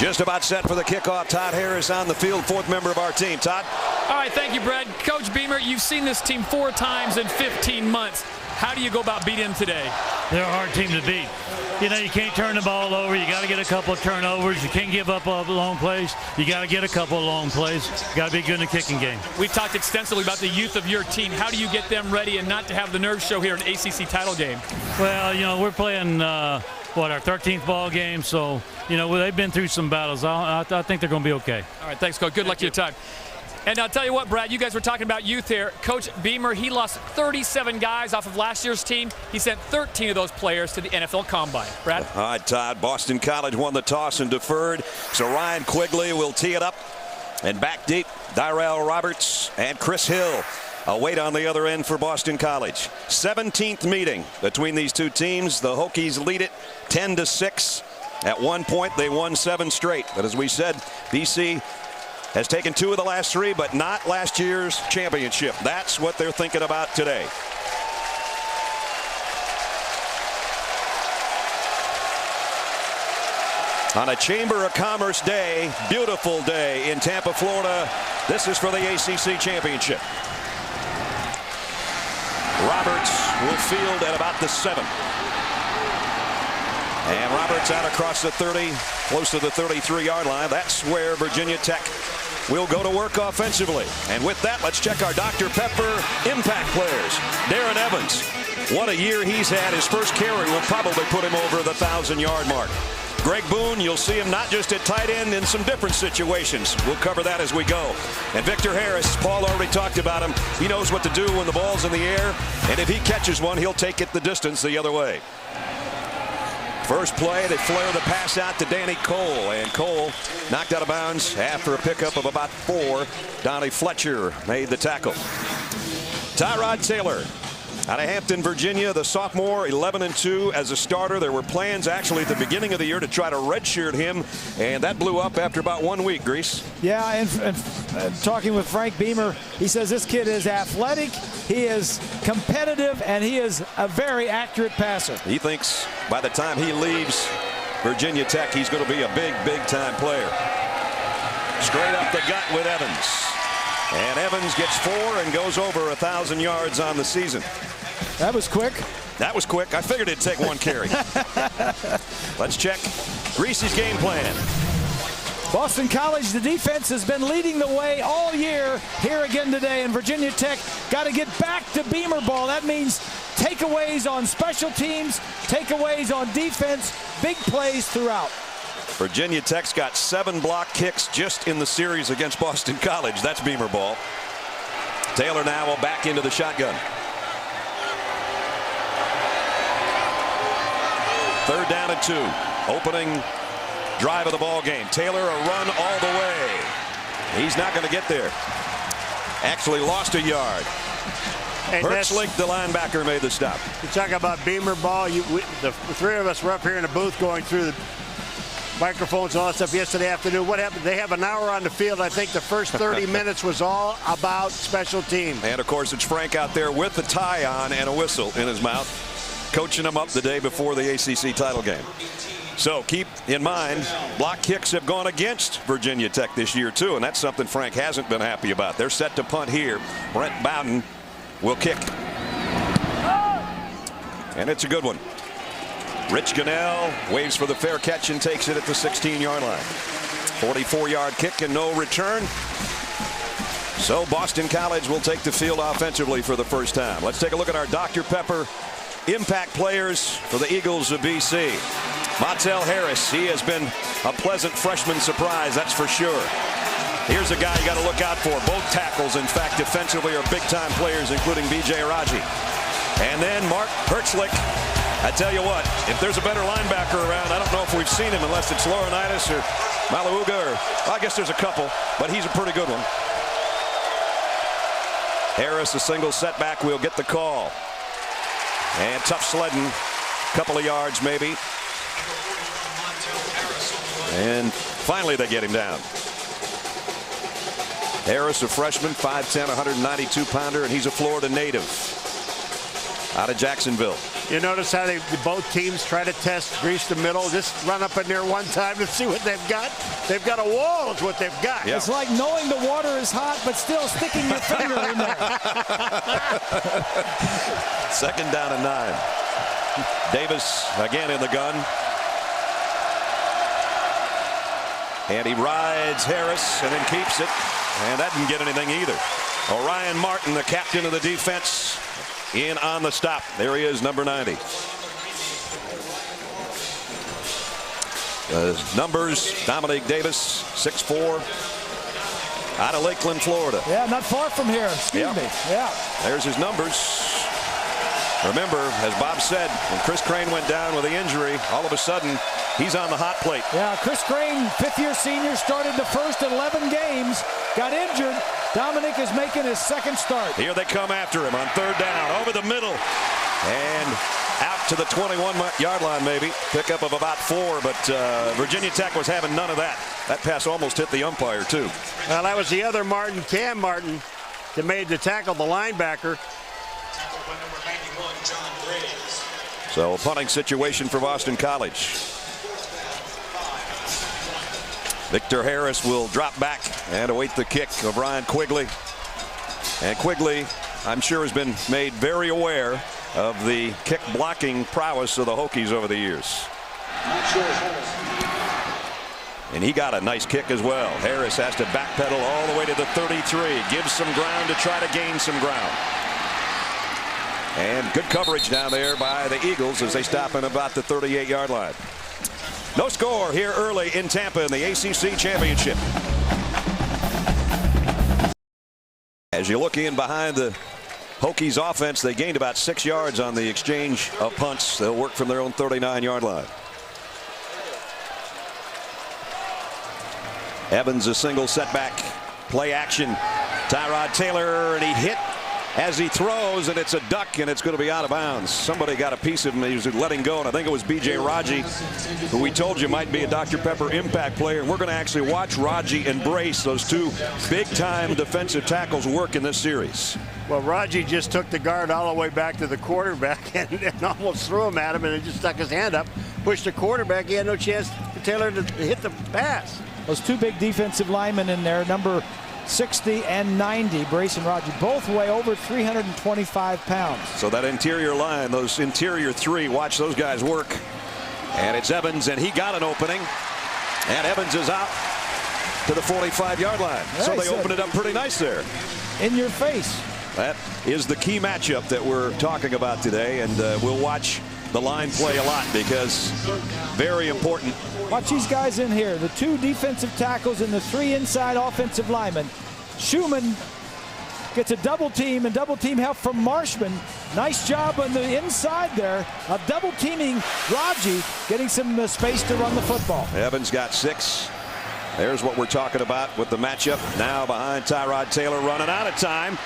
Just about set for the kickoff. Todd Harris on the field, fourth member of our team. Todd? All right, thank you, Brad. Coach Beamer, you've seen this team 4 times in 15 months. How do you go about beating them today? They're a hard team to beat. You know, you can't turn the ball over. You got to get a couple of turnovers. You can't give up long plays. You got to get a couple of long plays. You got to be good in the kicking game. We talked extensively about the youth of your team. How do you get them ready and not to have the nerves show here in ACC title game? Well, you know, we're playing, our 13th ball game. So, you know, they've been through some battles. I think they're going to be okay. All right, thanks, Coach. Good luck to your time. And I'll tell you what, Brad, you guys were talking about youth here. Coach Beamer, he lost 37 guys off of last year's team. He sent 13 of those players to the NFL Combine. Brad? All right, Todd. Boston College won the toss and deferred. So Ryan Quigley will tee it up. And back deep, Darrell Roberts and Chris Hill await on the other end for Boston College. 17th meeting between these two teams. The Hokies lead it 10-6. At one point, they won 7 straight. But as we said, BC has taken 2 of the last 3, but not last year's championship. That's what they're thinking about today. On a Chamber of Commerce day, beautiful day in Tampa, Florida. This is for the ACC Championship. Roberts will field at about the 7. And Roberts out across the 30, close to the 33-yard line. That's where Virginia Tech will go to work offensively. And with that, let's check our Dr. Pepper impact players. Darren Evans, what a year he's had. His first carry will probably put him over the 1,000-yard mark. Greg Boone, you'll see him not just at tight end in some different situations. We'll cover that as we go. And Victor Harris, Paul already talked about him. He knows what to do when the ball's in the air. And if he catches one, he'll take it the distance the other way. First play, they flare the pass out to Danny Cole, and Cole knocked out of bounds after a pickup of about 4. Donnie Fletcher made the tackle. Tyrod Taylor out of Hampton, Virginia, the sophomore, 11-2 as a starter. There were plans actually at the beginning of the year to try to redshirt him, and that blew up after about 1 week, Grease. Yeah, and talking with Frank Beamer, he says this kid is athletic, he is competitive, and he is a very accurate passer. He thinks by the time he leaves Virginia Tech, he's going to be a big time player. Straight up the gut with Evans. And Evans gets 4 and goes over 1,000 yards on the season. That was quick. That was quick. I figured it'd take 1 carry. Let's check Greasy's game plan. Boston College, the defense has been leading the way all year. Here again today, and Virginia Tech got to get back to Beamer ball. That means takeaways on special teams, takeaways on defense, big plays throughout. Virginia Tech's got 7 block kicks just in the series against Boston College. That's Beamer ball. Taylor now will back into the shotgun. 3rd down and 2. Opening drive of the ball game. Taylor a run all the way. He's not going to get there. Actually lost a yard. Hertzlich, the linebacker, made the stop. You talk about Beamer ball. The 3 of us were up here in the booth going through the microphones and all that stuff yesterday afternoon. What happened? They have an hour on the field. I think the first 30 minutes was all about special teams. And of course, it's Frank out there with the tie on and a whistle in his mouth, coaching them up the day before the ACC title game. So keep in mind, block kicks have gone against Virginia Tech this year too, and that's something Frank hasn't been happy about. They're set to punt here. Brent Bowden will kick. And it's a good one. Rich Gunnell waves for the fair catch and takes it at the 16-yard line. 44-yard kick and no return. So Boston College will take the field offensively for the first time. Let's take a look at our Dr. Pepper impact players for the Eagles of BC. Montel Harris, he has been a pleasant freshman surprise, that's for sure. Here's a guy you got to look out for. Both tackles, in fact, defensively are big-time players, including B.J. Raji. And then Mark Hertzlich. I tell you what, if there's a better linebacker around, I don't know if we've seen him unless it's Laurinaitis or Malauga, or well, I guess there's a couple, but he's a pretty good one. Harris, a single setback, will get the call. And tough sledding, couple of yards maybe. And finally they get him down. Harris, a freshman, 5'10", 192-pounder, and he's a Florida native out of Jacksonville. You notice how both teams try to test grease the middle. Just run up in there one time to see what they've got. They've got a wall is what they've got. Yeah. It's like knowing the water is hot, but still sticking your finger in there. 2nd down and 9. Davis again in the gun. And he rides Harris and then keeps it. And that didn't get anything either. Orion Martin, the captain of the defense, in on the stop. There he is, number 90. Numbers, Dominique Davis, 6'4", out of Lakeland, Florida. Yeah, not far from here. Excuse me. Yeah. There's his numbers. Remember, as Bob said, when Chris Crane went down with the injury, all of a sudden, he's on the hot plate. Yeah, Chris Crane, 5th-year senior, started the first 11 games, got injured. Dominic is making his 2nd start. Here they come after him on 3rd down, over the middle, and out to the 21-yard line maybe. Pickup of about 4, but Virginia Tech was having none of that. That pass almost hit the umpire, too. Well, that was the other Martin, Cam Martin, that made the tackle, the linebacker. So a punting situation for Boston College. Victor Harris will drop back and await the kick of Ryan Quigley. And Quigley, I'm sure, has been made very aware of the kick blocking prowess of the Hokies over the years. And he got a nice kick as well. Harris has to backpedal all the way to the 33. Gives some ground to try to gain some ground. And good coverage down there by the Eagles as they stop in about the 38-yard line. No score here early in Tampa in the ACC Championship. As you look in behind the Hokies offense, they gained about 6 yards on the exchange of punts. They'll work from their own 39-yard line. Evans, a single setback, play action. Tyrod Taylor, and he hit as he throws, and it's a duck, and it's going to be out of bounds. Somebody got a piece of him. He was letting go, and I think it was B.J. Raji, who we told you might be a Dr. Pepper impact player. And we're going to actually watch Raji embrace those 2 big-time defensive tackles work in this series. Well, Raji just took the guard all the way back to the quarterback and almost threw him at him, and he just stuck his hand up, pushed the quarterback. He had no chance for Taylor to hit the pass. Those 2 big defensive linemen in there, number 60 and 90, Brace and Raji, both weigh over 325 pounds. So that interior line, those interior 3, watch those guys work. And it's Evans, and he got an opening. And Evans is out to the 45-yard line. So they open it up pretty nice there. In your face. That is the key matchup that we're talking about today, and we'll watch the line play a lot because very important. Watch these guys in here. The 2 defensive tackles and the 3 inside offensive linemen. Schumann gets a double team and double team help from Marshman. Nice job on the inside there of double teaming Raji, getting some space to run the football. Evans got 6. There's what we're talking about with the matchup. Now behind Tyrod Taylor, running out of time.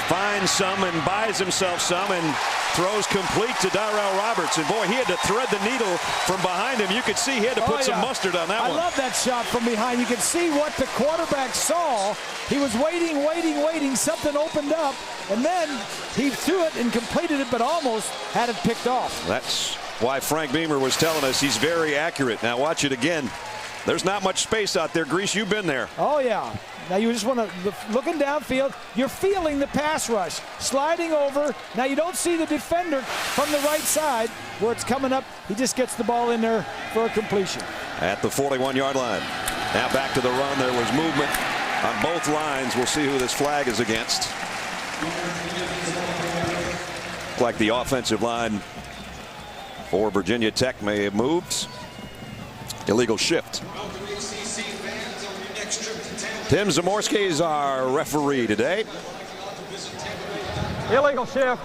Finds some and buys himself some and throws complete to Darrell Roberts. And boy, he had to thread the needle from behind him. You could see he had to put some mustard on that one. I love that shot from behind. You could see what the quarterback saw. He was waiting. Something opened up, and then he threw it and completed it, but almost had it picked off. That's why Frank Beamer was telling us he's very accurate. Now watch it again. There's not much space out there. Grease, you've been there. Oh, yeah. Now you just want to, looking downfield, you're feeling the pass rush. Sliding over. Now you don't see the defender from the right side where it's coming up. He just gets the ball in there for a completion. At the 41-yard line. Now back to the run. There was movement on both lines. We'll see who this flag is against. Like the offensive line for Virginia Tech may have moved. Illegal shift. Tim Zamorski is our referee today. Illegal shift.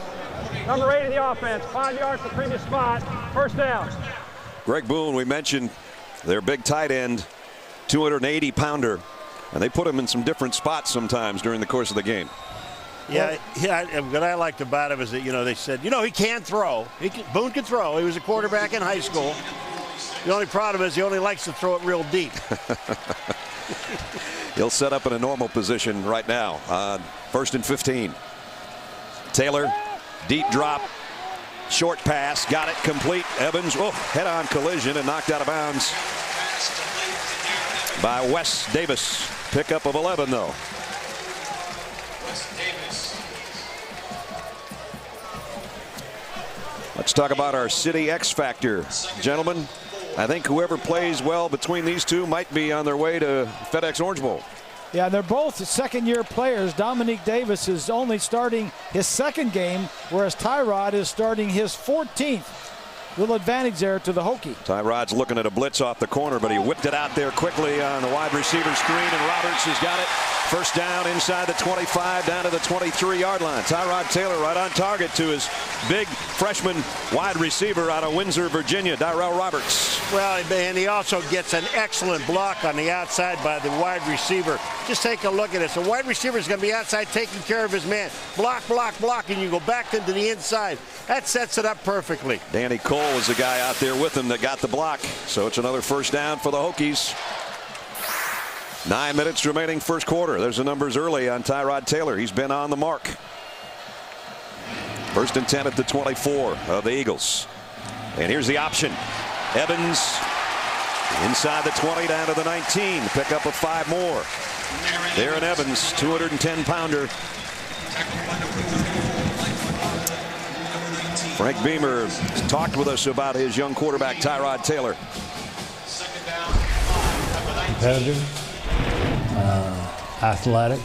Number 8 of the offense. 5 yards to previous spot. First down. Greg Boone, we mentioned their big tight end, 280-pounder, and they put him in some different spots sometimes during the course of the game. Yeah, what I liked about him is that, they said, he can throw. Boone can throw. He was a quarterback in high school. The only problem is he only likes to throw it real deep. He'll set up in a normal position right now on 1st and 15. Taylor, deep drop, Short pass, got it complete. Evans, head-on collision and knocked out of bounds by Wes Davis. Pickup of 11, though. Let's talk about our City X Factor. Gentlemen, I think whoever plays well between these two might be on their way to FedEx Orange Bowl. Yeah, they're both second-year players. Dominique Davis is only starting his second game, whereas Tyrod is starting his 14th. Little advantage there to the Hokie. Tyrod's looking at a blitz off the corner, but he whipped it out there quickly on the wide receiver screen, and Roberts has got it. First down inside the 25, down to the 23-yard line. Tyrod Taylor right on target to his big freshman wide receiver out of Windsor, Virginia, Darrell Roberts. Well, and he also gets an excellent block on the outside by the wide receiver. Just take a look at it. The wide receiver is going to be outside taking care of his man. Block, block, block, and you go back into the inside. That sets it up perfectly. Danny Cole is the guy out there with him that got the block. So it's another first down for the Hokies. 9 minutes remaining first quarter. There's the numbers early on Tyrod Taylor. He's been on the mark. First and 10 at the 24 of the Eagles. And here's the option. Evans inside the 20 down to the 19. Pickup of 5 more. Darren Evans, 210-pounder. Frank Beamer talked with us about his young quarterback, Tyrod Taylor. Competitive, athletic,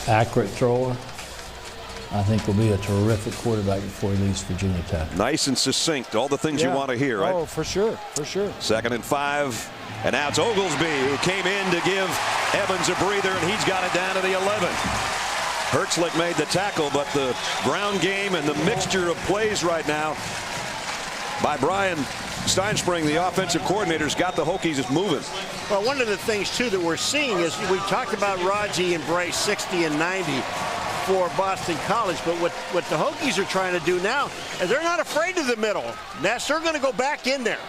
accurate thrower. I think will be a terrific quarterback before he leaves Virginia Tech. Nice and succinct. All the things you want to hear, right? Oh, for sure, for sure. 2nd and 5. And now it's Oglesby who came in to give Evans a breather, and he's got it down to the 11. Hertzlick made the tackle, but the ground game and the mixture of plays right now by Brian Steinspring, the offensive coordinator's got the Hokies moving. Well, one of the things, too, that we're seeing is we talked about Raji and Bryce 60 and 90 for Boston College, but what the Hokies are trying to do now is they're not afraid of the middle. Ness, they're going to go back in there.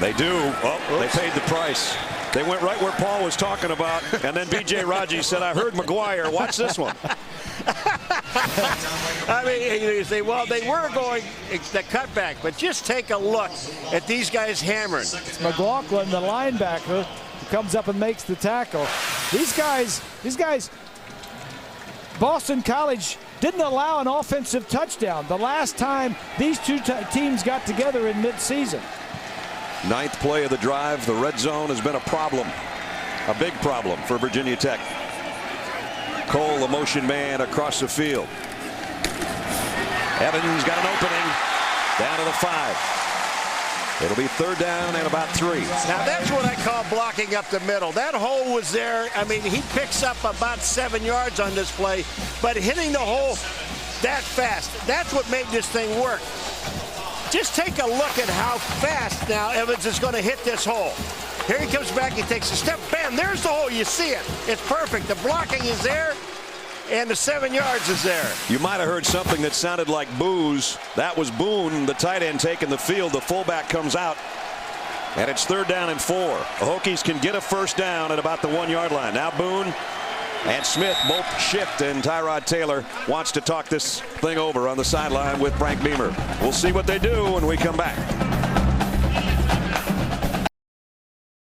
They do. Oh, they paid the price. They went right where Paul was talking about, and then B.J. Raji said, I heard McGuire. Watch this one. I mean, you say, well, they were going the cutback, but just take a look at these guys hammering. McLaughlin, the linebacker, comes up and makes the tackle. These guys, Boston College didn't allow an offensive touchdown the last time these two teams got together in midseason. 9th play of the drive. The red zone has been a problem, a big problem for Virginia Tech. Cole, the motion man across the field. Evans got an opening down to the 5. It'll be 3rd down and about 3. Now that's what I call blocking up the middle. That hole was there. I mean, he picks up about 7 yards on this play, but hitting the hole that fast, that's what made this thing work. Just take a look at how fast now Evans is going to hit this hole. Here he comes back, he takes a step, bam, there's the hole, you see it. It's perfect, the blocking is there, and the 7 yards is there. You might have heard something that sounded like boos. That was Boone, the tight end, taking the field. The fullback comes out, and it's 3rd down and 4. The Hokies can get a first down at about the 1-yard line. Now Boone and Smith both shift, and Tyrod Taylor wants to talk this thing over on the sideline with Frank Beamer. We'll see what they do when we come back.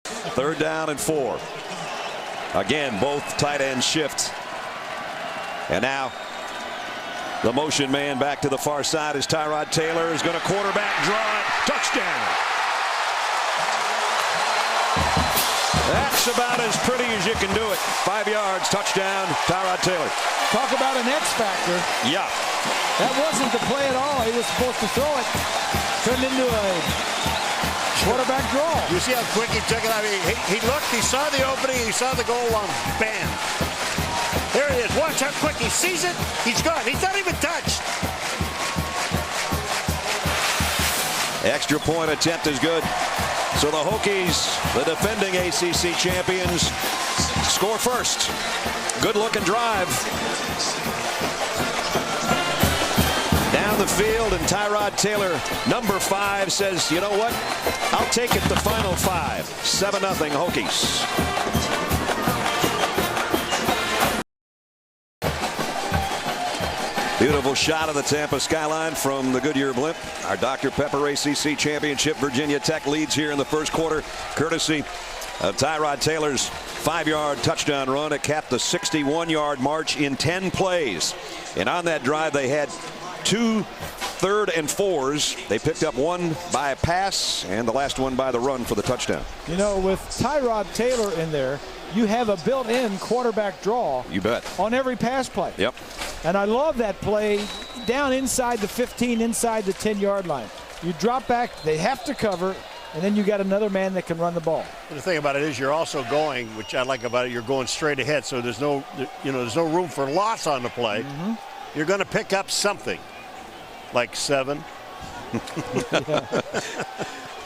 3rd down and 4. Again, both tight ends shift. And now the motion man back to the far side as Tyrod Taylor is going to quarterback draw it. Touchdown. That's about as pretty as you can do it. 5 yards, touchdown, Tyrod Taylor. Talk about an X factor. Yeah. That wasn't the play at all. He was supposed to throw it. Turned into a quarterback draw. You see how quick he took it? I mean, he looked, he saw the opening, he saw the goal line, bam. There it is. Watch how quick he sees it. He's gone. He's not even touched. Extra point attempt is good. So the Hokies, the defending ACC champions, score first. Good looking drive. Down the field, and Tyrod Taylor, number 5, says, you know what? I'll take it the final 5. 7-0 Hokies. Beautiful shot of the Tampa skyline from the Goodyear blimp. Our Dr. Pepper ACC Championship. Virginia Tech leads here in the first quarter, courtesy of Tyrod Taylor's 5-yard touchdown run. It capped the 61-yard march in 10 plays. And on that drive, they had 2 3rd and 4s. They picked up one by a pass and the last one by the run for the touchdown. You know, with Tyrod Taylor in there, you have a built-in quarterback draw. You bet. On every pass play. Yep. And I love that play down inside the 15, inside the 10-yard line. You drop back, they have to cover, and then you got another man that can run the ball. And the thing about it is you're also going, which I like about it, you're going straight ahead, so there's no, there's no room for loss on the play. Mm-hmm. You're going to pick up something, like 7.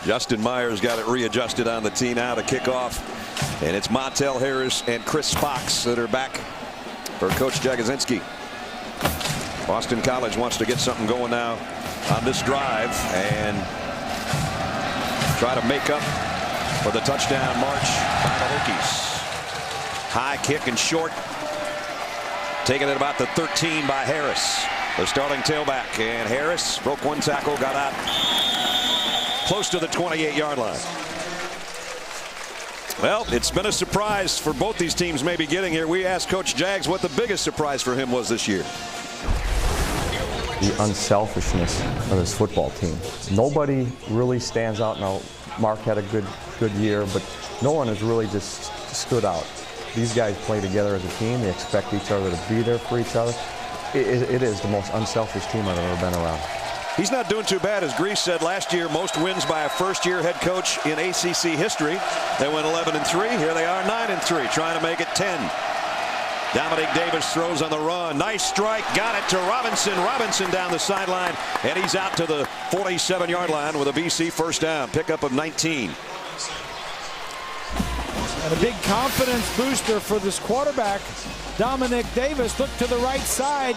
Justin Myers got it readjusted on the tee now to kick off. And it's Montel Harris and Chris Fox that are back for Coach Jagosinski. Boston College wants to get something going now on this drive and try to make up for the touchdown march by the Hokies. High kick and short. Taken at about the 13 by Harris, the starting tailback. And Harris broke one tackle, got out close to the 28-yard line. Well, it's been a surprise for both these teams maybe getting here. We asked Coach Jags what the biggest surprise for him was this year. The unselfishness of this football team. Nobody really stands out. Now, Mark had a good year, but no one has really just stood out. These guys play together as a team. They expect each other to be there for each other. It is the most unselfish team I've ever been around. He's not doing too bad, as Grease said last year. Most wins by a first-year head coach in ACC history. They went 11-3. Here they are 9-3, trying to make it 10. Dominic Davis throws on the run. Nice strike. Got it to Robinson. Robinson down the sideline, and he's out to the 47-yard line with a BC first down. Pickup of 19. And a big confidence booster for this quarterback, Dominic Davis. Look to the right side.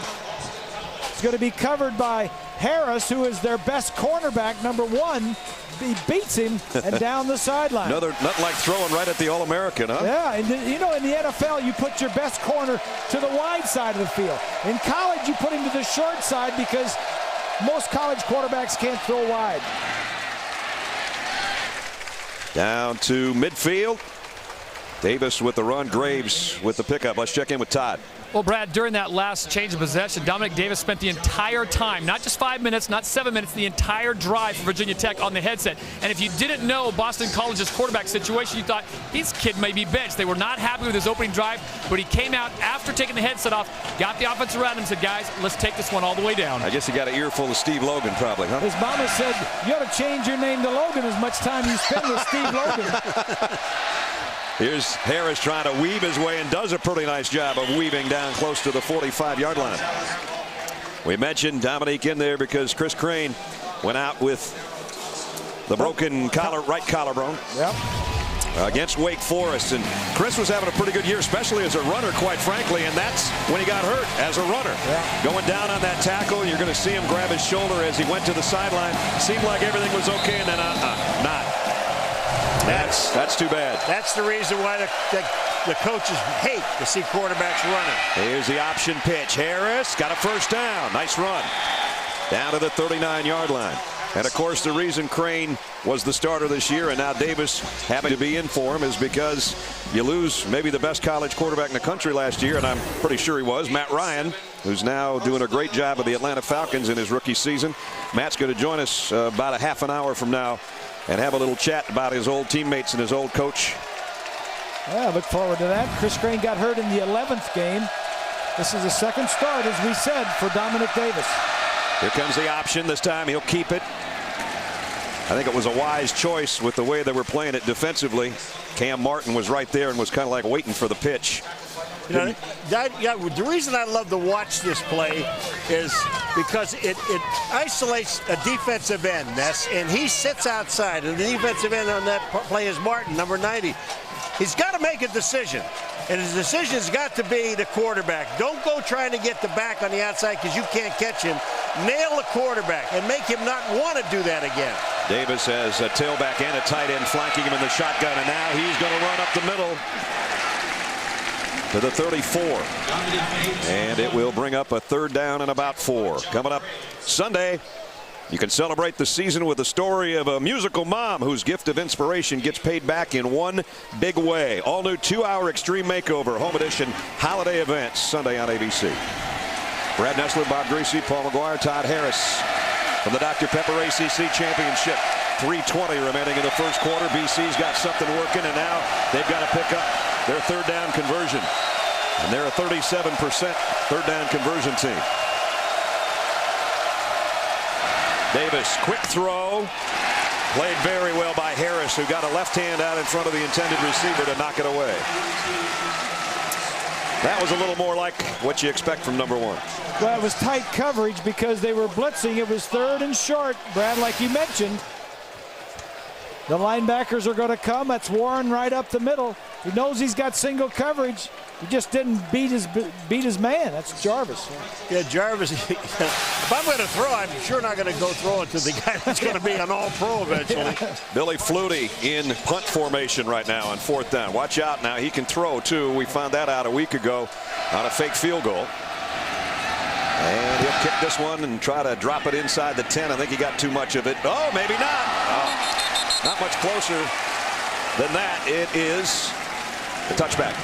It's going to be covered by Harris, who is their best cornerback, number 1. He beats him and down the sideline. Nothing like throwing right at the All-American, huh? Yeah, and you know, in the NFL, you put your best corner to the wide side of the field. In college, you put him to the short side because most college quarterbacks can't throw wide. Down to midfield. Davis with the run, Graves with the pickup. Let's check in with Todd. Well, Brad, during that last change of possession, Dominic Davis spent the entire time, not just 5 minutes, not 7 minutes, the entire drive for Virginia Tech on the headset. And if you didn't know Boston College's quarterback situation, you thought, this kid may be benched. They were not happy with his opening drive, but he came out after taking the headset off, got the offense around him, and said, guys, let's take this one all the way down. I guess he got an earful of Steve Logan, probably, huh? His mama said, you ought to change your name to Logan as much time you spend with Steve Logan. Here's Harris trying to weave his way and does a pretty nice job of weaving down close to the 45-yard line. We mentioned Dominique in there because Chris Crane went out with the broken right collarbone. Yep. Against Wake Forest. And Chris was having a pretty good year, especially as a runner, quite frankly, and that's when he got hurt as a runner. Yeah. Going down on that tackle, you're going to see him grab his shoulder as he went to the sideline. Seemed like everything was okay, and then not. That's too bad. That's the reason why the coaches hate to see quarterbacks running. Here's the option pitch. Harris got a first down. Nice run. Down to the 39-yard line. And, of course, the reason Crane was the starter this year and now Davis having to be in for him is because you lose maybe the best college quarterback in the country last year, and I'm pretty sure he was, Matt Ryan, who's now doing a great job of the Atlanta Falcons in his rookie season. Matt's going to join us about a half an hour from now and have a little chat about his old teammates and his old coach. Yeah, look forward to that. Chris Crane got hurt in the 11th game. This is a second start, as we said, for Dominic Davis. Here comes the option. This time he'll keep it. I think it was a wise choice with the way they were playing it defensively. Cam Martin was right there and was kind of like waiting for the pitch. You know, the reason I love to watch this play is because it isolates a defensive end, and he sits outside, and the defensive end on that play is Martin, number 90. He's got to make a decision, and his decision's got to be the quarterback. Don't go trying to get the back on the outside because you can't catch him. Nail the quarterback and make him not want to do that again. Davis has a tailback and a tight end flanking him in the shotgun, and now he's going to run up the middle. to the 34. And it will bring up a 3rd down and about 4. Coming up Sunday, you can celebrate the season with the story of a musical mom whose gift of inspiration gets paid back in one big way. All new 2-hour Extreme Makeover Home Edition holiday events Sunday on ABC. Brad Nessler, Bob Greasy, Paul McGuire, Todd Harris from the Dr. Pepper ACC Championship. 3:20 remaining in the first quarter. BC's got something working, and now they've got to pick up their 3rd down conversion. And they're a 37% 3rd down conversion team. Davis, quick throw. Played very well by Harris, who got a left hand out in front of the intended receiver to knock it away. That was a little more like what you expect from number 1. Well, it was tight coverage because they were blitzing. It was 3rd and short, Brad, like you mentioned. The linebackers are going to come. That's Warren right up the middle. He knows he's got single coverage. He just didn't beat his man. That's Jarvis. Yeah, Jarvis. If I'm going to throw, I'm sure not going to go throw it to the guy that's going to be an all-pro eventually. Yeah. Billy Flutie in punt formation right now on 4th down. Watch out now. He can throw, too. We found that out a week ago on a fake field goal. And he'll kick this one and try to drop it inside the 10. I think he got too much of it. Oh, maybe not. Oh. Not much closer than that. It is a touchback.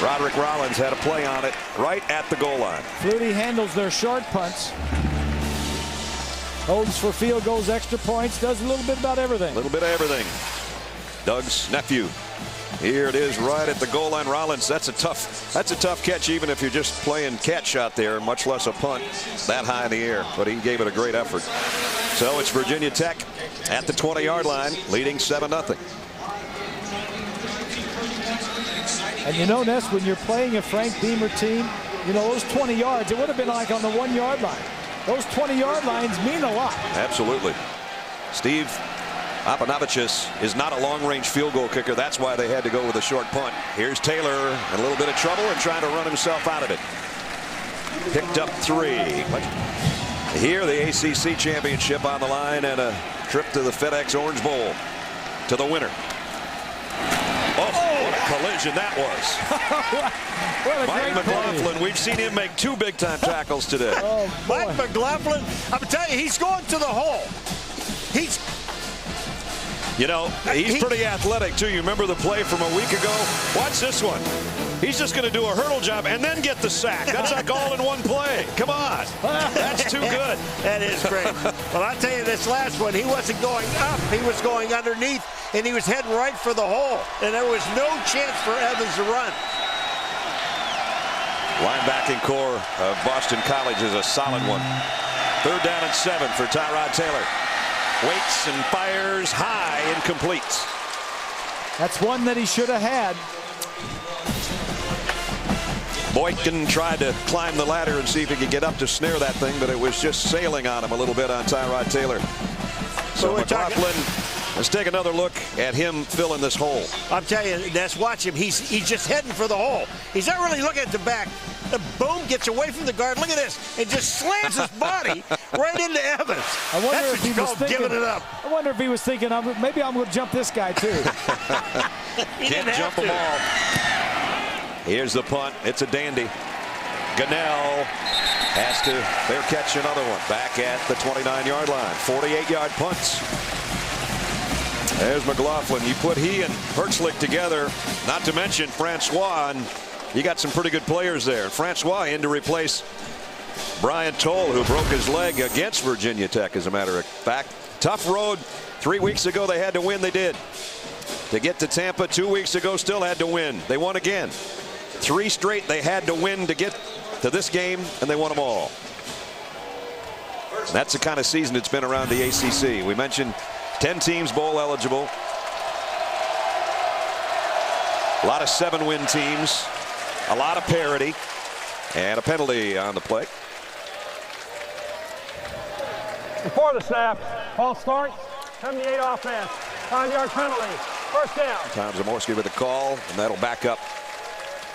Roderick Rollins had a play on it right at the goal line. Flutie handles their short punts. Holds for field goals, extra points, does a little bit about everything. A little bit of everything. Doug's nephew. Here it is right at the goal line. Rollins, that's a tough catch, even if you're just playing catch out there, much less a punt that high in the air. But he gave it a great effort. So it's Virginia Tech at the 20-yard line, leading 7-0. And you know, Ness, when you're playing a Frank Beamer team, you know, those 20 yards, it would have been like on the 1-yard line. Those 20-yard lines mean a lot. Absolutely. Steve Apanavicius is not a long-range field goal kicker. That's why they had to go with a short punt. Here's Taylor in a little bit of trouble and trying to run himself out of it. Picked up 3. Here, the ACC Championship on the line and a trip to the FedEx Orange Bowl to the winner. Oh, what a collision that was. Mike McLaughlin, we've seen him make 2 big-time tackles today. Mike McLaughlin, I'm telling you, he's going to the hole. You know, he's pretty athletic, too. You remember the play from a week ago? Watch this one. He's just going to do a hurdle job and then get the sack. That's like all in one play. Come on. That's too good. That is great. Well, I'll tell you, this last one, he wasn't going up. He was going underneath, and he was heading right for the hole. And there was no chance for Evans to run. Linebacking core of Boston College is a solid one. 3rd down and 7 for Tyrod Taylor. Waits and fires high and completes. That's one that he should have had. Boykin tried to climb the ladder and see if he could get up to snare that thing, but it was just sailing on him a little bit on Tyrod Taylor. So McLaughlin, let's take another look at him filling this hole. I'm telling you, Ness, watch him. He's just heading for the hole. He's not really looking at the back. The boom gets away from the guard. Look at this. It just slams his body right into Evans. I wonder if he was thinking, giving it up. I wonder if he was thinking, maybe I'm going to jump this guy too. Can't jump them all. Here's the punt. It's a dandy. Gunnell has to fair catch another one. Back at the 29-yard line. 48-yard punts. There's McLaughlin. You put he and Hertzlich together, not to mention Francois, and you got some pretty good players there. Francois in to replace Brian Toll, who broke his leg against Virginia Tech, as a matter of fact. Tough road. 3 weeks ago they had to win. They did. To get to Tampa 2 weeks ago, still had to win. They won again. 3 straight they had to win to get to this game, and they won them all. That's the kind of season it's been around the ACC. We mentioned 10 teams bowl eligible. A lot of 7-win teams. A lot of parity. And a penalty on the play. Before the snap, false start, 78 offense, 5-yard penalty, 1st down. Tom Zamorski with the call, and that'll back up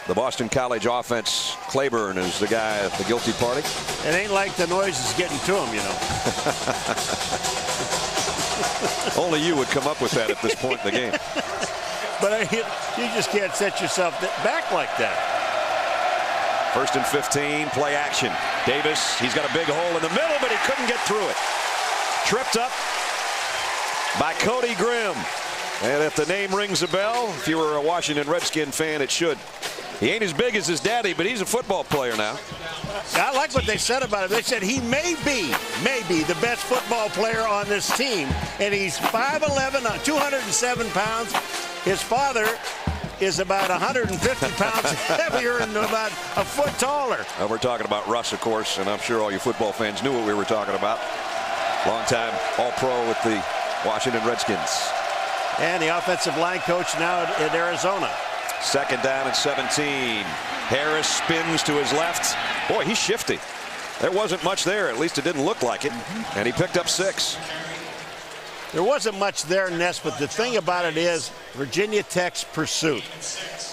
the Boston College offense. Claiborne is the guy at the guilty party. It ain't like the noise is getting to him, you know. Only you would come up with that at this point in the game. But you just can't set yourself back like that. 1st and 15, play action. Davis, he's got a big hole in the middle, but he couldn't get through it. Tripped up by Cody Grimm. And if the name rings a bell, if you were a Washington Redskin fan, it should. He ain't as big as his daddy, but he's a football player now. I like what they said about him. They said he may be the best football player on this team. And he's 5'11", 207 pounds. His father is about 150 pounds heavier and about a foot taller. We're talking about Russ, of course, and I'm sure all you football fans knew what we were talking about. Long-time All-Pro with the Washington Redskins. And the offensive line coach now in Arizona. 2nd down and 17. Harris spins to his left. Boy, he's shifty. There wasn't much there. At least it didn't look like it. And he picked up 6. There wasn't much there, Ness, but the thing about it is Virginia Tech's pursuit.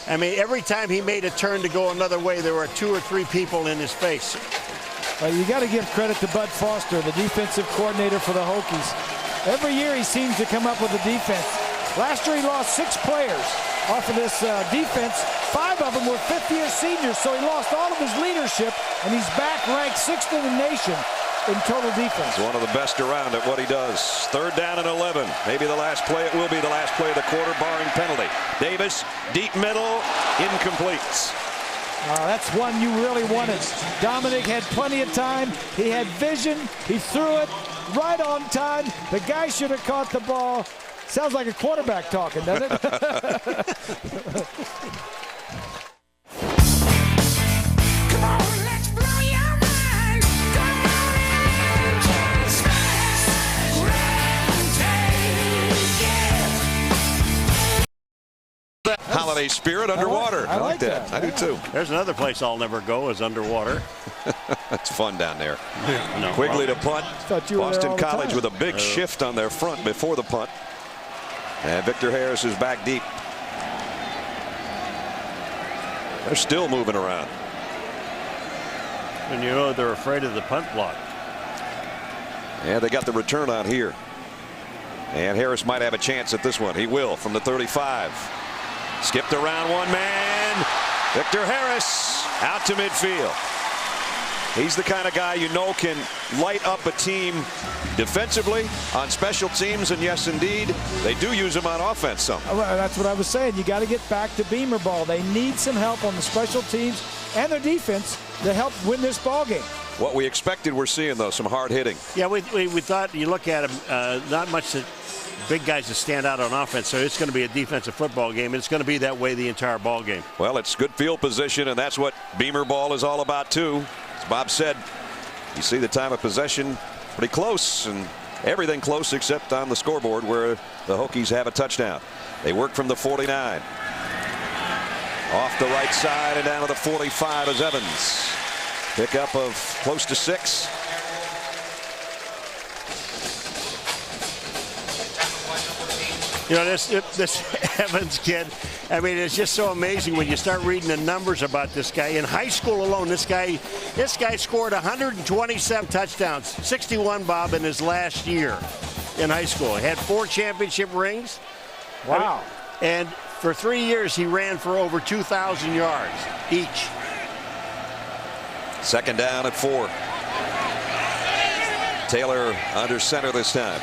I mean, every time he made a turn to go another way, there were 2 or 3 people in his face. You got to give credit to Bud Foster, the defensive coordinator for the Hokies. Every year he seems to come up with a defense. Last year he lost 6 players off of this defense. 5 of them were 5th-year seniors, so he lost all of his leadership, and he's back ranked 6th in the nation in total defense. He's one of the best around at what he does. 3rd down and 11. Maybe the last play. It will be the last play of the quarter, barring penalty. Davis, deep middle, incomplete. That's one you really wanted. Dominic had plenty of time. He had vision. He threw it right on time. The guy should have caught the ball. Sounds like a quarterback talking, doesn't it? Come on, let's blow your mind. Come on and smash, grab and take it. Holiday spirit underwater. I like that. I do too. There's another place I'll never go is underwater. It's fun down there. No, Quigley to punt. Boston College time. with a big shift on their front before the punt. And Victor Harris is back deep. They're still moving around. And you know they're afraid of the punt block. And they got the return on here. And Harris might have a chance at this one. He will from the 35. Skipped around one man. Victor Harris out to midfield. He's the kind of guy you know can light up a team defensively, on special teams, and yes, indeed, they do use him on offense some. Well, that's what I was saying. You got to get back to Beamer ball. They need some help on the special teams and their defense to help win this ball game. What we expected we're seeing, though, some hard hitting. Yeah, we thought, you look at him, not much that big guys that stand out on offense, so it's going to be a defensive football game. It's going to be that way the entire ball game. Well, it's good field position, and that's what Beamer ball is all about, too. As Bob said, you see the time of possession pretty close, and everything close except on the scoreboard where the Hokies have a touchdown. They work from the 49. Off the right side and down to the 45 is Evans. Pickup of close to 6. You know, this Evans kid, I mean, it's just so amazing when you start reading the numbers about this guy. In high school alone, this guy scored 127 touchdowns, 61, Bob, in his last year in high school. He had 4 championship rings. Wow. And for 3 years, he ran for over 2,000 yards each. 2nd down at 4. Taylor under center this time.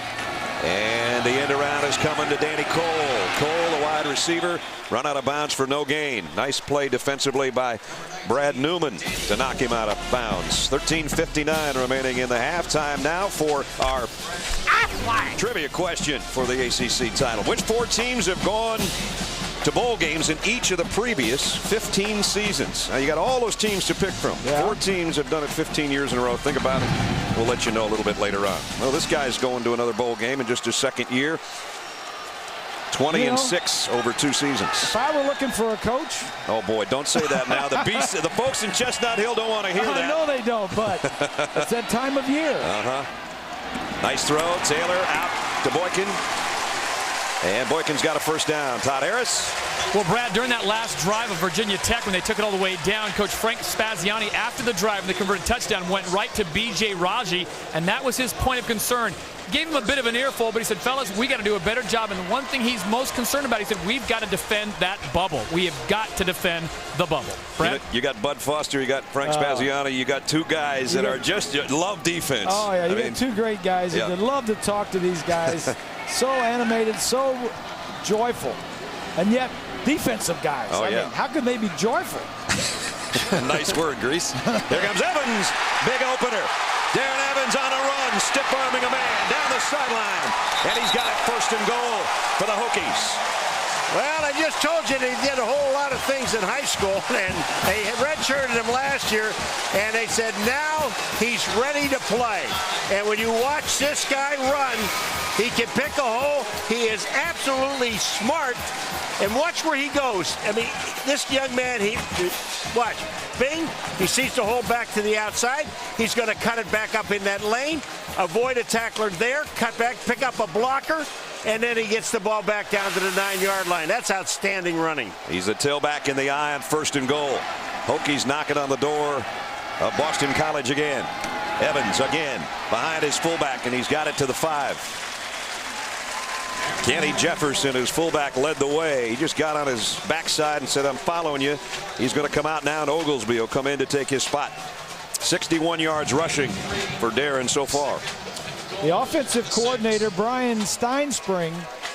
And the end around is coming to Danny Cole. Cole, the wide receiver, run out of bounds for no gain. Nice play defensively by Brad Newman to knock him out of bounds. 13:59 remaining in the halftime now for our trivia question for the ACC title. Which 4 teams have gone to bowl games in each of the previous 15 seasons? Now you got all those teams to pick from. Yeah. 4 teams have done it 15 years in a row. Think about it. We'll let you know a little bit later on. Well, this guy's going to another bowl game in just his 2nd year. 20-6 over 2 seasons. If I were looking for a coach. Oh boy, don't say that now. The folks in Chestnut Hill don't want to hear that. I know they don't, but it's that time of year. Nice throw. Taylor out to Boykin. And Boykin's got a 1st down. Todd Harris. Well, Brad, during that last drive of Virginia Tech, when they took it all the way down, Coach Frank Spaziani, after the drive, the converted touchdown, went right to B.J. Raji, and that was his point of concern. gave him a bit of an earful, but he said, fellas, we got to do a better job. And the one thing he's most concerned about, he said, we've got to defend that bubble. We have got to defend the bubble. Brent? You got Bud Foster, you got Frank Spaziani, you got two guys that are just love defense. Oh, yeah, you got two great guys. Yeah. You'd love to talk to these guys. So animated, so joyful, and yet defensive guys. Oh, I yeah. mean, how could they be joyful? Nice word, Grease. Here comes Evans. Big opener. Darren Evans on a run, stiff-arming a man down the sideline. And he's got it, 1st and goal for the Hokies. Well, I just told you they did a whole lot of things in high school, and they had redshirted him last year, and they said now he's ready to play. And when you watch this guy run, he can pick a hole. He is absolutely smart. And watch where he goes. I mean, this young man, watch. Bing, he sees the hole back to the outside. He's going to cut it back up in that lane, avoid a tackler there, cut back, pick up a blocker, and then he gets the ball back down to the 9-yard line. That's outstanding running. He's a tailback in the eye on 1st and goal. Hokies knocking on the door of Boston College again. Evans again behind his fullback, and he's got it to the 5. Kenny Jefferson, his fullback, led the way. He just got on his backside and said, I'm following you. He's going to come out now, and Oglesby will come in to take his spot. 61 yards rushing for Darren so far. The offensive coordinator, Brian Steinspring,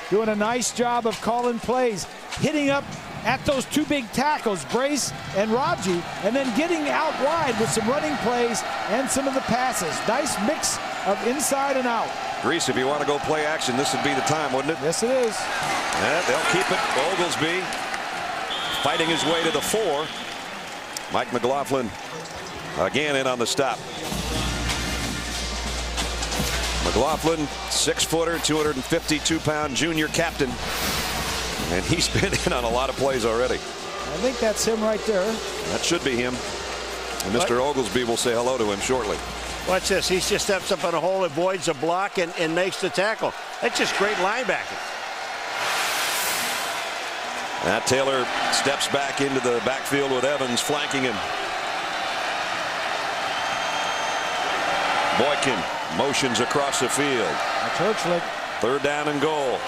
doing a nice job of calling plays, hitting up at those two big tackles, Brace and Raji, and then getting out wide with some running plays and some of the passes. Nice mix of inside and out. Grease, if you want to go play action, this would be the time, wouldn't it? Yes, it is. Yeah, they'll keep it. Oglesby fighting his way to the 4. Mike McLaughlin again in on the stop. McLaughlin, 6-footer, 252-pound junior captain. And he's been in on a lot of plays already. I think that's him right there. That should be him. And Mr. Oglesby will say hello to him shortly. Watch this. He just steps up on a hole, avoids a block, and makes the tackle. That's just great linebacking. Now Taylor steps back into the backfield with Evans flanking him. Boykin motions across the field. Churchlick. 3rd down and goal.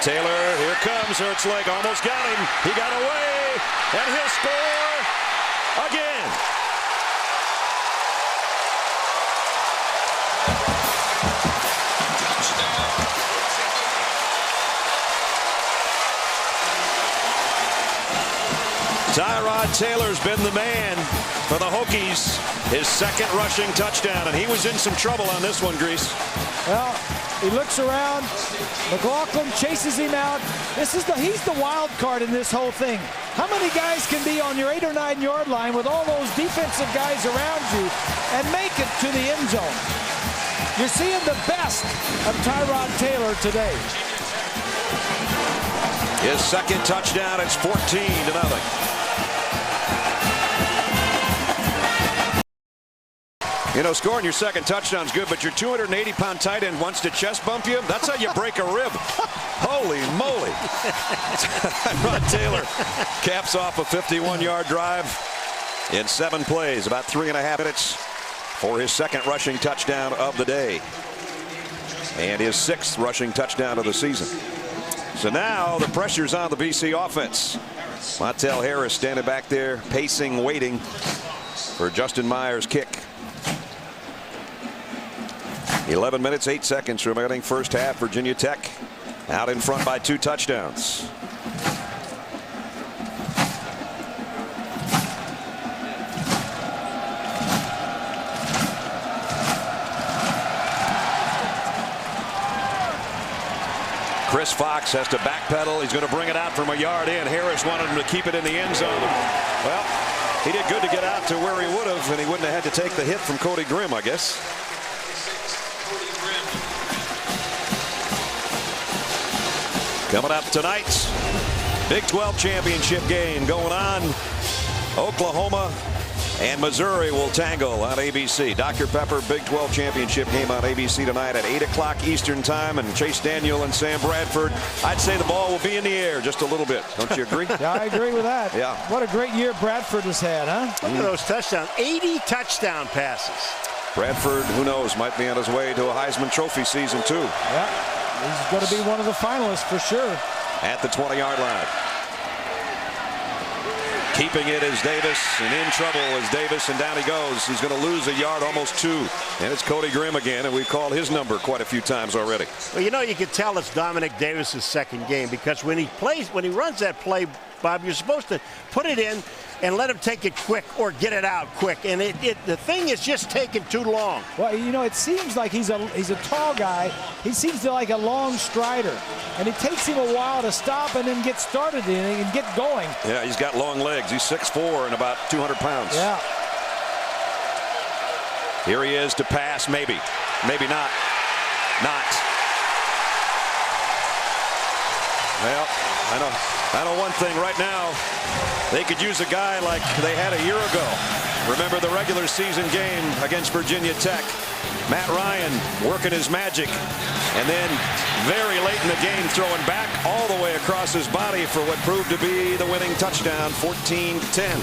Taylor, here comes Hertzlich, almost got him. He got away, and he'll score again. Tyrod Taylor's been the man for the Hokies. His 2nd rushing touchdown, and he was in some trouble on this one, Grease. Well, he looks around. McLaughlin chases him out. He's the wild card in this whole thing. How many guys can be on your 8 or 9 yard line with all those defensive guys around you and make it to the end zone? You're seeing the best of Tyrod Taylor today. His 2nd touchdown. It's 14-0. You know, scoring your 2nd touchdown's good, but your 280-pound tight end wants to chest bump you. That's how you break a rib. Holy moly. Tyrod Taylor caps off a 51-yard drive in 7 plays, about 3.5 minutes for his 2nd rushing touchdown of the day and his 6th rushing touchdown of the season. So now the pressure's on the BC offense. Montel Harris standing back there, pacing, waiting for Justin Myers' kick. 11 minutes, 8 seconds remaining, 1st half. Virginia Tech out in front by 2 touchdowns. Chris Fox has to backpedal. He's going to bring it out from a yard in. Harris wanted him to keep it in the end zone. Well, he did good to get out to where he would have, and he wouldn't have had to take the hit from Cody Grimm, I guess. Coming up tonight's Big 12 championship game going on. Oklahoma and Missouri will tangle on ABC. Dr. Pepper Big 12 championship game on ABC tonight at 8 o'clock Eastern time. And Chase Daniel and Sam Bradford, I'd say the ball will be in the air just a little bit. Don't you agree? Yeah, I agree with that. Yeah. What a great year Bradford has had, huh? Look at those touchdowns. 80 touchdown passes. Bradford, who knows, might be on his way to a Heisman Trophy season too. Yeah, he's going to be one of the finalists for sure. At the 20-yard line. Keeping it is Davis, and in trouble is Davis, and down he goes. He's going to lose a yard, almost 2. And it's Cody Grimm again, and we've called his number quite a few times already. Well, you know, you can tell it's Dominic Davis's second game, because when he runs that play, Bob, you're supposed to put it in and let him take it quick or get it out quick. And the thing is just taking too long. Well, you know, it seems like he's a tall guy. He seems to like a long strider. And it takes him a while to stop and then get started in it and get going. Yeah, he's got long legs. He's 6'4" and about 200 pounds. Yeah. Here he is to pass, maybe. Maybe not. Not. Well, I know one thing right now. They could use a guy like they had a year ago. Remember the regular season game against Virginia Tech. Matt Ryan working his magic. And then very late in the game throwing back all the way across his body for what proved to be the winning touchdown, 14-10.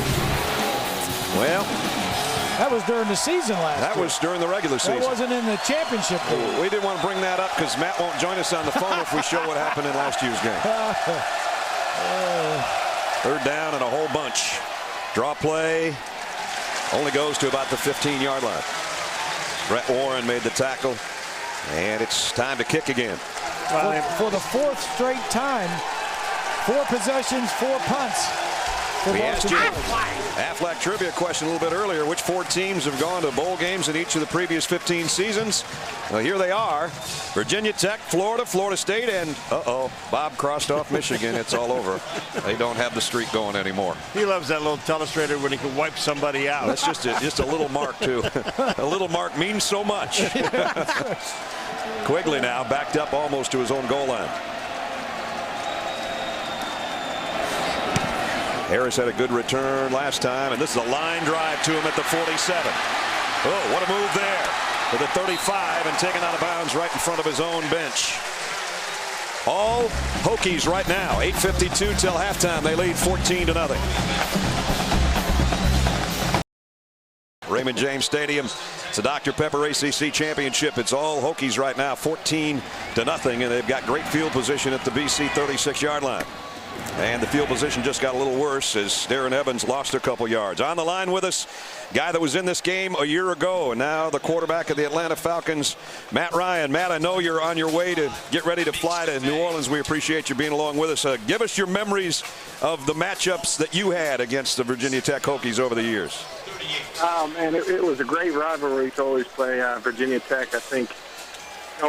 Well, that was during the season last year. That was during the regular season. That wasn't in the championship game. We didn't want to bring that up because Matt won't join us on the phone if we show what happened in last year's game. Third down and a whole bunch. Draw play. Only goes to about the 15-yard line. Brett Warren made the tackle. And it's time to kick again. For the 4th straight time, 4 possessions, 4 punts. We asked you Aflac trivia question a little bit earlier. Which 4 teams have gone to bowl games in each of the previous 15 seasons? Well, here they are. Virginia Tech, Florida, Florida State, and Bob crossed off Michigan. It's all over. They don't have the streak going anymore. He loves that little telestrator when he can wipe somebody out. That's just a little mark, too. A little mark means so much. Quigley now backed up almost to his own goal line. Harris had a good return last time, and this is a line drive to him at the 47. Oh, what a move there to the 35 and taken out of bounds right in front of his own bench. All Hokies right now, 8:52 till halftime. They lead 14-0. Raymond James Stadium. It's the Dr. Pepper ACC Championship. It's all Hokies right now, 14-0, and they've got great field position at the BC 36-yard line. And the field position just got a little worse as Darren Evans lost a couple yards. On the line with us, guy that was in this game a year ago, and now the quarterback of the Atlanta Falcons, Matt Ryan. Matt, I know you're on your way to get ready to fly to New Orleans. We appreciate you being along with us. Give us your memories of the matchups that you had against the Virginia Tech Hokies over the years. Oh, man, it was a great rivalry to always play Virginia Tech. I think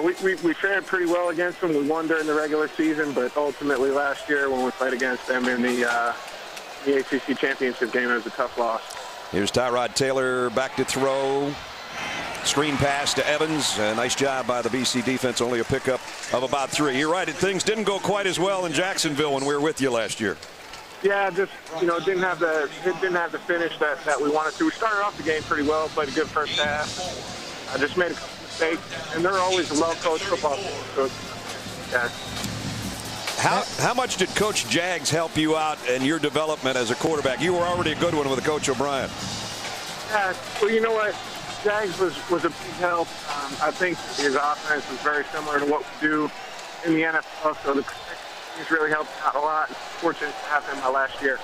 we fared pretty well against them. We won during the regular season, but ultimately last year when we played against them in the ACC Championship game, it was a tough loss. Here's Tyrod Taylor back to throw. Screen pass to Evans. Nice job by the BC defense. Only a pickup of about 3. You're right. Things didn't go quite as well in Jacksonville when we were with you last year. Yeah, just didn't have the finish that we wanted to. We started off the game pretty well. Played a good first half. I just made a couple mistakes, and they're always a well-coached football team. So, yeah. How much did Coach Jags help you out in your development as a quarterback? You were already a good one with Coach O'Brien. Yeah, well, you know what? Jags was a big help. I think his offense was very similar to what we do in the NFL, so the he's really helped out a lot. Fortunate to have him my last year.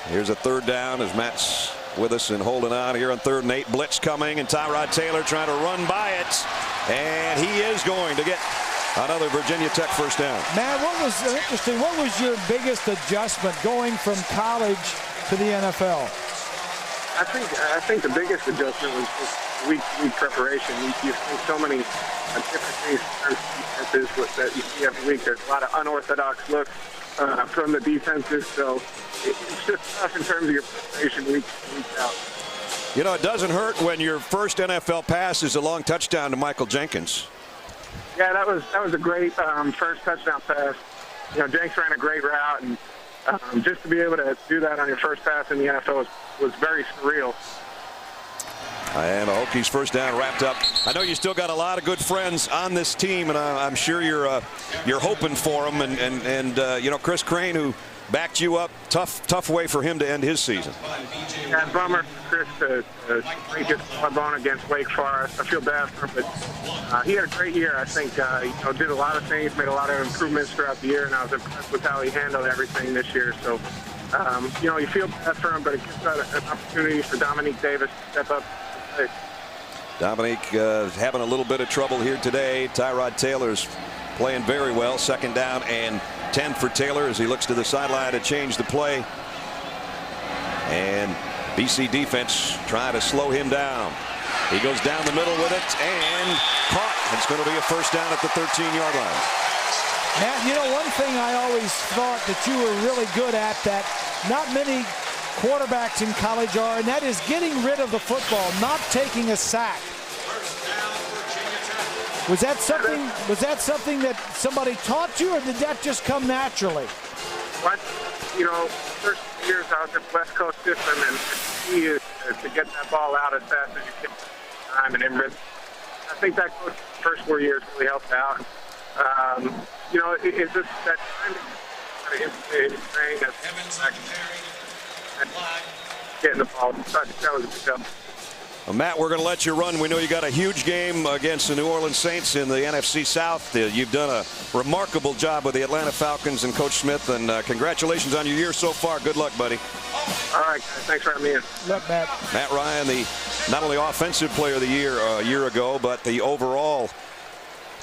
Here's a third down as Matt's with us and holding on here on 3rd and 8. Blitz coming, and Tyrod Taylor trying to run by it. And he is going to get another Virginia Tech first down. Man, what was interesting? What was your biggest adjustment going from college to the NFL? I think the biggest adjustment was just week preparation. You see so many different things that you see every week. There's a lot of unorthodox looks from the defenses, so it's just tough in terms of your preparation week out. You know, it doesn't hurt when your first NFL pass is a long touchdown to Michael Jenkins. Yeah, that was a great first touchdown pass. Jenks ran a great route, and just to be able to do that on your first pass in the NFL was very surreal. And the Hokies first down wrapped up. I know you still got a lot of good friends on this team, and I'm sure you're hoping for them. And you know, Chris Crane, who backed you up, tough way for him to end his season. Yeah, bummer for Chris to break his collarbone against Wake Forest. I feel bad for him, but he had a great year. I think you know, did a lot of things, made a lot of improvements throughout the year, and I was impressed with how he handled everything this year. So. You know, you feel bad for him, but it gives an opportunity for Dominique Davis to step up. Dominique having a little bit of trouble here today. Tyrod Taylor's playing very well. Second down and 10 for Taylor as he looks to the sideline to change the play. And BC defense trying to slow him down. He goes down the middle with it and caught. It's going to be a first down at the 13-yard line. Matt, you know, one thing I always thought that you were really good at that not many quarterbacks in college are, and that is getting rid of the football, not taking a sack. Was that something that somebody taught you, or did that just come naturally? What, you know, first years I was in West Coast system, and the key is to get that ball out as fast as you can time and in rhythm. I think that coach the first 4 years really helped out. You know, it's just that time to kind of train and getting the ball. That was a good job. Well, Matt, we're going to let you run. We know you got a huge game against the New Orleans Saints in the NFC South. You've done a remarkable job with the Atlanta Falcons and Coach Smith, and congratulations on your year so far. Good luck, buddy. All right, guys. Thanks for having me in. Look, Matt. Matt Ryan, the not only offensive player of the year a year ago, but the overall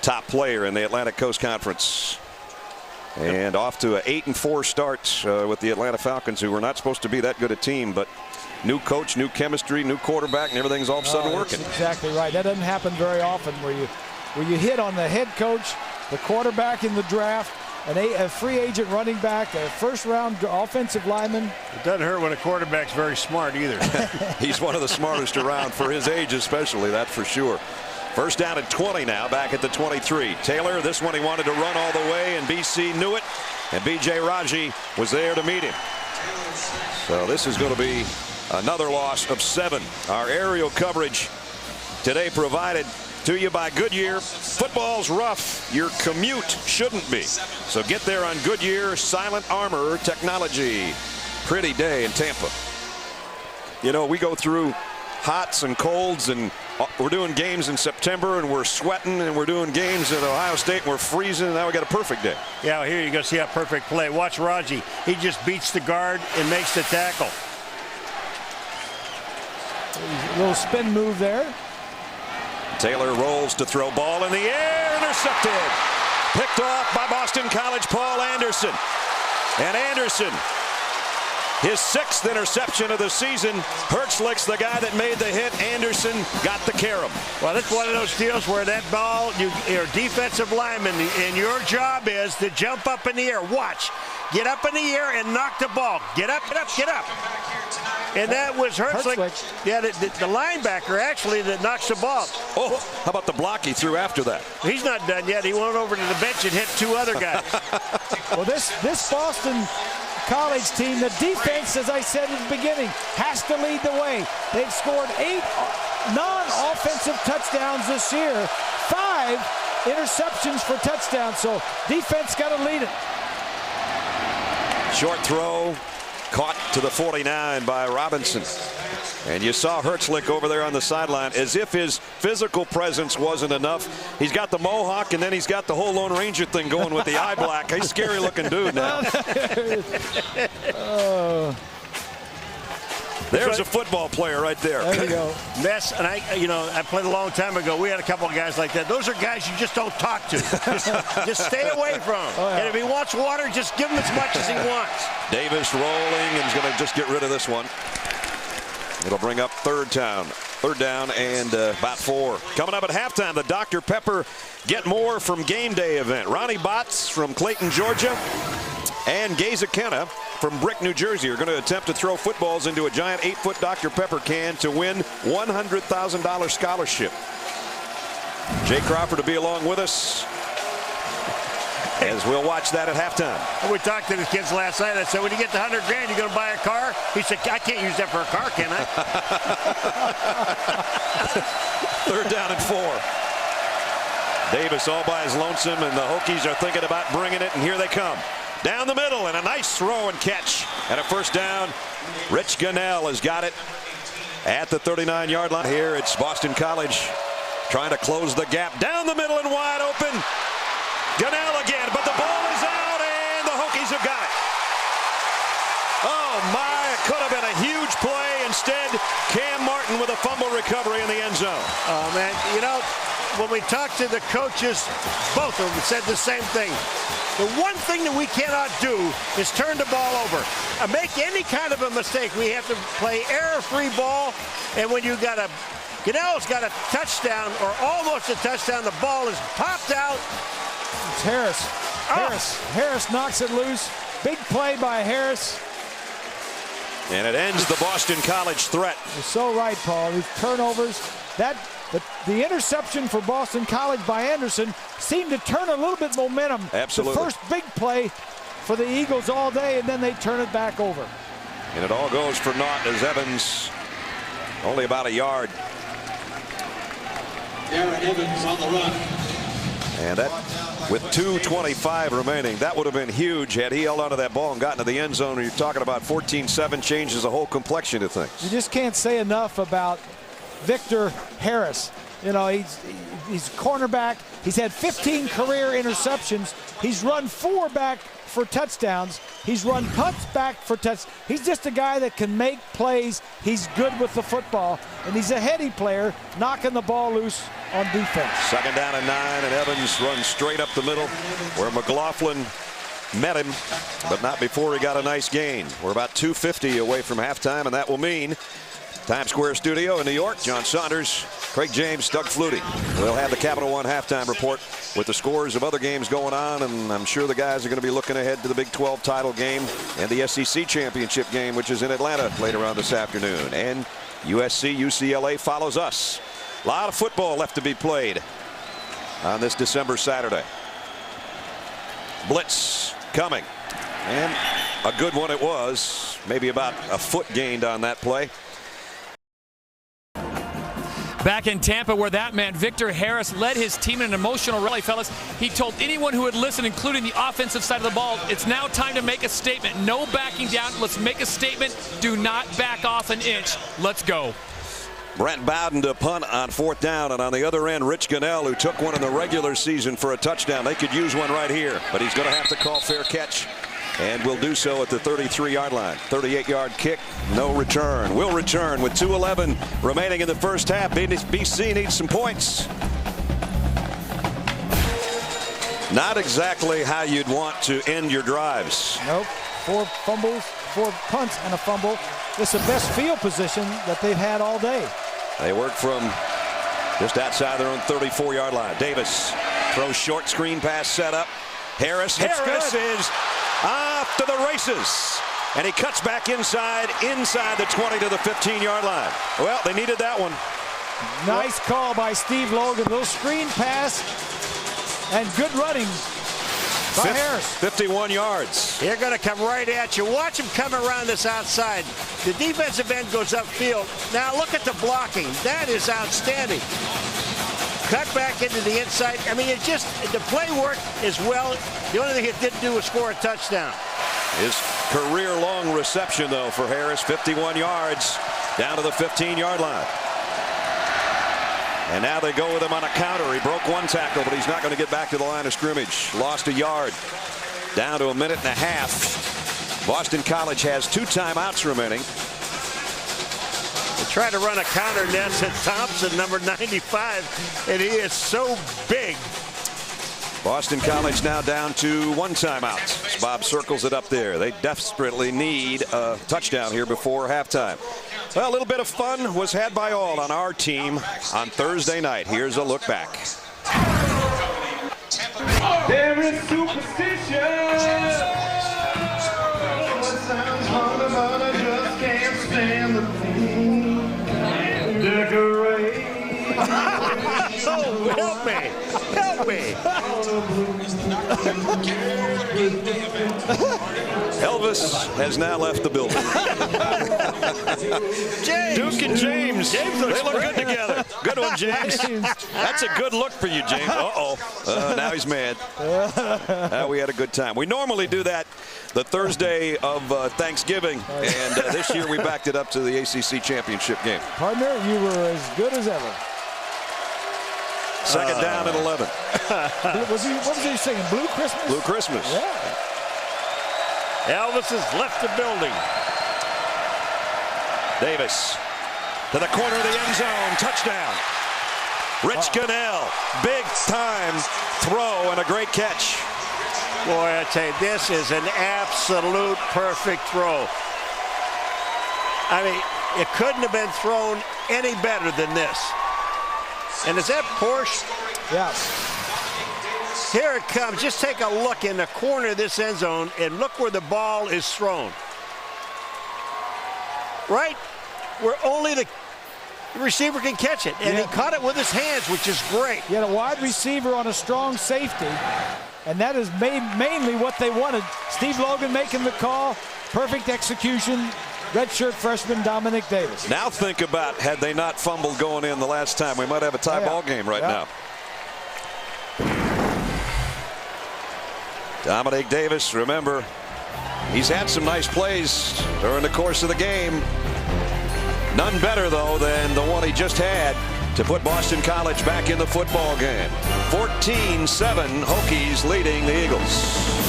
top player in the Atlantic Coast Conference. And off to an 8-4 start with the Atlanta Falcons, who were not supposed to be that good a team, but new coach, new chemistry, new quarterback, and everything's all of a sudden working. Exactly right. That doesn't happen very often where you hit on the head coach, the quarterback in the draft, a free agent running back, a first-round offensive lineman. It doesn't hurt when a quarterback's very smart either. He's one of the smartest around for his age especially, that's for sure. First down at 20 now, back at the 23. Taylor, this one he wanted to run all the way, and BC knew it, and B.J. Raji was there to meet him. So this is going to be another loss of 7. Our aerial coverage today provided to you by Goodyear. Football's rough. Your commute shouldn't be. So get there on Goodyear Silent Armor Technology. Pretty day in Tampa. You know, we go through hots and colds, and we're doing games in September and we're sweating, and we're doing games at Ohio State and we're freezing, and now we got a perfect day. Yeah, well, here you go, see a perfect play. Watch Raji. He just beats the guard and makes the tackle. A little spin move there. Taylor rolls to throw, ball in the air, intercepted. Picked off by Boston College Paul Anderson. And Anderson, his 6th interception of the season. Hertzlick's the guy that made the hit. Anderson got the carom. Well, it's one of those deals where that ball, you're defensive lineman, and your job is to jump up in the air. Watch. Get up in the air and knock the ball. Get up, get up, get up. And that was Hertzlick. Yeah, the linebacker actually that knocks the ball. Oh, how about the block he threw after that? He's not done yet. He went over to the bench and hit 2 other guys. Well, this Boston College team, the defense, as I said at the beginning, has to lead the way. They've scored 8 non-offensive touchdowns this year, 5 interceptions for touchdowns. So defense got to lead it. Short throw, caught to the 49 by Robinson. And you saw Hertzlick over there on the sideline, as if his physical presence wasn't enough. He's got the mohawk, and then he's got the whole Lone Ranger thing going with the eye black. He's a scary looking dude now. There's a football player right there. There you go. Mess, and I played a long time ago. We had a couple of guys like that. Those are guys you just don't talk to. just stay away from him. Oh, yeah. And if he wants water, just give him as much as he wants. Davis rolling, and he's going to just get rid of this one. It'll bring up third down and about 4. Coming up at halftime, the Dr. Pepper Get More from Game Day event. Ronnie Botts from Clayton, Georgia, and Gaza Kenna from Brick, New Jersey are going to attempt to throw footballs into a giant 8-foot Dr. Pepper can to win $100,000 scholarship. Jay Crawford to be along with us. as we'll watch that at halftime. We talked to the kids last night. I said, when you get the $100 grand, you going to buy a car? He said, I can't use that for a car, can I? 3rd down and 4. Davis all by his lonesome, and the Hokies are thinking about bringing it, and here they come. Down the middle, and a nice throw and catch. And a 1st down. Rich Gunnell has got it at the 39-yard line. Here it's Boston College trying to close the gap. Down the middle and wide open. Gunnell again, but the ball is out, and the Hokies have got it. Oh, my, it could have been a huge play. Instead, Cam Martin with a fumble recovery in the end zone. Oh, man, you know, when we talked to the coaches, both of them said the same thing. The one thing that we cannot do is turn the ball over. Make any kind of a mistake. We have to play error-free ball, and when you got Gunnell's got a touchdown or almost a touchdown, the ball is popped out. It's Harris. Harris knocks it loose. Big play by Harris. And it ends the Boston College threat. You're so right, Paul. These turnovers, the interception for Boston College by Anderson seemed to turn a little bit momentum. Absolutely. The first big play for the Eagles all day, and then they turn it back over. And it all goes for naught as Evans only about a yard. Darren Evans on the run. And that, with 2:25 remaining, that would have been huge had he held onto that ball and gotten to the end zone. You're talking about 14-7 changes the whole complexion of things. You just can't say enough about Victor Harris. You know, he's cornerback. He's had 15 career interceptions. He's run 4 back for touchdowns. He's run punts back for touchdowns. He's just a guy that can make plays. He's good with the football, and he's a heady player, knocking the ball loose on defense. 2nd down and 9, and Evans runs straight up the middle where McLaughlin met him, but not before he got a nice gain. We're about 2:50 away from halftime, and that will mean Times Square studio in New York. John Saunders, Craig James, Doug Flutie. We'll have the Capital One halftime report with the scores of other games going on, and I'm sure the guys are going to be looking ahead to the Big 12 title game and the ACC Championship game, which is in Atlanta later on this afternoon. And USC UCLA follows us. A lot of football left to be played on this December Saturday. Blitz coming, and a good one it was. Maybe about a foot gained on that play. Back in Tampa, where that man, Victor Harris, led his team in an emotional rally, fellas. He told anyone who would listen, including the offensive side of the ball, it's now time to make a statement. No backing down. Let's make a statement. Do not back off an inch. Let's go. Brent Bowden to punt on 4th down, and on the other end, Rich Gunnell, who took one in the regular season for a touchdown. They could use one right here, but he's going to have to call fair catch, and will do so at the 33-yard line. 38-yard kick, no return. Will return with 2:11 remaining in the first half. BC needs some points. Not exactly how you'd want to end your drives. Nope. 4 fumbles, 4 punts, and a fumble. It's the best field position that they've had all day. They work from just outside their own 34-yard line. Davis throws short, screen pass set up. Harris is off to the races, and he cuts back inside the 20 to the 15-yard line. Well, they needed that one. Nice call by Steve Logan. Little screen pass and good running by Harris. 51 yards. They're going to come right at you. Watch him come around this outside. The defensive end goes upfield. Now look at the blocking. That is outstanding. Cut back into the inside. I mean, the play worked as well. The only thing it didn't do was score a touchdown. His career-long reception, though, for Harris, 51 yards down to the 15-yard line. And now they go with him on a counter. He broke 1 tackle, but he's not going to get back to the line of scrimmage. Lost a yard. Down to a minute and a half. Boston College has 2 timeouts remaining. They try to run a counter. Nelson Thompson, number 95, and he is so big. Boston College now down to 1 timeout. As Bob circles it up there. They desperately need a touchdown here before halftime. Well, a little bit of fun was had by all on our team on Thursday night. Here's a look back. There is superstition. What sounds harder, but I just can't stand the pain. Decorate. Oh, help me. Help me. Elvis has now left the building. Duke and James. They look good together. Good one, James. That's a good look for you, James. Now he's mad. We had a good time. We normally do that the Thursday of Thanksgiving, and this year we backed it up to the ACC Championship game. Partner, you were as good as ever. Second down and 11. What was he singing? Blue Christmas? Blue Christmas. Yeah. Elvis has left the building. Davis to the corner of the end zone. Touchdown. Rich Cannell. Big time throw and a great catch. Boy, I tell you, this is an absolute perfect throw. I mean, it couldn't have been thrown any better than this. And is that Porsche? Yeah. Here it comes. Just take a look in the corner of this end zone and look where the ball is thrown. Right where only the receiver can catch it. And he caught it with his hands, which is great. He had a wide receiver on a strong safety, and that is mainly what they wanted. Steve Logan making the call. Perfect execution. Redshirt freshman Dominic Davis. Now think about, had they not fumbled going in the last time, we might have a tie ball game right now. Dominic Davis, remember, he's had some nice plays during the course of the game. None better, though, than the one he just had to put Boston College back in the football game. 14-7, Hokies leading the Eagles.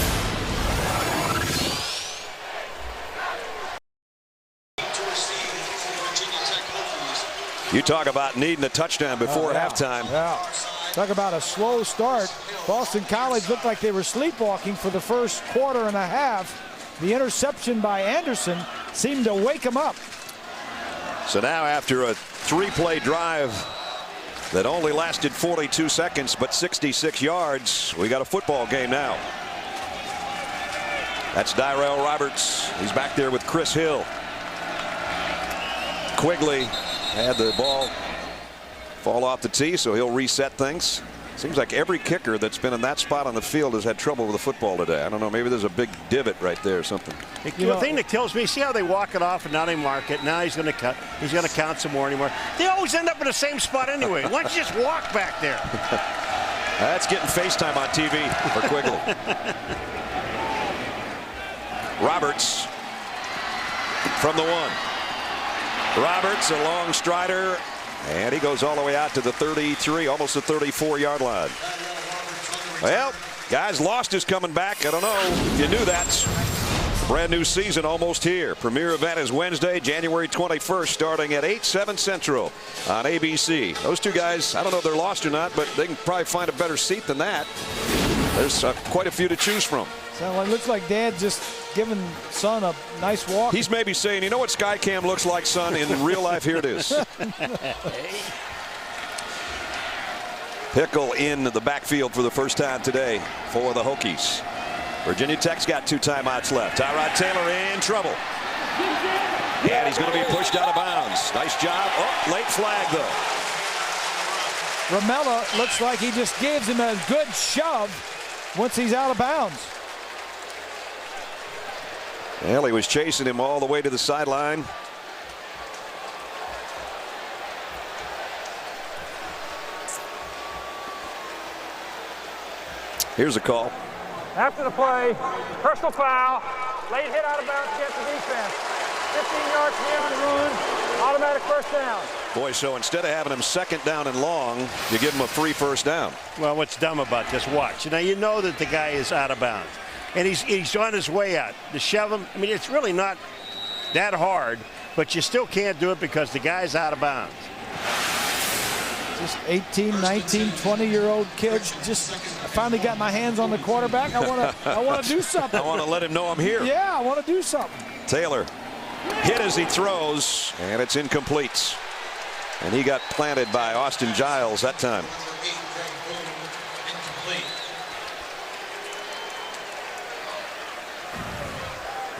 You talk about needing a touchdown before halftime. Yeah. Talk about a slow start. Boston College looked like they were sleepwalking for the first quarter and a half. The interception by Anderson seemed to wake them up. So now after a 3-play drive that only lasted 42 seconds but 66 yards, we got a football game now. That's Darrell Roberts. He's back there with Chris Hill. Quigley had the ball fall off the tee, so he'll reset things. Seems like every kicker that's been in that spot on the field has had trouble with the football today. I don't know, maybe there's a big divot right there or something. The thing that kills me, see how they walk it off and now they mark it. Now he's going to cut. He's going to count some more anymore. They always end up in the same spot anyway. Why don't you just walk back there? That's getting FaceTime on TV for Quigley. Roberts from the 1. Roberts, a long strider, and he goes all the way out to the 33, almost the 34-yard line. Well, guys, Lost is coming back. I don't know if you knew that. Brand new season almost here. Premier event is Wednesday, January 21st, starting at 8/7 Central on ABC. Those two guys, I don't know if they're lost or not, but they can probably find a better seat than that. There's quite a few to choose from. Looks like Dad just giving son a nice walk. He's maybe saying, you know what Skycam looks like, son? In real life, here it is. Pickle in the backfield for the first time today for the Hokies. Virginia Tech's got 2 timeouts left. Tyrod Taylor in trouble. And he's going to be pushed out of bounds. Nice job. Oh, late flag, though. Ramella looks like he just gives him a good shove once he's out of bounds. Well, he was chasing him all the way to the sideline. Here's a call. After the play, personal foul, late hit out of bounds against the defense. 15 yards from the end of the run, automatic first down. Boy, so instead of having him second down and long, you give him a free first down. Well, what's dumb about this, watch. Now, you know that the guy is out of bounds. And he's on his way out. To shove him, I mean, it's really not that hard, but you still can't do it because the guy's out of bounds. Just 18, 19, 20-year-old kids. Just I finally got my hands on the quarterback. I want to do something. I want to let him know I'm here. Yeah, I want to do something. Taylor hit as he throws, and it's incomplete. And he got planted by Austin Giles that time.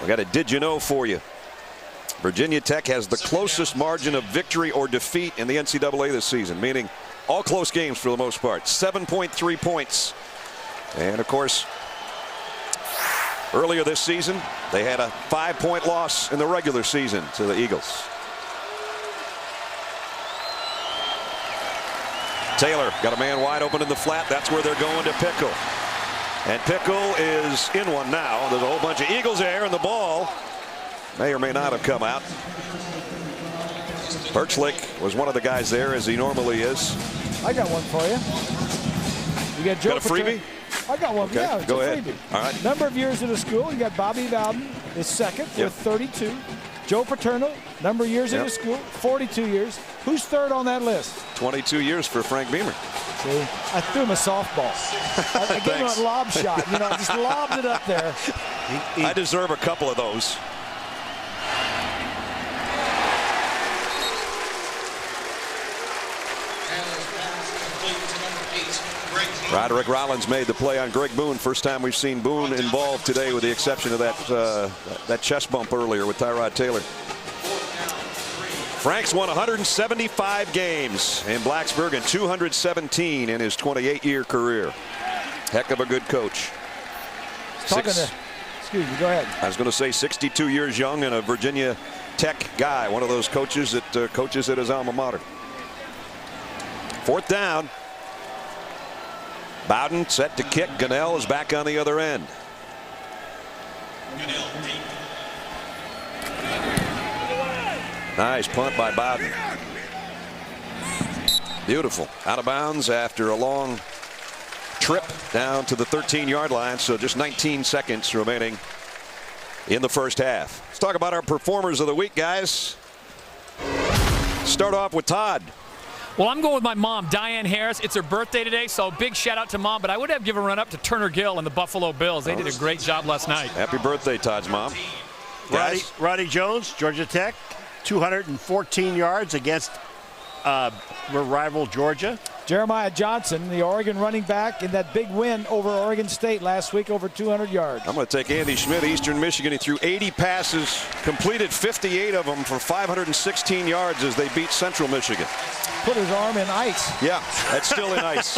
We got a did you know for you. Virginia Tech has the closest margin of victory or defeat in the NCAA this season, meaning all close games for the most part. 7.3 points And, of course, earlier this season, they had a 5-point loss in the regular season to the Eagles. Taylor got a man wide open in the flat. That's where they're going to Pickle. And Pickle is in one now. There's a whole bunch of Eagles there, and the ball may or may not have come out. Birchlick was one of the guys there, as he normally is. I got one for you. You got Joe. Got a freebie? I got one. Okay, Yeah, it's go a ahead. freebie. All right. Number of years at the school. You got Bobby Bowden is second with 32. Joe Paterno, number of years at the school, 42 years. Who's third on that list? 22 years for Frank Beamer. See, I threw him a softball. I gave him a lob shot. You know, I just lobbed it up there. I deserve a couple of those. Roderick Rollins made the play on Greg Boone. First time we've seen Boone involved today, with the exception of that chest bump earlier with Tyrod Taylor. Frank's won 175 games in Blacksburg and 217 in his 28-year career. Heck of a good coach. Excuse me, go ahead. I was going to say 62 years young and a Virginia Tech guy, one of those coaches that coaches at his alma mater. 4th down. Bowden set to kick. Gunnell is back on the other end. Nice punt by Bowden. Beautiful. Out of bounds after a long trip down to the 13-yard line. So just 19 seconds remaining in the first half. Let's talk about our performers of the week, guys. Start off with Todd. Well, I'm going with my mom, Diane Harris. It's her birthday today, so big shout out to Mom. But I would have given a run up to Turner Gill and the Buffalo Bills. They did a great job last night. Happy birthday, Todd's mom. Roddy Jones, Georgia Tech, 214 yards against rival Georgia. Jeremiah Johnson, the Oregon running back, in that big win over Oregon State last week, over 200 yards. I'm going to take Andy Schmidt, Eastern Michigan. He threw 80 passes, completed 58 of them for 516 yards as they beat Central Michigan. Put his arm in ice. Yeah, that's still in ice.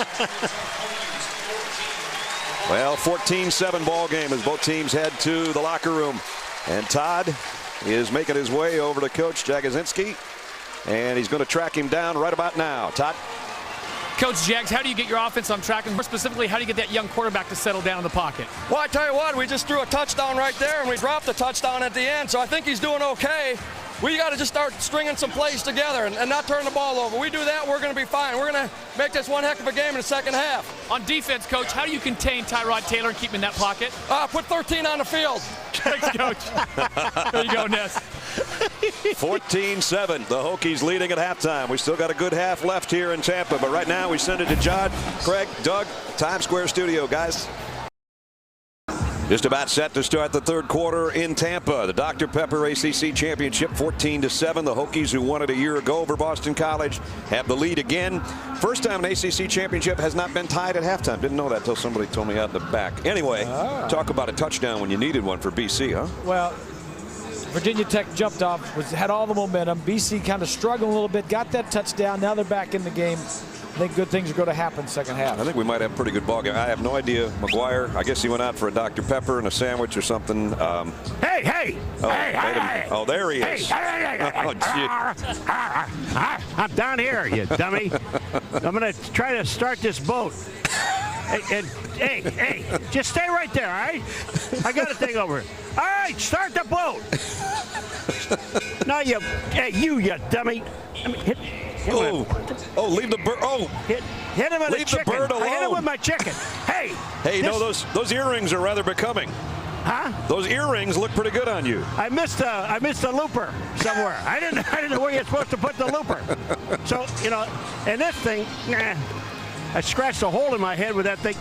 Well, 14-7 ball game as both teams head to the locker room. And Todd is making his way over to Coach Jagosinski, and he's going to track him down right about now. Todd? Coach Jags, how do you get your offense on track? And more specifically, how do you get that young quarterback to settle down in the pocket? Well, I tell you what, we just threw a touchdown right there, and we dropped the touchdown at the end, so I think he's doing okay. We got to just start stringing some plays together and not turn the ball over. We do that, we're going to be fine. We're going to make this one heck of a game in the second half. On defense, Coach, how do you contain Tyrod Taylor and keep him in that pocket? Put 13 on the field. Thanks, Coach. There you go, Ness. 14-7. The Hokies leading at halftime. We still got a good half left here in Tampa, but right now we send it to John, Craig, Doug, Times Square studio, guys. Just about set to start the third quarter in Tampa. The Dr. Pepper ACC Championship, 14-7. The Hokies, who won it a year ago over Boston College, have the lead again. First time an ACC Championship has not been tied at halftime. Didn't know that until somebody told me out the back. Anyway, talk about a touchdown when you needed one for BC, huh? Well, Virginia Tech jumped off, had all the momentum. BC kind of struggled a little bit, got that touchdown. Now they're back in the game. I think good things are going to happen second half. I think we might have a pretty good ball game. I have no idea. McGuire, I guess he went out for a Dr. Pepper and a sandwich or something. Hey! Oh, there he is. Oh, I'm down here, you dummy. I'm going to try to start this boat. Hey, just stay right there, all right? I got a thing over. All right, start the boat. Now you dummy. I mean, hit leave the bird. Oh, hit him with leave a chicken. the bird alone. I hit him with my chicken. Hey, no, those earrings are rather becoming. Huh? Those earrings look pretty good on you. I missed a looper somewhere. I didn't know where you're supposed to put the looper. So and this thing, I scratched a hole in my head with that thing.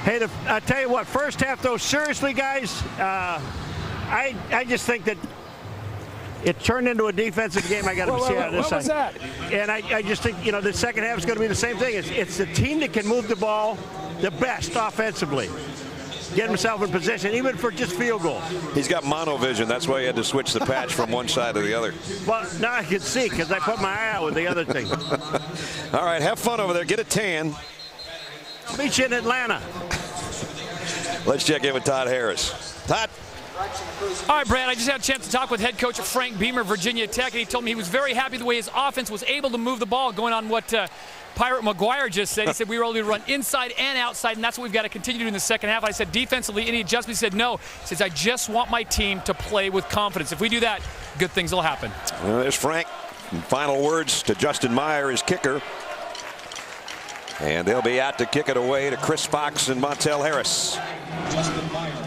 Hey, I tell you what, first half though, seriously, guys, I just think that it turned into a defensive game. I got to see out of this side. What was that? And I just think, the second half is going to be the same thing. It's the team that can move the ball the best offensively. Get himself in position, even for just field goals. He's got monovision. That's why he had to switch the patch from one side to the other. Well, now I can see because I put my eye out with the other thing. All right, have fun over there. Get a tan. Meet you in Atlanta. Let's check in with Todd Harris. Todd. All right, Brad, I just had a chance to talk with head coach Frank Beamer, Virginia Tech, and he told me he was very happy the way his offense was able to move the ball, going on what Pirate McGuire just said. He said we were able to run inside and outside, and that's what we've got to continue to do in the second half. I said defensively, any adjustments? He said no. He says I just want my team to play with confidence. If we do that, good things will happen. Well, there's Frank. And final words to Justin Meyer, his kicker. And they'll be out to kick it away to Chris Fox and Montel Harris. Justin Meyer.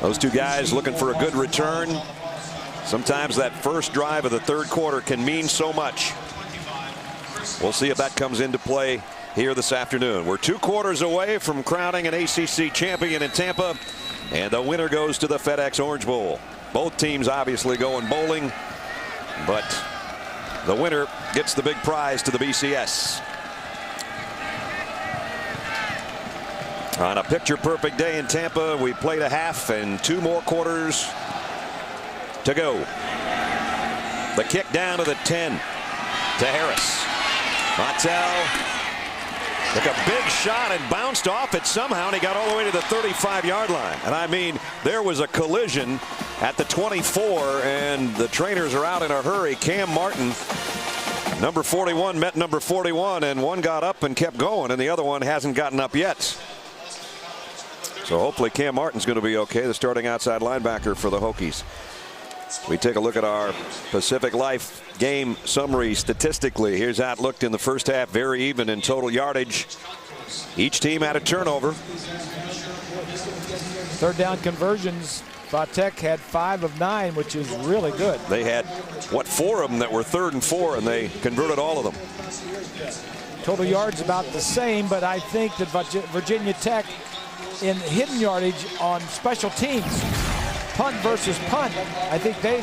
Those two guys looking for a good return. Sometimes that first drive of the third quarter can mean so much. We'll see if that comes into play here this afternoon. We're 2 quarters away from crowning an ACC champion in Tampa, and the winner goes to the FedEx Orange Bowl. Both teams obviously going bowling, but the winner gets the big prize to the BCS. On a picture-perfect day in Tampa, we played a half and 2 more quarters to go. The kick down to the 10 to Harris. Montel took a big shot and bounced off it somehow, and he got all the way to the 35-yard line. And I mean, there was a collision at the 24, and the trainers are out in a hurry. Cam Martin, number 41, met number 41, and one got up and kept going, and the other one hasn't gotten up yet. So hopefully Cam Martin's going to be okay, the starting outside linebacker for the Hokies. We take a look at our Pacific Life game summary statistically. Here's how it looked in the first half. Very even in total yardage. Each team had a turnover. Third down conversions. Tech had 5 of 9, which is really good. They had, 4 of them that were 3rd and 4, and they converted all of them. Total yards about the same, but I think that Virginia Tech in hidden yardage on special teams, punt versus punt, I think they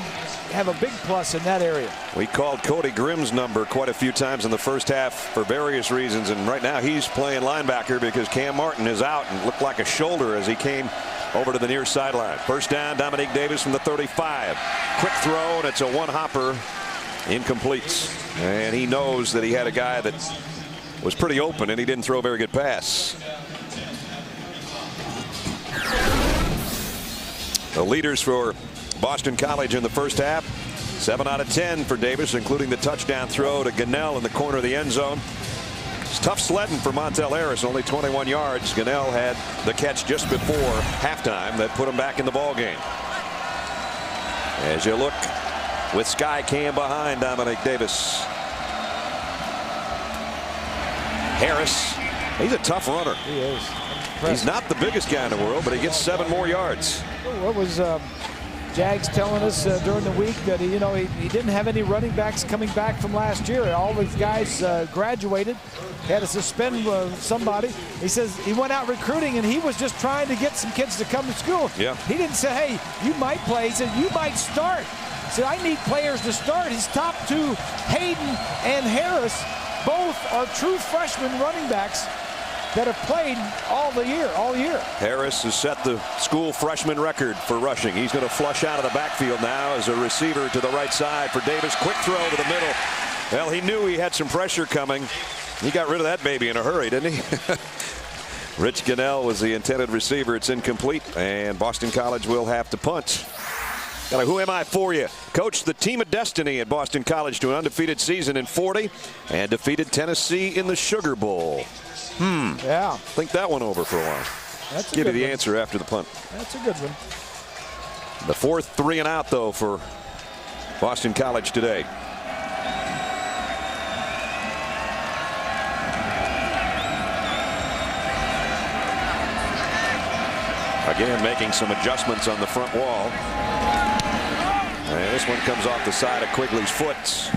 have a big plus in that area. We called Cody Grimm's number quite a few times in the first half for various reasons, and right now he's playing linebacker because Cam Martin is out and looked like a shoulder as he came over to the near sideline. First down, Dominique Davis from the 35. Quick throw, and it's a one-hopper. Incomplete. And he knows that he had a guy that was pretty open, and he didn't throw a very good pass. The leaders for Boston College in the first half, 7 out of 10 for Davis, including the touchdown throw to Gunnell in the corner of the end zone. It's tough sledding for Montel Harris, only 21 yards. Gunnell had the catch just before halftime that put him back in the ball game. As you look with Sky Cam behind Dominique Davis. Harris, he's a tough runner. He is. He's not the biggest guy in the world, but he gets 7 more yards. What was Jags telling us during the week that he didn't have any running backs coming back from last year. All these guys graduated, had to suspend somebody. He says he went out recruiting and he was just trying to get some kids to come to school. Yeah. He didn't say, hey, you might play. He said, you might start. He said, I need players to start. His top 2, Hayden and Harris, both are true freshman running backs that have played all year. Harris has set the school freshman record for rushing. He's going to flush out of the backfield now as a receiver to the right side for Davis. Quick throw to the middle. Well, he knew he had some pressure coming. He got rid of that baby in a hurry, didn't he? Rich Gunnell was the intended receiver. It's incomplete, and Boston College will have to punt. Got a who am I for you. Coached the team of destiny at Boston College to an undefeated season in 40 and defeated Tennessee in the Sugar Bowl. Yeah. Think that one over for a while. That's Give you the answer after the punt. That's a good one. The 4th 3 and out, though, for Boston College today. Again, making some adjustments on the front wall. And this one comes off the side of Quigley's foot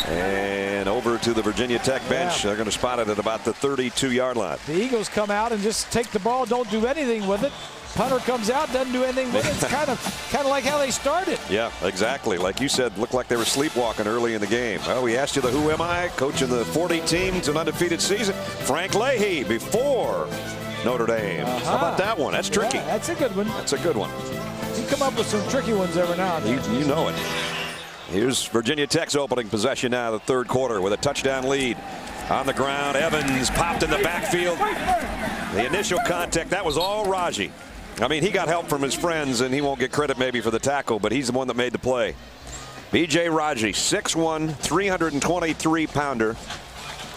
and over to the Virginia Tech bench. They're going to spot it at about the 32-yard line. The Eagles come out and just take the ball, don't do anything with it. Punter comes out, doesn't do anything with it. It's kind of like how they started. Yeah, exactly. Like you said, looked like they were sleepwalking early in the game. Well, we asked you the who am I, coaching the 40 teams, an undefeated season. Frank Leahy before Notre Dame. How about that one? That's tricky. Yeah, that's a good one. That's a good one. You come up with some tricky ones every now and then. You know it. Here's Virginia Tech's opening possession now, the third quarter, with a touchdown lead. on the ground. Evans popped in the backfield. The initial contact, that was all Raji. I mean, he got help from his friends, and he won't get credit maybe for the tackle, but he's the one that made the play. B.J. Raji, 6'1", 323-pounder,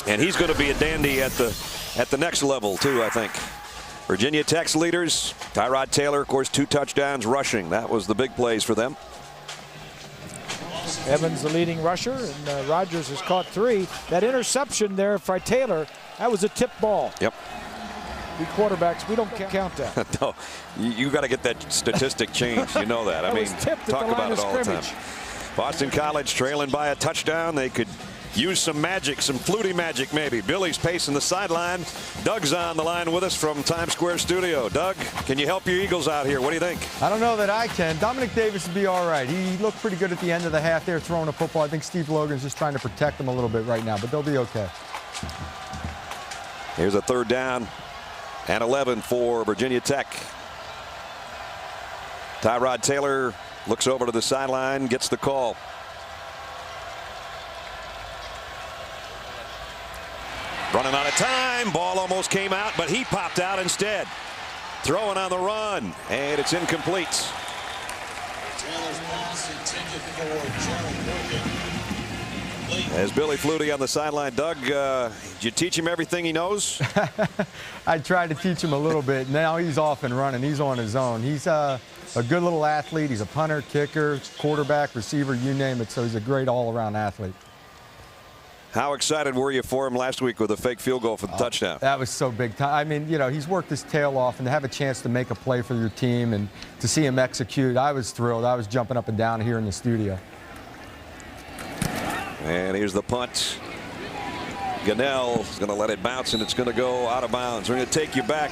and he's going to be a dandy at the next level, too, I think. Virginia Tech's leaders, Tyrod Taylor, of course, 2 touchdowns rushing. That was the big plays for them. Evans the leading rusher, and Rogers has caught 3. That interception there for Taylor, that was a tip ball. Yep. We quarterbacks, we don't count that. No, you got to get that statistic changed. You know that. I mean, talk about it all the time. Boston College trailing by a touchdown. They could use some magic, some fluty magic maybe. Billy's pacing the sideline. Doug's on the line with us from Times Square studio. Doug, can you help your Eagles out here? What do you think? I don't know that I can. Dominic Davis will be all right. He looked pretty good at the end of the half there throwing a football. I think Steve Logan's just trying to protect him a little bit right now, but they'll be okay. Here's a 3rd down and 11 for Virginia Tech. Tyrod Taylor looks over to the sideline, gets the call. Running out of time. Ball almost came out, but he popped out instead. Throwing on the run, and it's incomplete. Taylor's pass intended for Gerald Morgan. As Billy Flutie on the sideline. Doug, did you teach him everything he knows? I tried to teach him a little bit. Now he's off and running. He's on his own. He's a good little athlete. He's a punter, kicker, quarterback, receiver, you name it. So he's a great all-around athlete. How excited were you for him last week with a fake field goal for the touchdown? That was so big time. I mean, you know, he's worked his tail off, and to have a chance to make a play for your team and to see him execute, I was thrilled. I was jumping up and down here in the studio. And here's the punt. Gunnell is going to let it bounce, and it's going to go out of bounds. We're going to take you back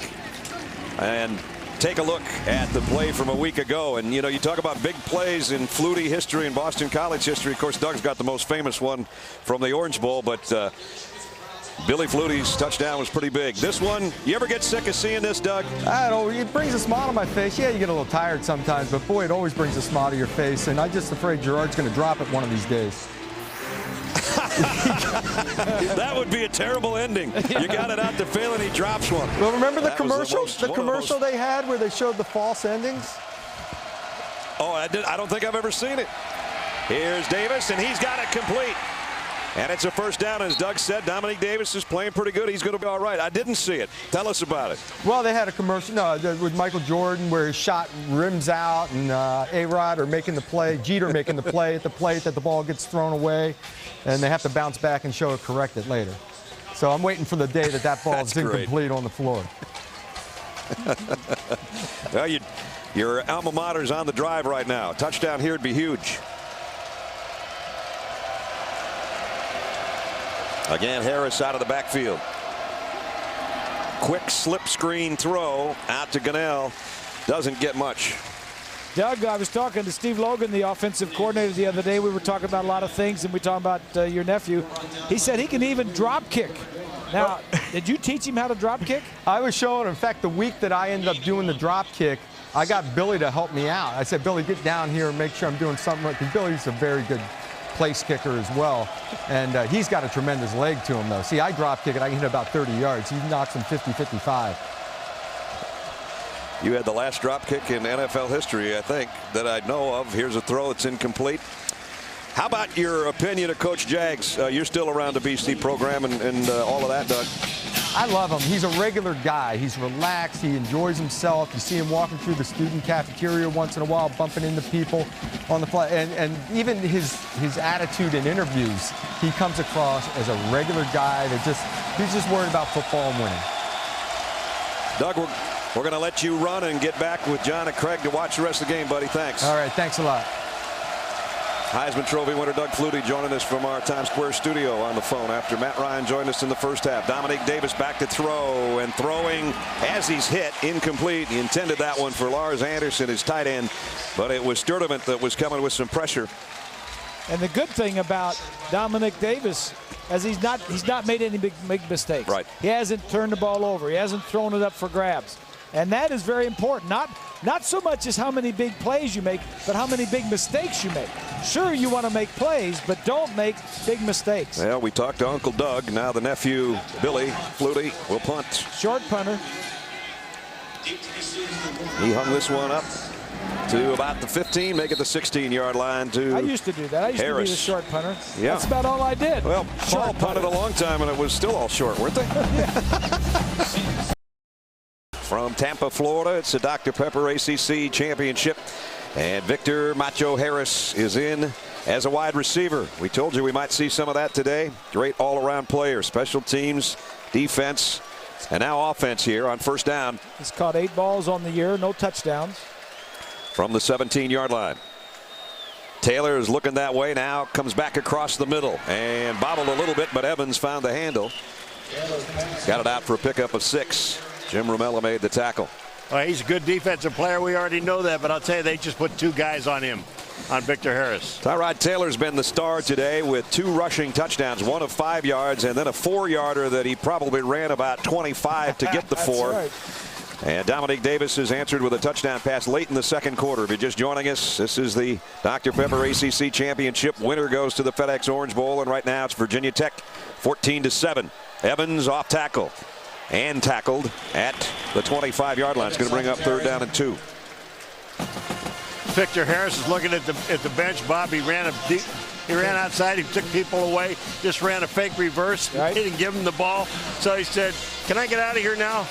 and take a look at the play from a week ago. And, you know, you talk about big plays in Flutie history and Boston College history. Of course, Doug's got the most famous one from the Orange Bowl, but Billy Flutie's touchdown was pretty big. This one, you ever get sick of seeing this, Doug? I don't know. It brings a smile to my face. Yeah, you get a little tired sometimes, but, boy, it always brings a smile to your face. And I'm just afraid Gerard's going to drop it one of these days. That would be a terrible ending. You got it out to Phil and he drops one. Well, remember the commercial? The commercial they had where they showed the false endings? Oh, I don't think I've ever seen it. Here's Davis, and he's got it complete. And it's a 1st down. As Doug said, Dominic Davis is playing pretty good. He's going to be all right. I didn't see it. Tell us about it. Well, they had a commercial with Michael Jordan where his shot rims out, and A-Rod are making the play, Jeter making the play at the plate that the ball gets thrown away, and they have to bounce back and show it corrected later. So I'm waiting for the day that ball is incomplete on the floor. Well, your alma mater's on the drive right now. Touchdown here would be huge. Again, Harris out of the backfield. Quick slip screen throw out to Gunnell. Doesn't get much. Doug, I was talking to Steve Logan, the offensive coordinator, the other day. We were talking about a lot of things, and we talked about your nephew. He said he can even drop kick. Now, did you teach him how to drop kick? I was showing him. In fact, the week that I ended up doing the drop kick, I got Billy to help me out. I said, Billy, get down here and make sure I'm doing something right. Because Billy's a very good place kicker as well, and he's got a tremendous leg to him, though. See, I drop kick it, I can hit about 30 yards. He knocks him 50, 55. You had the last drop kick in NFL history, I think, that I know of. Here's a throw. It's incomplete. How about your opinion of Coach Jags? You're still around the BC program and all of that, Doug. I love him. He's a regular guy. He's relaxed. He enjoys himself. You see him walking through the student cafeteria once in a while, bumping into people on the fly. And even his attitude in interviews, he comes across as a regular guy that he's just worried about football and winning. Doug, we're going to let you run and get back with John and Craig to watch the rest of the game, buddy. Thanks. All right. Thanks a lot. Heisman Trophy winner Doug Flutie joining us from our Times Square studio on the phone after Matt Ryan joined us in the 1st half. Dominic Davis back to throw, and throwing as he's hit, incomplete. He intended that one for Lars Anderson, his tight end, but it was Sturdivant that was coming with some pressure. And the good thing about Dominic Davis is he's not made any big mistakes. Right. He hasn't turned the ball over. He hasn't thrown it up for grabs. And that is very important. Not so much as how many big plays you make, but how many big mistakes you make. Sure, you want to make plays, but don't make big mistakes. Well, we talked to Uncle Doug. Now the nephew, Billy Flutie, will punt. Short punter. He hung this one up to about the 15, make it the 16-yard line to I used to do that. I used Harris. to be the short punter. Yeah. That's about all I did. Well, Paul Short punted a long time, and it was still all short, weren't they? From Tampa, Florida, it's the Dr. Pepper ACC Championship. And Victor Macho Harris is in as a wide receiver. We told you we might see some of that today. Great all-around player, special teams, defense, and now offense here on first down. He's caught 8 balls on the year, no touchdowns. From the 17-yard line. Taylor is looking that way now, comes back across the middle and bobbled a little bit, but Evans found the handle. Got it out for a pickup of 6. Jim Rumella made the tackle. Well, he's a good defensive player. We already know that, but I'll tell you, they just put 2 guys on him, on Victor Harris. Tyrod Taylor's been the star today with 2 rushing touchdowns, one of 5 yards, and then a 4-yarder that he probably ran about 25 to get the 4. Right. And Dominique Davis has answered with a touchdown pass late in the second quarter. If you're just joining us, this is the Dr. Pepper ACC Championship. Winner goes to the FedEx Orange Bowl, and right now it's Virginia Tech 14-7. Evans off tackle and tackled at the 25-yard line. It's going to bring up 3rd down and 2. Victor Harris is looking at the bench. Bob, he ran outside. He took people away. Just ran a fake reverse. Right. He didn't give him the ball. So he said, "Can I get out of here now?"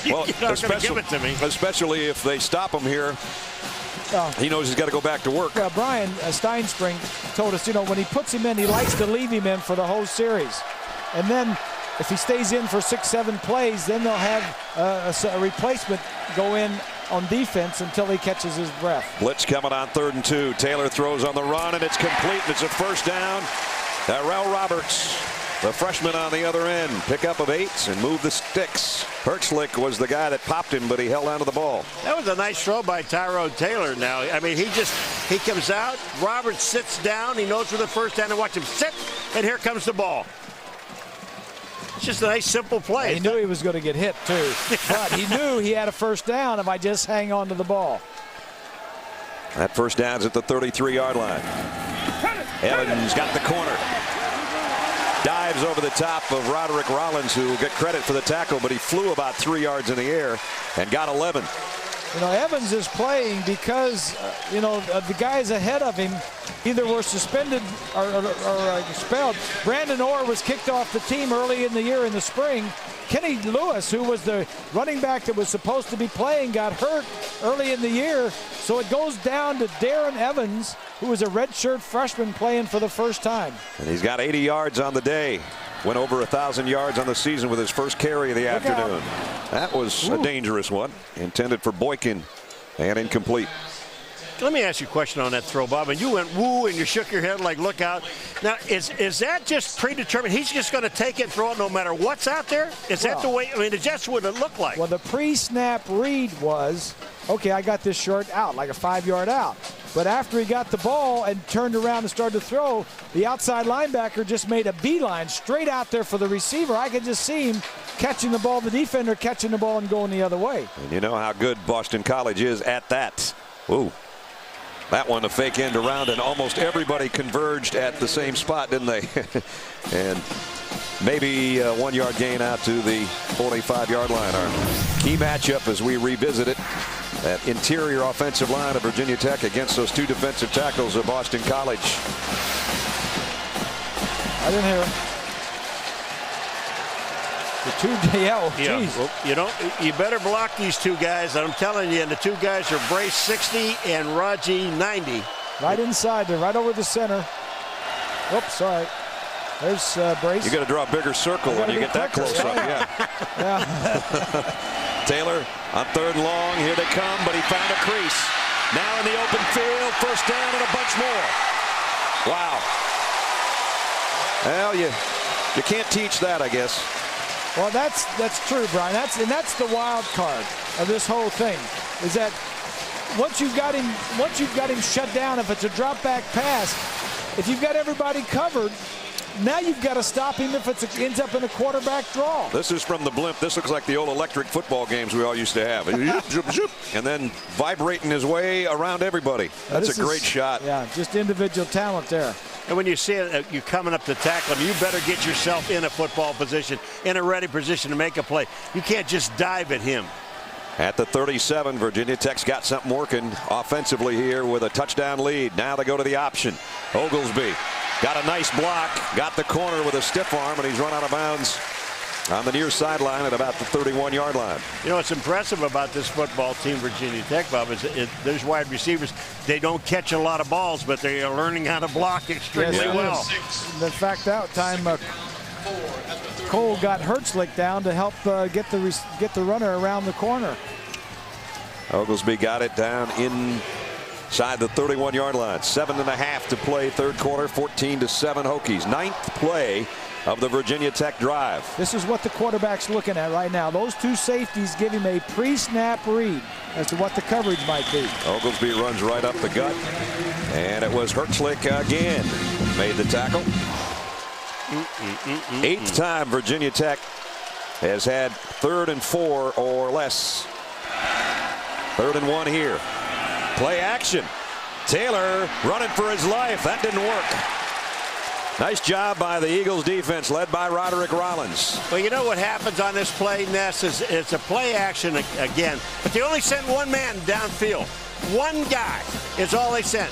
Well, You're not going to give it to me. Especially if they stop him here. He knows he's got to go back to work. Well, Brian Steinspring told us, when he puts him in, he likes to leave him in for the whole series. And then if he stays in for 6-7 plays, then they'll have a replacement go in on defense until he catches his breath. Blitz coming on 3rd and 2. Taylor throws on the run, and it's complete. It's a first down. Darrell Roberts, the freshman on the other end. Pickup of 8 and move the sticks. Hertzlick was the guy that popped him, but he held on to the ball. That was a nice throw by Tyrod Taylor now. I mean, he comes out. Roberts sits down. He knows for the first down, and watch him sit, and here comes the ball. It's just a nice, simple play. He knew he was going to get hit, too. But he knew he had a first down if I just hang on to the ball. That first down's at the 33-yard line. Evans got the corner. Dives over the top of Roderick Rollins, who will get credit for the tackle, but he flew about 3 yards in the air and got 11. Evans is playing because, the guys ahead of him either were suspended or expelled. Brandon Orr was kicked off the team early in the year in the spring. Kenny Lewis, who was the running back that was supposed to be playing, got hurt early in the year. So it goes down to Darren Evans, who is a redshirt freshman playing for the first time. And he's got 80 yards on the day. Went over 1,000 yards on the season with his first carry of the afternoon. That was a dangerous one, intended for Boykin and incomplete. Let me ask you a question on that throw, Bob. And you went woo and you shook your head like, look out. Now, is that just predetermined? He's just going to take it and throw it no matter what's out there? Is that the way? I mean, that's what it looked like. Well, the pre-snap read was, okay, I got this short out, like a 5-yard out. But after he got the ball and turned around and started to throw, the outside linebacker just made a beeline straight out there for the receiver. I could just see him catching the ball, the defender catching the ball and going the other way. And you know how good Boston College is at that. Ooh. That one, a fake end around, and almost everybody converged at the same spot, didn't they? And maybe a 1-yard gain out to the 45-yard line. Our key matchup as we revisit it. That interior offensive line of Virginia Tech against those 2 defensive tackles of Boston College. I didn't hear him. Well, you better block these 2 guys. I'm telling you, and the 2 guys are Brace 60 and Raji 90. Right inside there, right over the center. Oops, sorry. There's Brace. You got to draw a bigger circle when you get that close up. Yeah. Taylor on 3rd and long. Here they come, but he found a crease. Now in the open field, first down and a bunch more. Wow. Well, you can't teach that, I guess. Well, that's true, Brian. That's the wild card of this whole thing. Is that once you've got him shut down, if it's a drop back pass, if you've got everybody covered, now you've got to stop him if it ends up in a quarterback draw. This is from the blimp. This looks like the old electric football games we all used to have. And then vibrating his way around everybody. That's a great shot. Yeah, just individual talent there. And when you see it, you coming up to tackle him, you better get yourself in a football position, in a ready position to make a play. You can't just dive at him. At the 37, Virginia Tech's got something working offensively here with a touchdown lead. Now they go to the option. Oglesby got a nice block, got the corner with a stiff arm, and he's run out of bounds on the near sideline at about the 31-yard line. You know what's impressive about this football team, Virginia Tech, Bob, is there's wide receivers. They don't catch a lot of balls, but they are learning how to block extremely well. The fact that time Cole got Hertzlick down to help get the runner around the corner. Oglesby got it down inside the 31-yard line. 7.5 to play, third quarter, 14-7 Hokies. Ninth play of the Virginia Tech drive. This is what the quarterback's looking at right now. Those two safeties give him a pre-snap read as to what the coverage might be. Oglesby runs right up the gut, and it was Hertzlick again made the tackle. Eighth time Virginia Tech has had 3rd and 4 or less. 3rd and 1 here. Play action. Taylor running for his life. That didn't work. Nice job by the Eagles defense led by Roderick Rollins. Well, you know what happens on this play, Ness, is it's a play action again, but they only sent one man downfield. One guy is all they sent.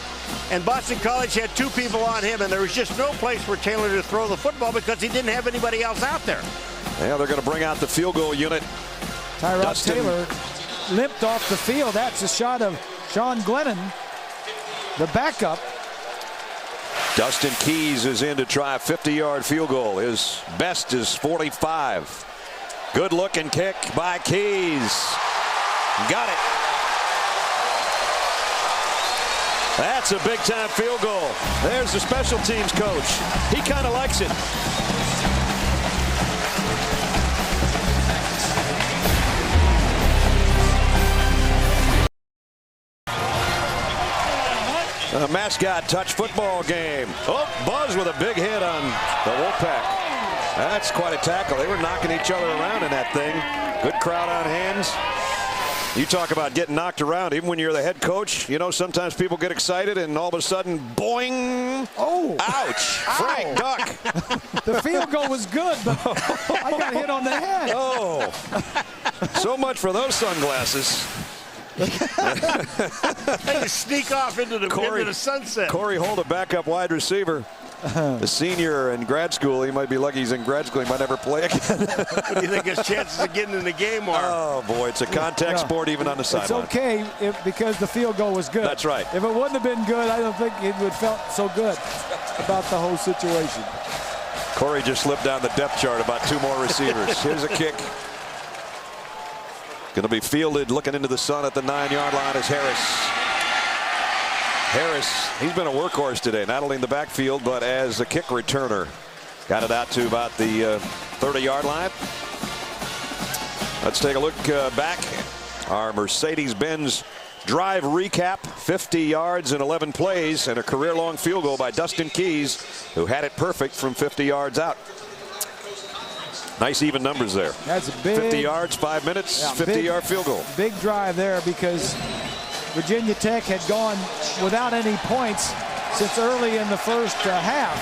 And Boston College had 2 people on him, and there was just no place for Taylor to throw the football because he didn't have anybody else out there. Yeah, they're going to bring out the field goal unit. Tyrod Taylor limped off the field. That's a shot of Sean Glennon, the backup. Dustin Keys is in to try a 50-yard field goal. His best is 45. Good looking kick by Keys. Got it. That's a big time field goal. There's the special teams coach. He kind of likes it. A mascot touch football game. Oh, Buzz with a big hit on the Wolfpack. That's quite a tackle. They were knocking each other around in that thing. Good crowd on hands. You talk about getting knocked around. Even when you're the head coach, you know, sometimes people get excited and all of a sudden, boing. Oh. Ouch. Frank, duck. The field goal was good, but I got hit on the head. Oh. So much for those sunglasses. They sneak off into the sunset. Corey Holt, a backup wide receiver. The senior in grad school. He might be lucky he's in grad school. He might never play again. What do you think his chances of getting in the game are? Oh, boy, it's a contact sport even on the sideline. It's okay because the field goal was good. That's right. If it wouldn't have been good, I don't think it would have felt so good about the whole situation. Corey just slipped down the depth chart about 2 more receivers. Here's a kick. Going to be fielded looking into the sun at the 9-yard line is Harris. Harris, he's been a workhorse today, not only in the backfield, but as a kick returner. Got it out to about the 30-yard line. Let's take a look back. Our Mercedes-Benz drive recap. 50 yards in 11 plays and a career-long field goal by Dustin Keys, who had it perfect from 50 yards out. Nice even numbers there. That's a big 50 yards, 5 minutes, 50-yard field goal. Big drive there because Virginia Tech had gone without any points since early in the first half.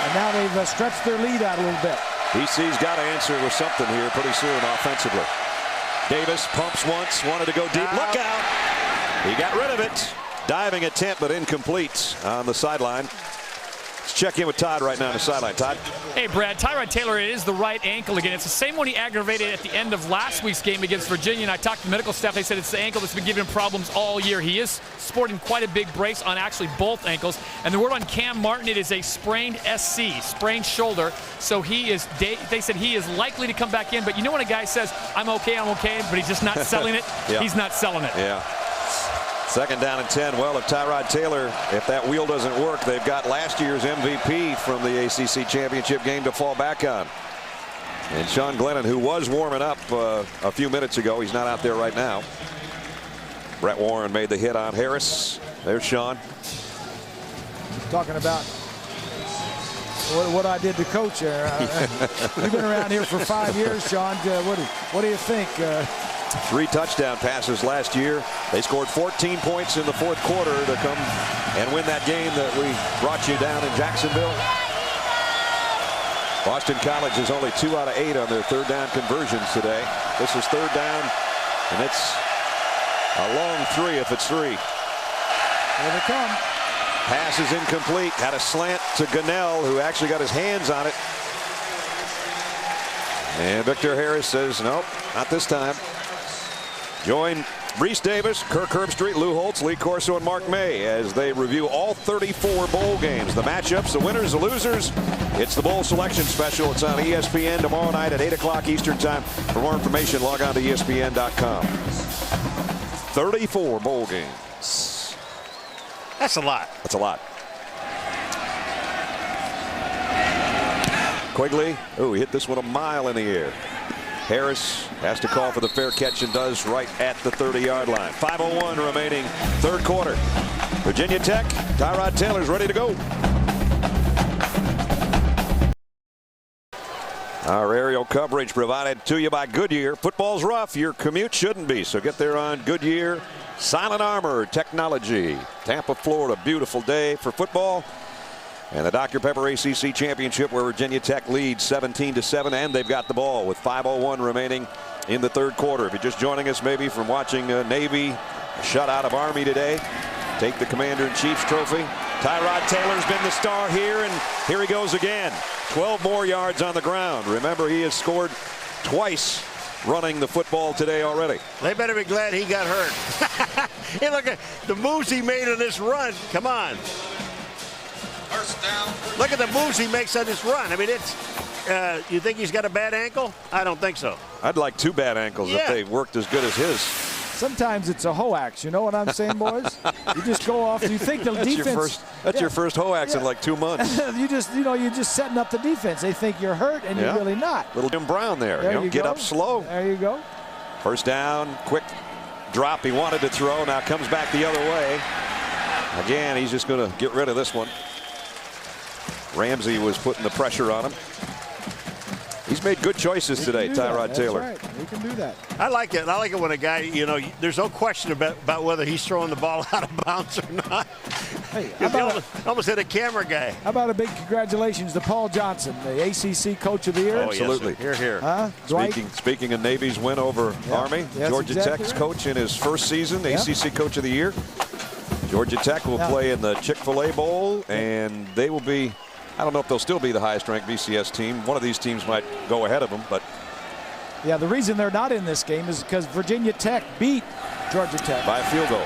And now they've stretched their lead out a little bit. BC's got to answer with something here pretty soon offensively. Davis pumps once, wanted to go deep. Look out! He got rid of it. Diving attempt, but incomplete on the sideline. Let's check in with Todd right now on the sideline. Todd? Hey, Brad, Tyrod Taylor, it is the right ankle again. It's the same one he aggravated at the end of last week's game against Virginia, and I talked to the medical staff. They said it's the ankle that's been giving him problems all year. He is sporting quite a big brace on actually both ankles. And the word on Cam Martin, it is a sprained SC, sprained shoulder. So he is, they said he is likely to come back in. But you know when a guy says, I'm okay, but he's just not selling it? Yeah. He's not selling it. Yeah. 2nd down and 10. Well, if Tyrod Taylor, if that wheel doesn't work, they've got last year's MVP from the ACC Championship game to fall back on. And Sean Glennon, who was warming up a few minutes ago, he's not out there right now. Brett Warren made the hit on Harris. There's Sean. talking about what I did to coach there. You've been around here for 5 years, Sean. What do you think? 3 touchdown passes last year. They scored 14 points in the fourth quarter to come and win that game that we brought you down in Jacksonville. Boston College is only 2 out of 8 on their third down conversions today. This is third down, and it's a long 3 if it's 3. Here they come. Pass is incomplete. Had a slant to Gunnell, who actually got his hands on it. And Victor Harris says, nope, not this time. Join Reese Davis, Kirk Herbstreit, Lou Holtz, Lee Corso, and Mark May as they review all 34 bowl games. The matchups, the winners, the losers. It's the Bowl Selection Special. It's on ESPN tomorrow night at 8 o'clock Eastern Time. For more information, log on to ESPN.com. 34 bowl games. That's a lot. That's a lot. Quigley, oh, he hit this one a mile in the air. Harris has to call for the fair catch and does right at the 30-yard line. 5:01 remaining third quarter. Virginia Tech, Tyrod Taylor's ready to go. Our aerial coverage provided to you by Goodyear. Football's rough. Your commute shouldn't be. So get there on Goodyear. Silent Armor Technology. Tampa, Florida. Beautiful day for football. And the Dr. Pepper ACC Championship, where Virginia Tech leads 17-7, and they've got the ball with 5:01 remaining in the third quarter. If you're just joining us maybe from watching Navy shutout of Army today, take the Commander-in-Chief's trophy. Tyrod Taylor's been the star here, and here he goes again. 12 more yards on the ground. Remember, he has scored twice running the football today already. They better be glad he got hurt. Hey, look at the moves he made on this run. Come on. Look at the moves he makes on this run. I mean, it's. You think he's got a bad ankle? I don't think so. I'd like 2 bad ankles if they worked as good as his. Sometimes it's a hoax. You know what I'm saying, boys? You just go off. You think the defense. That's your first hoax in like 2 months. you're just setting up the defense. They think you're hurt, and you're really not. Little Jim Brown there. Get up slow. There you go. First down, quick drop. He wanted to throw. Now comes back the other way. Again, he's just going to get rid of this one. Ramsey was putting the pressure on him. He's made good choices today, Tyrod Taylor. That's right. He can do that. I like it. I like it when a guy, there's no question about whether he's throwing the ball out of bounds or not. Hey, almost hit a camera guy. How about a big congratulations to Paul Johnson, the ACC Coach of the Year? Oh, absolutely. Yes, here. Huh? Speaking of Navy's win over Army, Georgia Tech's coach in his first season, ACC Coach of the Year. Georgia Tech will play in the Chick-fil-A Bowl, and they will be. I don't know if they'll still be the highest-ranked BCS team. One of these teams might go ahead of them, but. Yeah, the reason they're not in this game is because Virginia Tech beat Georgia Tech by a field goal.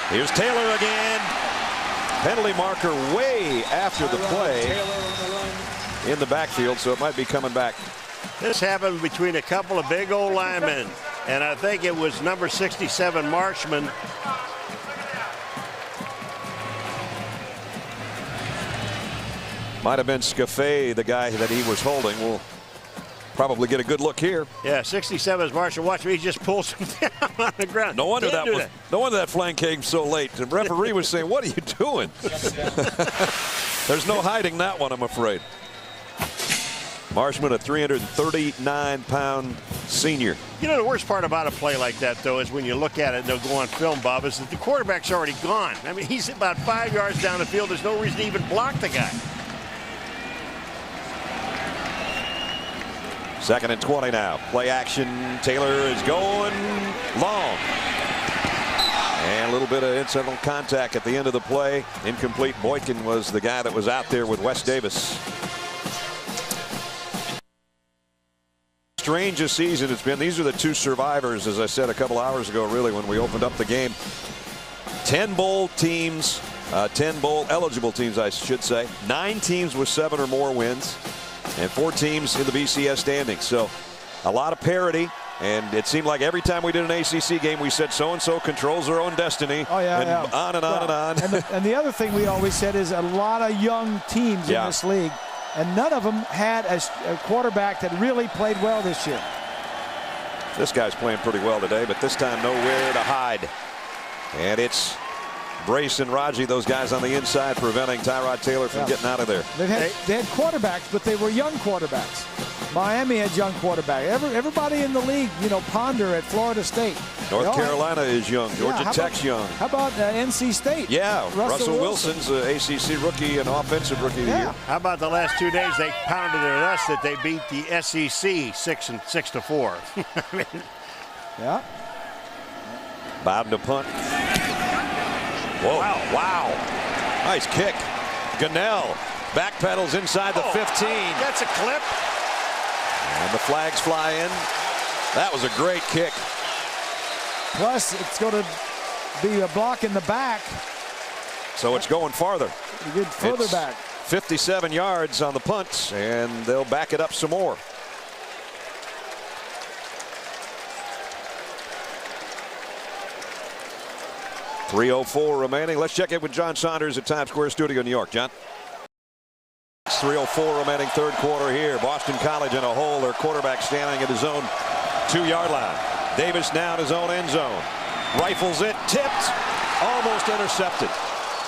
Here's Taylor again. Penalty marker way after the play in the backfield, so it might be coming back. This happened between a couple of big old linemen, and I think it was number 67 Marshman. Might have been Scafé, the guy that he was holding. We'll probably get a good look here. Yeah, 67 is Marshall. Watch me, he just pulls him down on the ground. No wonder that flank came so late. The referee was saying, "What are you doing?" There's no hiding that one, I'm afraid. Marshman, a 339-pound senior. You know, the worst part about a play like that, though, is when you look at it and they'll go on film, Bob, is that the quarterback's already gone. I mean, he's about 5 yards down the field. There's no reason to even block the guy. 2nd and 20 now. Play action. Taylor is going long. And a little bit of incidental contact at the end of the play. Incomplete. Boykin was the guy that was out there with Wes Davis. Strangest season it's been. These are the 2 survivors, as I said a couple hours ago, really, when we opened up the game. 10 bowl teams, 10 bowl eligible teams, I should say. 9 teams with 7 or more wins. And 4 teams in the BCS standings. So a lot of parity. And it seemed like every time we did an ACC game, we said so-and-so controls their own destiny. Oh, yeah, and on and on and on. And the other thing we always said is a lot of young teams in this league. And none of them had a quarterback that really played well this year. This guy's playing pretty well today, but this time nowhere to hide. And it's Brace and Raji, those guys on the inside, preventing Tyrod Taylor from getting out of there. They had quarterbacks, but they were young quarterbacks. Miami had young quarterbacks. Everybody in the league, Ponder at Florida State. North Carolina is young. Georgia Tech's young. How about NC State? Yeah, Russell Wilson's ACC rookie and offensive rookie of the year. How about the last 2 days they pounded at us that they beat the SEC 6-4. Yeah. Bowden to punt. Whoa! Wow! Nice kick. Gunnell backpedals inside the 15. That's a clip. And the flags fly in. That was a great kick. Plus, it's going to be a block in the back. So it's going farther. You get further back. 57 yards on the punt, and they'll back it up some more. .304 remaining. Let's check in with John Saunders at Times Square Studio, New York. John. 3:04 remaining third quarter here. Boston College in a hole. Their quarterback standing at his own 2-yard line. Davis now in his own end zone. Rifles it. Tipped. Almost intercepted.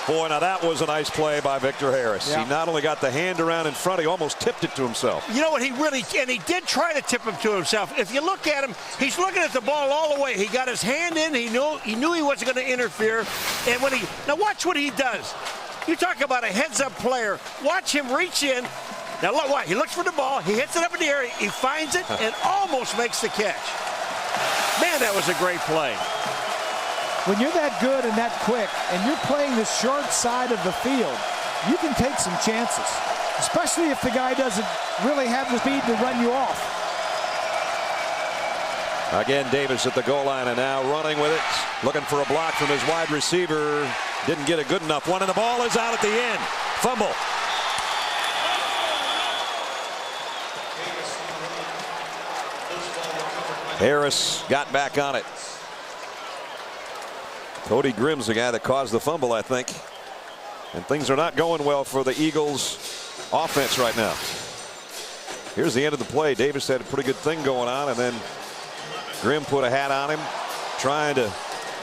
Boy, now that was a nice play by Victor Harris. Yeah. He not only got the hand around in front, he almost tipped it to himself. You know what, he did try to tip him to himself. If you look at him, he's looking at the ball all the way. He got his hand in. He knew he wasn't going to interfere. And now watch what he does. You talk about a heads-up player. Watch him reach in. Now look, what? He looks for the ball. He hits it up in the air. He finds it and almost makes the catch. Man, that was a great play. When you're that good and that quick, and you're playing the short side of the field, you can take some chances, especially if the guy doesn't really have the speed to run you off. Again, Davis at the goal line and now running with it, looking for a block from his wide receiver. Didn't get a good enough one, and the ball is out at the end. Fumble. Harris got back on it. Cody Grimm's the guy that caused the fumble, I think. And things are not going well for the Eagles offense right now. Here's the end of the play. Davis had a pretty good thing going on, and then Grimm put a hat on him, trying to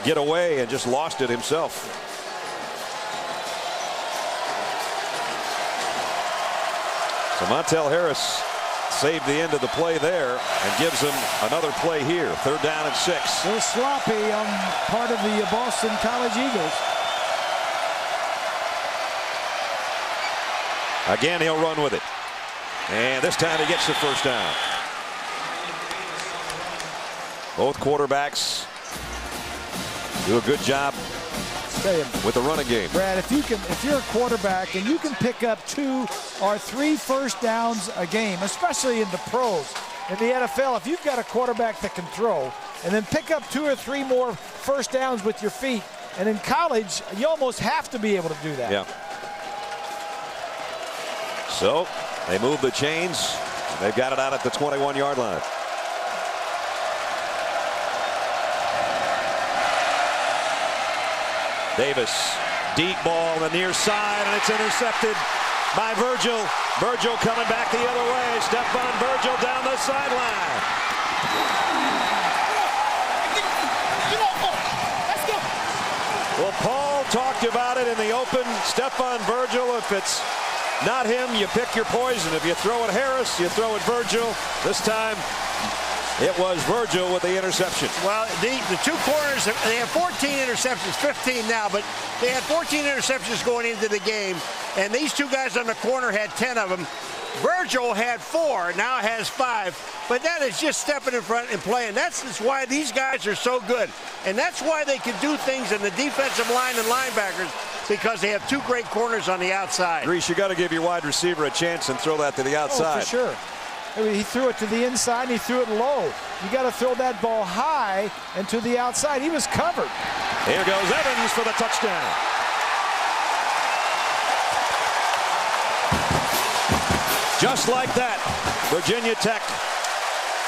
get away, and just lost it himself. So Montel Harris saved the end of the play there and gives them another play here. 3rd down and 6. A little sloppy on part of the Boston College Eagles. Again, he'll run with it. And this time he gets the first down. Both quarterbacks do a good job with the running game. Brad, if you're a quarterback and you can pick up 2 or 3 first downs a game, especially in the pros, in the NFL, if you've got a quarterback that can throw and then pick up 2 or 3 more first downs with your feet, and in college, you almost have to be able to do that. Yeah. So they move the chains. They've got it out at the 21-yard line. Davis, deep ball on the near side, and it's intercepted by Virgil. Virgil coming back the other way. Stephon Virgil down the sideline. Well, Paul talked about it in the open. Stephon Virgil, if it's not him, you pick your poison. If you throw at Harris, you throw at Virgil. This time, it was Virgil with the interception. Well, the 2 corners, they have 14 interceptions, 15 now, but they had 14 interceptions going into the game, and these 2 guys on the corner had 10 of them. Virgil had 4, now has 5, but that is just stepping in front and playing. That's why these guys are so good, and that's why they can do things in the defensive line and linebackers, because they have 2 great corners on the outside. Reese, you got to give your wide receiver a chance and throw that to the outside. Oh, for sure. I mean, he threw it to the inside and he threw it low. You got to throw that ball high and to the outside. He was covered. Here goes Evans for the touchdown. Just like that, Virginia Tech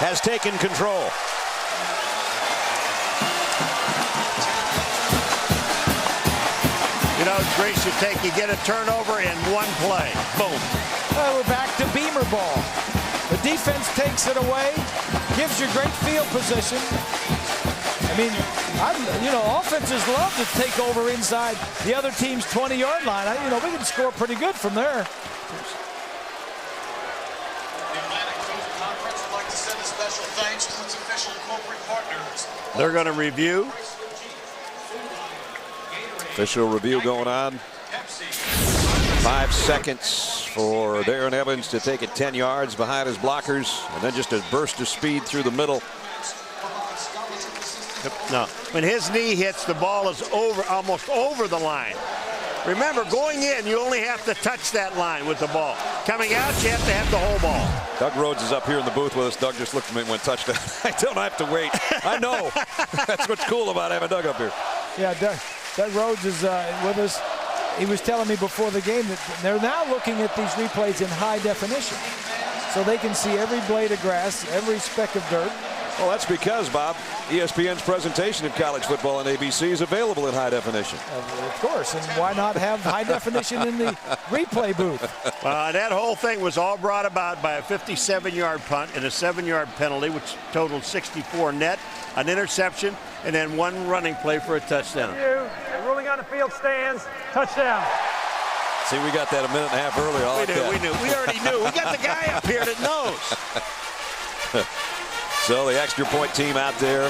has taken control. You know, Grace, you get a turnover in 1 play. Boom. Well, we're back to Beamer ball. The defense takes it away, gives you great field position, I mean, offenses love to take over inside the other team's 20-yard line. We can score pretty good from there. The Atlantic Coast Conference would like to send a special thanks to its official corporate partners. They're going to review. Official review going on. 5 seconds for Darren Evans to take it 10 yards behind his blockers, and then just a burst of speed through the middle. No, when his knee hits, the ball is almost over the line. Remember, going in, you only have to touch that line with the ball. Coming out, you have to have the whole ball. Doug Rhodes is up here in the booth with us. Doug just looked at me and went touchdown. I don't have to wait. I know. That's what's cool about having Doug up here. Yeah, Doug Rhodes is with us. He was telling me before the game that they're now looking at these replays in high definition. So they can see every blade of grass, every speck of dirt. Well, that's because, Bob, ESPN's presentation of college football on ABC is available in high definition. Of course, and why not have high definition in the replay booth? That whole thing was all brought about by a 57-yard punt and a 7-yard penalty, which totaled 64 net, an interception, and then one running play for a touchdown. Ruling on the field stands. Touchdown. See, we got that a minute and a half early. We knew. We already knew. We got the guy up here that knows. So the extra point team out there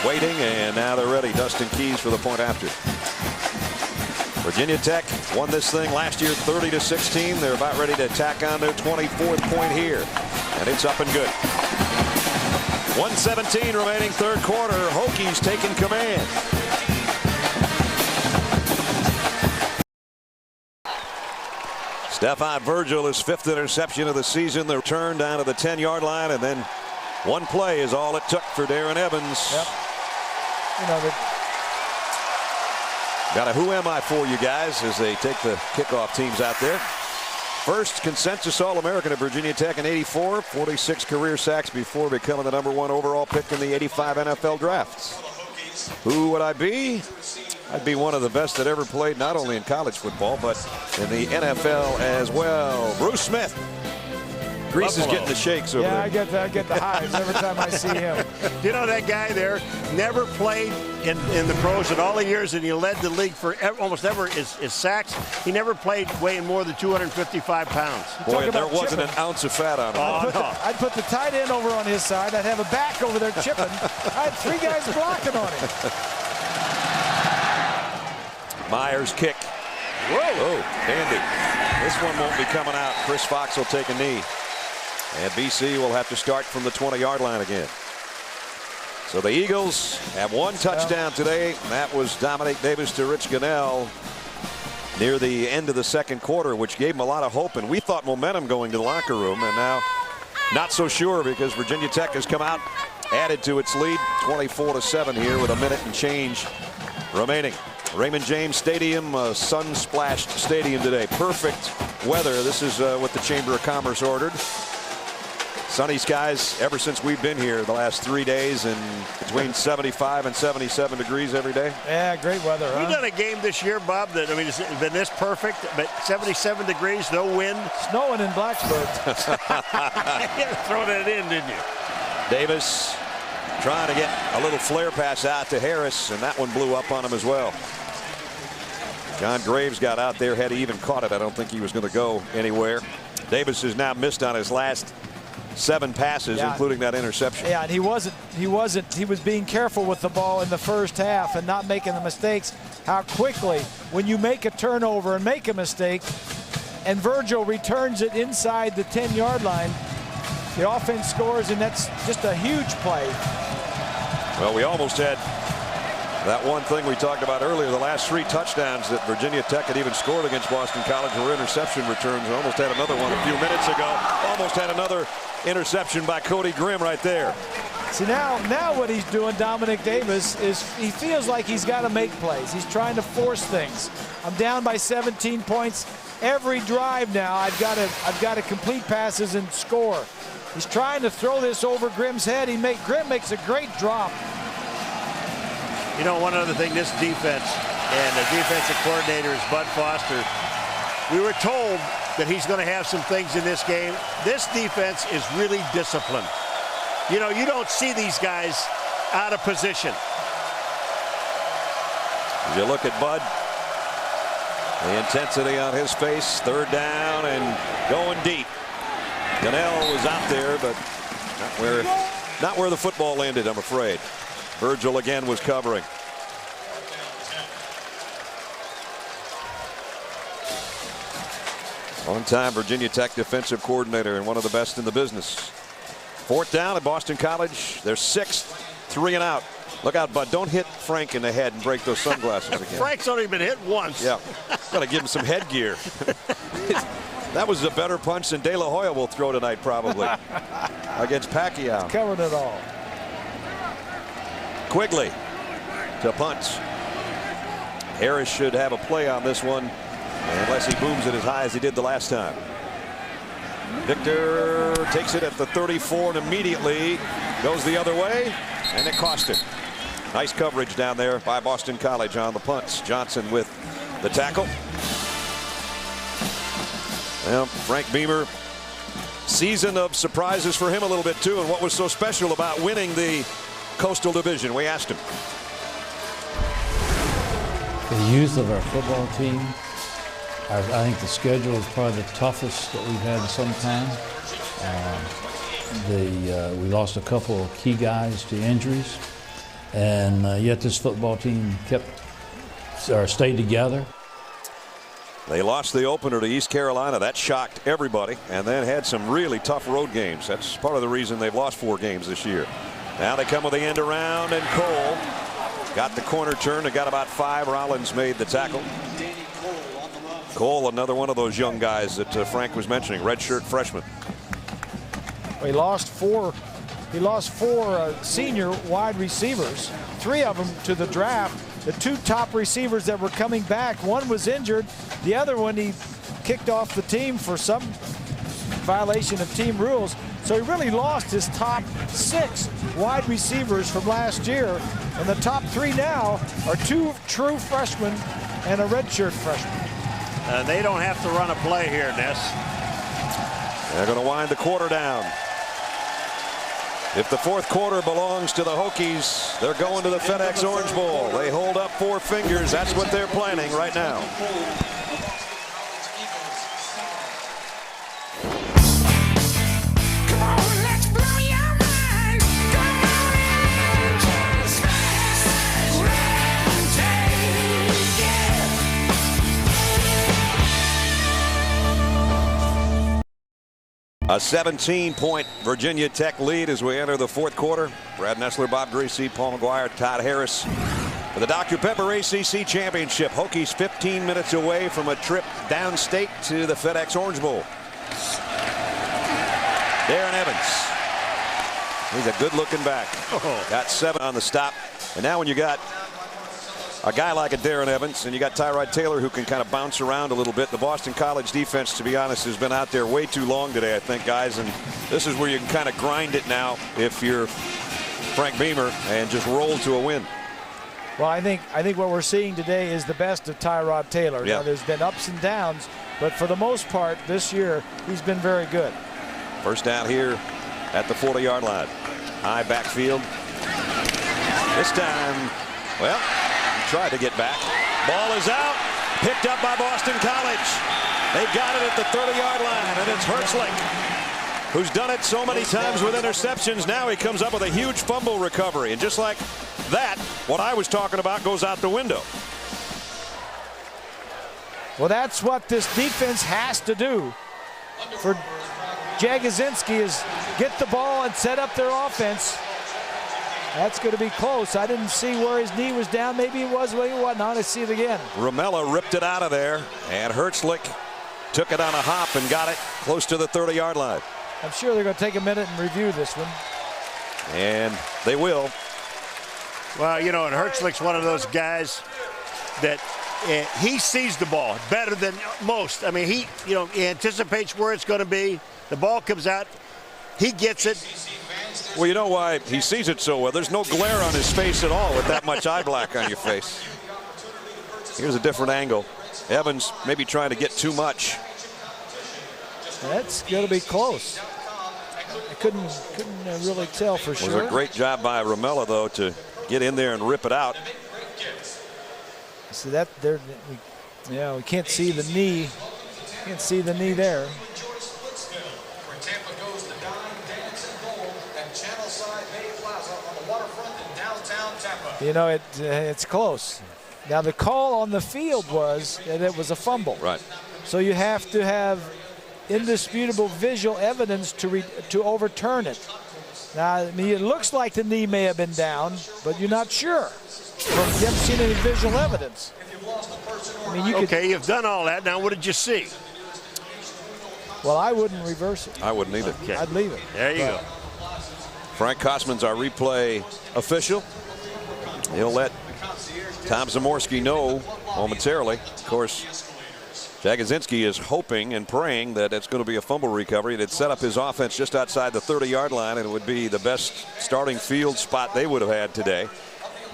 waiting, and now they're ready. Dustin Keys for the point after. Virginia Tech won this thing last year 30-16. They're about ready to tack on their 24th point here, and it's up and good. 1:17 remaining third quarter. Hokies taking command. Stephon Virgil, his 5th interception of the season. The return down to the 10-yard line, and then one play is all it took for Darren Evans. Yep. Got a who am I for you guys as they take the kickoff teams out there. First consensus All-American at Virginia Tech in '84, 46 career sacks before becoming the #1 overall pick in the '85 NFL draft. Who would I be? I'd be one of the best that ever played, not only in college football, but in the NFL as well. Bruce Smith. Grease is getting the shakes over there. Yeah, I get the hives every time I see him. You know, that guy there never played in the pros in all the years, and he led the league for almost ever his sacks. He never played weighing more than 255 pounds. Boy, there wasn't an ounce of fat on him. I'd put the tight end over on his side. I'd have a back over there chipping. I had 3 guys blocking on him. Myers kick. Whoa, dandy. This one won't be coming out. Chris Fox will take a knee. And BC will have to start from the 20-yard line again. So the Eagles have one touchdown today, and that was Dominic Davis to Rich Gunnell near the end of the second quarter, which gave him a lot of hope. And we thought momentum going to the locker room, and now not so sure because Virginia Tech has come out, added to its lead, 24-7 here with a minute and change remaining. Raymond James Stadium, sun-splashed stadium today. Perfect weather. This is what the Chamber of Commerce ordered. Sunny skies ever since we've been here the last 3 days, and between 75 and 77 degrees every day. Yeah, great weather. We've done a game this year, Bob, that, I mean, it's been this perfect, but 77 degrees, no wind. Snowing in Blacksburg. Throwing it in, didn't you? Davis trying to get a little flare pass out to Harris, and that one blew up on him as well. John Graves got out there. Had he even caught it, I don't think he was going to go anywhere. Davis has now missed on his last 7 passes, including that interception. Yeah, and he was being careful with the ball in the first half and not making the mistakes. How quickly, when you make a turnover and make a mistake, and Virgil returns it inside the 10-yard line, the offense scores, and that's just a huge play. Well, we almost had that one thing we talked about earlier. The last 3 touchdowns that Virginia Tech had even scored against Boston College were interception returns. We almost had another one a few minutes ago. Almost had another interception by Cody Grimm right there. See, now what he's doing, Dominic Davis, is he feels like he's got to make plays. He's trying to force things. I'm down by 17 points. Every drive now, I've got to complete passes and score. He's trying to throw this over Grimm's head. Grimm makes a great drop. You know, one other thing, this defense, and the defensive coordinator is Bud Foster. We were told that he's going to have some things in this game. This defense is really disciplined. You know, you don't see these guys out of position. As you look at Bud, the intensity on his face, 3rd down and going deep. Gunnell was out there, but not where the football landed, I'm afraid. Virgil again was covering. On-time Virginia Tech defensive coordinator and one of the best in the business. 4th down at Boston College. They're 6th, 3 and out. Look out, Bud. Don't hit Frank in the head and break those sunglasses again. Frank's only been hit once. Yeah. Got to give him some headgear. That was a better punch than De La Hoya will throw tonight, probably, against Pacquiao. Covered it all. Quigley to punt. Harris should have a play on this one, unless he booms it as high as he did the last time. Victor takes it at the 34 and immediately goes the other way, and it cost him. Nice coverage down there by Boston College on the punts. Johnson with the tackle. Well, Frank Beamer, season of surprises for him a little bit too. And what was so special about winning the Coastal Division? We asked him. The youth of our football team. I think the schedule is probably the toughest that we've had in some time. We lost a couple of key guys to injuries, and yet this football team stayed together. They lost the opener to East Carolina. That shocked everybody, and then had some really tough road games. That's part of the reason they've lost 4 games this year. Now they come with the end around, and Cole got the corner turn and got about 5. Rollins made the tackle. Cole, another one of those young guys that Frank was mentioning, redshirt freshman. He lost four senior wide receivers, 3 of them to the draft. The 2 top receivers that were coming back, one was injured, the other one he kicked off the team for some violation of team rules. So he really lost his top 6 wide receivers from last year, and the top 3 now are 2 true freshmen and a redshirt freshman. They don't have to run a play here, Ness. They're going to wind the quarter down. If the 4th quarter belongs to the Hokies, they're going to the FedEx Orange Bowl. They hold up 4 fingers. That's what they're planning right now. A 17-point Virginia Tech lead as we enter the 4th quarter. Brad Nessler, Bob Greasy, Paul McGuire, Todd Harris for the Dr. Pepper ACC Championship. Hokies 15 minutes away from a trip downstate to the FedEx Orange Bowl. Darren Evans. He's a good-looking back. Got 7 on the stop. And now when you got a guy like a Darren Evans, and you got Tyrod Taylor who can kind of bounce around a little bit. The Boston College defense, to be honest, has been out there way too long today, I think, guys. And this is where you can kind of grind it now if you're Frank Beamer and just roll to a win. Well, I think what we're seeing today is the best of Tyrod Taylor. Yeah. Now, there's been ups and downs, but for the most part this year, he's been very good. First down here at the 40-yard line. High backfield. This time, well, tried to get back. Ball is out. Picked up by Boston College. They got it at the 30-yard line, and it's Hertzlich, who's done it so many times with interceptions. Now he comes up with a huge fumble recovery, and just like that, what I was talking about goes out the window. Well, that's what this defense has to do for Jagosinski, is get the ball and set up their offense. That's going to be close. I didn't see where his knee was down. Maybe it was, maybe it wasn't. I see it again. Ramella ripped it out of there, and Hertzlich took it on a hop and got it close to the 30-yard line. I'm sure they're going to take a minute and review this one. And they will. Well, you know, and Hertzlich's one of those guys that he sees the ball better than most. I mean, he anticipates where it's going to be. The ball comes out. He gets it. Well, you know why he sees it so well? There's no glare on his face at all with that much eye black on your face. Here's a different angle. Evans maybe trying to get too much. That's going to be close. I couldn't really tell for sure. It was a great job by Ramella, though, to get in there and rip it out. See that there? Yeah, we can't see the knee. Can't see the knee there. Where Tampa goes to dine, dance, and goal at Channelside Bay Plaza on the waterfront in downtown Tampa. You know, it's close. Now the call on the field was that it was a fumble. Right. So you have to have indisputable visual evidence to overturn it. Now, I mean, it looks like the knee may have been down, but you're not sure. You haven't seen any visual evidence. I mean, you've done all that. Now, what did you see? Well, I wouldn't reverse it. I wouldn't either. Okay. I'd leave it. There you go. Frank Kosman's our replay official. He'll let Tom Zamorski know momentarily. Of course, Jagodzinski is hoping and praying that it's going to be a fumble recovery. They'd set up his offense just outside the 30-yard line, and it would be the best starting field spot they would have had today.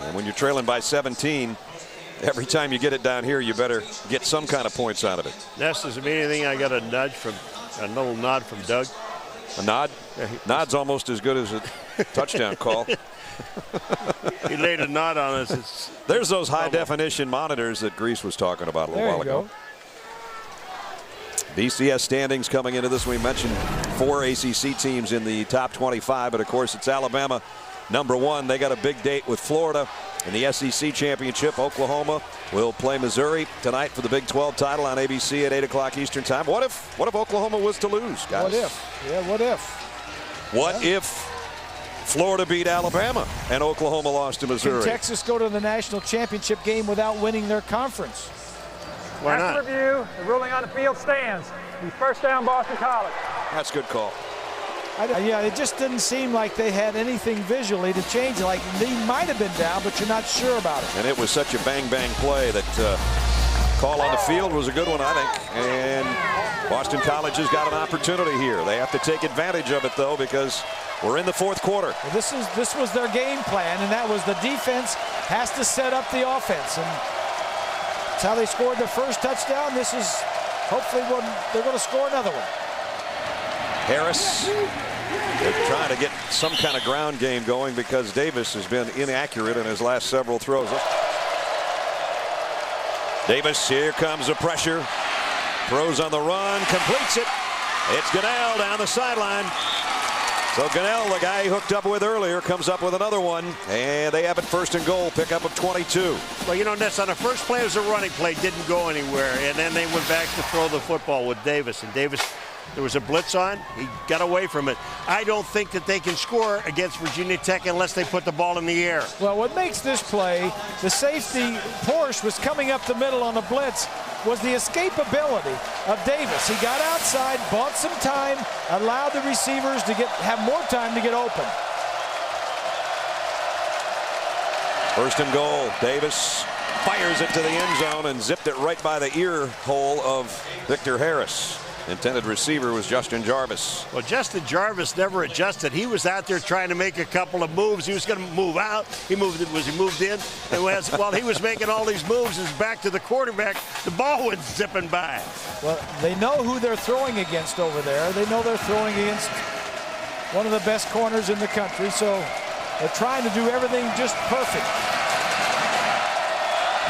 And when you're trailing by 17, every time you get it down here, you better get some kind of points out of it. Ness, does it mean anything? I got a little nod from Doug. A nod? Nod's almost as good as a touchdown call. He laid a nod on us. There's those high-definition monitors that Grease was talking about a little while ago. BCS standings coming into this. We mentioned 4 ACC teams in the top 25, but of course it's Alabama #1. They got a big date with Florida in the SEC Championship. Oklahoma will play Missouri tonight for the Big 12 title on ABC at 8 o'clock Eastern Time. What if Oklahoma was to lose, guys? What if? Yeah, what if? What if Florida beat Alabama and Oklahoma lost to Missouri? Can Texas go to the national championship game without winning their conference? Why not? After review, the ruling on the field stands. The first down, Boston College. That's a good call. Yeah, it just didn't seem like they had anything visually to change it. Like, they might have been down, but you're not sure about it. And it was such a bang-bang play that call on the field was a good one, I think. And Boston College has got an opportunity here. They have to take advantage of it, though, because we're in the fourth quarter. Well, this was their game plan, and that was the defense has to set up the offense. And that's how they scored the first touchdown. This is hopefully when they're going to score another one. Harris, they're trying to get some kind of ground game going because Davis has been inaccurate in his last several throws. Davis, here comes the pressure. Throws on the run, completes it. It's Gunnell down the sideline. So Gunnell, the guy he hooked up with earlier, comes up with another one, and they have it 1st and goal, pickup of 22. Well, you know, Ness, on the first play, it was a running play, didn't go anywhere, and then they went back to throw the football with Davis, and Davis, there was a blitz on, he got away from it. I don't think that they can score against Virginia Tech unless they put the ball in the air. Well, what makes this play, the safety, Porsche was coming up the middle on the blitz, was the escapability of Davis. He got outside, bought some time, allowed the receivers to have more time to get open. 1st and goal. Davis fires it to the end zone and zipped it right by the ear hole of Victor Harris. Intended receiver was Justin Jarvis. Well, Justin Jarvis never adjusted. He was out there trying to make a couple of moves. He was going to move out. He moved in. And while he was making all these moves, his back to the quarterback, the ball went zipping by. Well, they know who they're throwing against over there. They know they're throwing against one of the best corners in the country. So they're trying to do everything just perfect.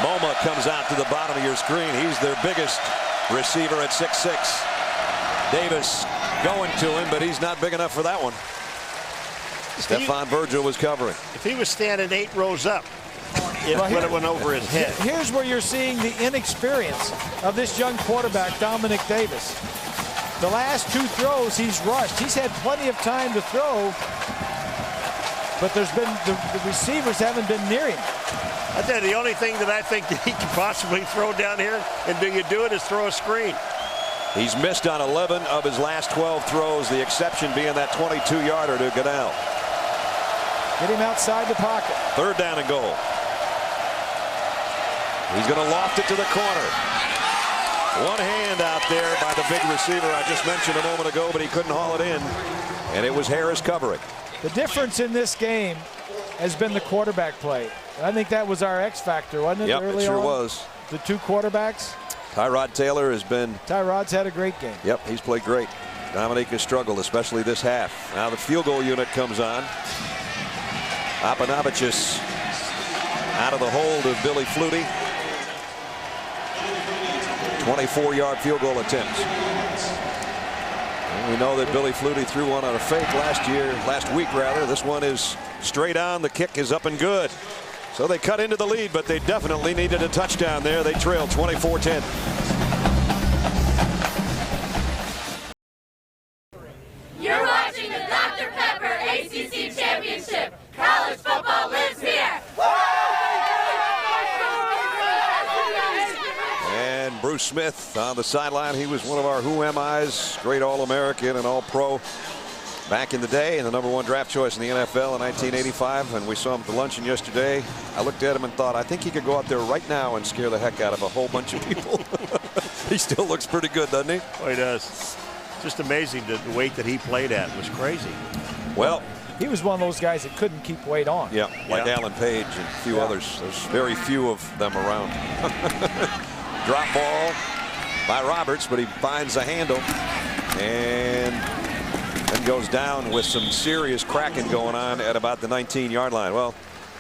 Moma comes out to the bottom of your screen. He's their biggest receiver at 6'6". Davis going to him, but he's not big enough for that one. Stephon Virgil was covering. If he was standing 8 rows up, it would have went over his head. Here's where you're seeing the inexperience of this young quarterback, Dominic Davis. The last 2 throws, he's rushed. He's had plenty of time to throw, but there's been the receivers haven't been near him. I tell you, the only thing that I think that he could possibly throw down here, and do you do it, is throw a screen. He's missed on 11 of his last 12 throws, the exception being that 22-yarder to Gunnell. Get him outside the pocket. 3rd down and goal. He's going to loft it to the corner. One hand out there by the big receiver I just mentioned a moment ago, but he couldn't haul it in, and it was Harris covering. The difference in this game has been the quarterback play. I think that was our X factor, wasn't it? Yep, early it sure on? was. The 2 quarterbacks. Tyrod Taylor has been... Tyrod's had a great game. Yep, he's played great. Dominique has struggled, especially this half. Now the field goal unit comes on. Apanavicius out of the hold of Billy Flutie. 24-yard field goal attempts. And we know that Billy Flutie threw one on a fake last week. This one is straight on. The kick is up and good. So they cut into the lead, but they definitely needed a touchdown there. They trailed 24-10. You're watching the Dr. Pepper ACC Championship. College football lives here. And Bruce Smith on the sideline. He was one of our Who Am I's, great All-American and All-Pro back in the day, and the #1 draft choice in the NFL in 1985. And we saw him at the luncheon yesterday. I looked at him and thought, I think he could go out there right now and scare the heck out of a whole bunch of people. He still looks pretty good, doesn't he? Oh, he does. Just amazing the weight that he played at. It was crazy. Well, he was one of those guys that couldn't keep weight on. Yeah, like Alan Page and a few others. There's very few of them around. Drop ball by Roberts, but he finds a handle and then goes down with some serious cracking going on at about the 19-yard line. Well,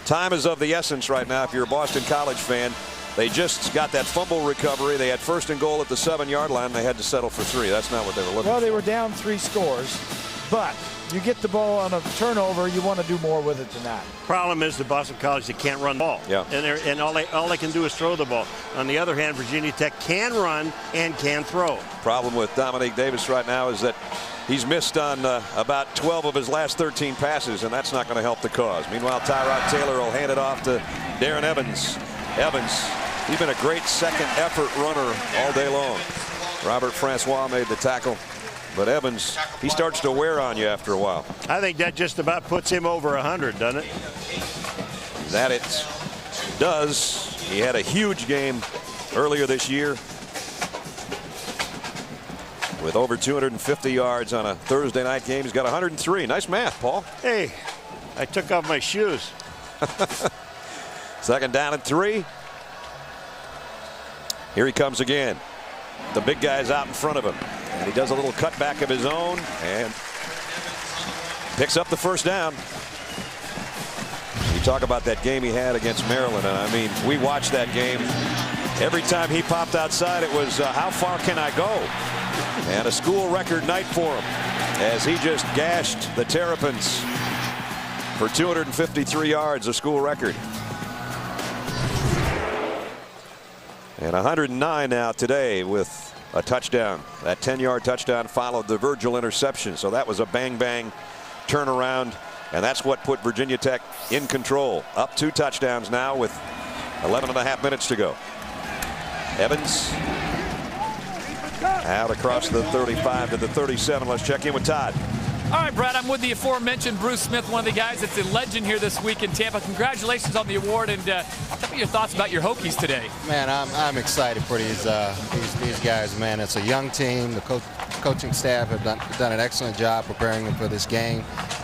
time is of the essence right now if you're a Boston College fan. They just got that fumble recovery. They had 1st and goal at the 7-yard line. And they had to settle for 3. That's not what they were looking for. Well, they were down 3 scores, but you get the ball on a turnover, you want to do more with it than that. Problem is the Boston College, they can't run the ball. Yeah. And all they can do is throw the ball. On the other hand, Virginia Tech can run and can throw. Problem with Dominique Davis right now is that he's missed on about 12 of his last 13 passes, and that's not going to help the cause. Meanwhile, Tyrod Taylor will hand it off to Darren Evans. He's been a great second effort runner all day long. Robert Francois made the tackle, but Evans, he starts to wear on you after a while. I think that just about puts him over 100, doesn't it? That it does. He had a huge game earlier this year with over 250 yards on a Thursday night game. He's got 103. Nice math, Paul. Hey, I took off my shoes. 2nd down and 3. Here he comes again. The big guy's out in front of him. And he does a little cutback of his own and picks up the 1st down. You talk about that game he had against Maryland. And I mean, we watched that game. Every time he popped outside, it was how far can I go? And a school record night for him as he just gashed the Terrapins for 253 yards, a school record. And 109 now today with a touchdown. That 10-yard touchdown followed the Virgil interception. So that was a bang-bang turnaround. And that's what put Virginia Tech in control. Up 2 touchdowns now with 11.5 minutes to go. Evans out across the 35 to the 37. Let's check in with Todd. All right, Brad, I'm with the aforementioned Bruce Smith, one of the guys that's a legend here this week in Tampa. Congratulations on the award, and tell me your thoughts about your Hokies today. Man, I'm excited for these guys, man. It's a young team. The coaching staff have done an excellent job preparing them for this game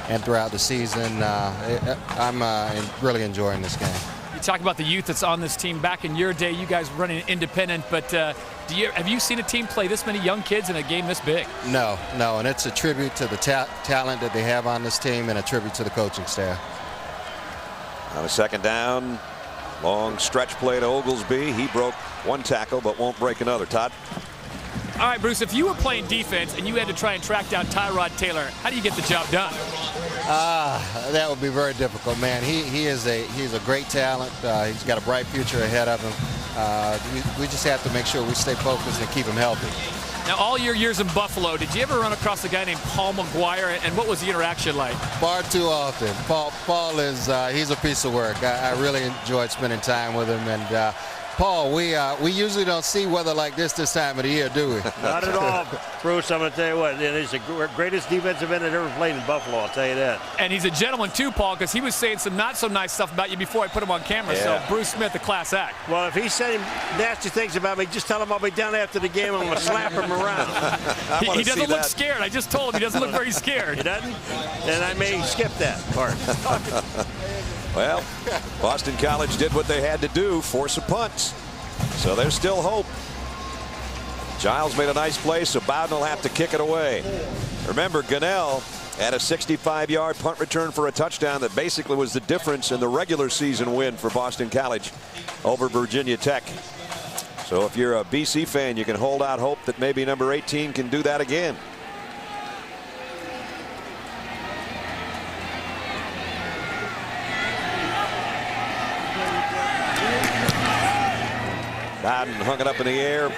and throughout the season. I'm really enjoying this game. You talk about the youth that's on this team. Back in your day, you guys were running independent, but have you seen a team play this many young kids in a game this big? No, and it's a tribute to the talent that they have on this team and a tribute to the coaching staff. On a 2nd down, long stretch play to Oglesby. He broke 1 tackle but won't break another. Todd? All right, Bruce, if you were playing defense and you had to try and track down Tyrod Taylor, how do you get the job done? That would be very difficult, man. He's a great talent. He's got a bright future ahead of him. We just have to make sure we stay focused and keep him healthy. Now, all your years in Buffalo, did you ever run across a guy named Paul McGuire, and what was the interaction like? Far too often. Paul is he's a piece of work. I really enjoyed spending time with him, and Paul, we usually don't see weather like this time of the year, do we? Not at all, Bruce. I'm going to tell you what, he's the greatest defensive end that ever played in Buffalo, I'll tell you that. And he's a gentleman too, Paul, because he was saying some not so nice stuff about you before I put him on camera. Yeah. So Bruce Smith, a class act. Well, if he's saying nasty things about me, just tell him I'll be down after the game and I'm going to slap him around. He doesn't look scared. I just told him he doesn't look very scared. He doesn't? And I may skip that part. Well, Boston College did what they had to do, force a punt. So there's still hope. Giles made a nice play, so Bowden will have to kick it away. Remember, Gunnell had a 65-yard punt return for a touchdown that basically was the difference in the regular season win for Boston College over Virginia Tech. So if you're a BC fan, you can hold out hope that maybe number 18 can do that again. Biden hung it up in the air.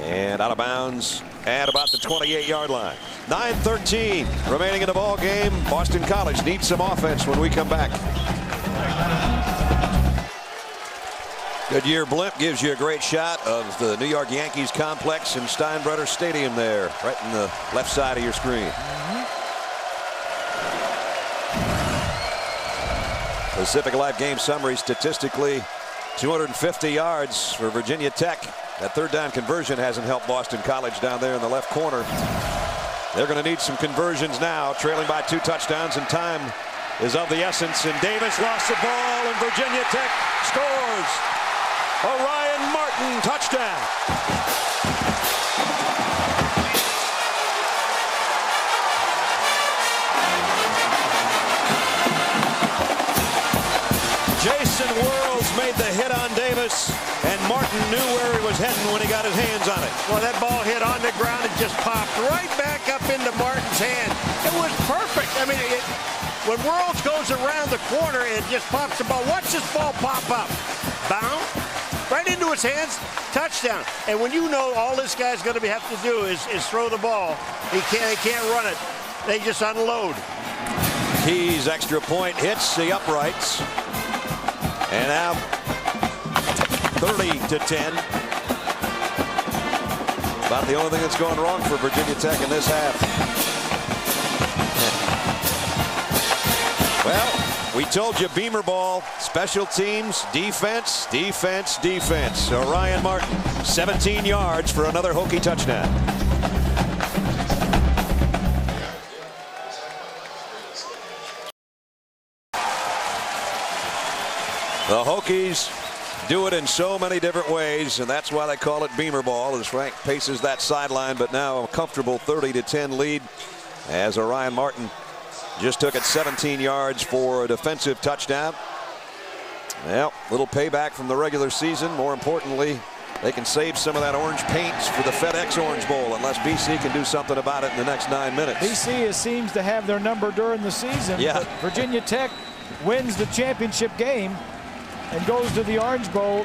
And out of bounds at about the 28-yard line. 9:13 remaining in the ball game. Boston College needs some offense when we come back. Goodyear blimp gives you a great shot of the New York Yankees complex in Steinbrenner Stadium there, right in the left side of your screen. Pacific Life game summary statistically 250 yards for Virginia Tech. That third down conversion hasn't helped Boston College down there in the left corner. They're going to need some conversions now, trailing by 2 touchdowns, and time is of the essence. And Davis lost the ball, and Virginia Tech scores. Orion Martin, touchdown. Jason Worlds made the hit on Davis, and Martin knew where he was heading when he got his hands on it. Well, that ball hit on the ground and just popped right back up into Martin's hand. It was perfect. I mean, when Worlds goes around the corner, it just pops the ball. Watch this ball pop up. Bounce, right into his hands, touchdown. And when you know all this guy's going to have to do is throw the ball, he can't run it. They just unload. Keys extra point hits the uprights. And now 30-10. About the only thing that's going wrong for Virginia Tech in this half. Well, we told you Beamer ball, special teams, defense, defense, defense. Orion Martin, 17 yards for another Hokie touchdown. The Hokies do it in so many different ways, and that's why they call it Beamer ball, as Frank paces that sideline. But now a comfortable 30-10 lead as Orion Martin just took it 17 yards for a defensive touchdown. Well, little payback from the regular season. More importantly, they can save some of that orange paint for the FedEx Orange Bowl unless BC can do something about it in the next 9 minutes. BC seems to have their number during the season. Yeah. But Virginia Tech wins the championship game and goes to the Orange Bowl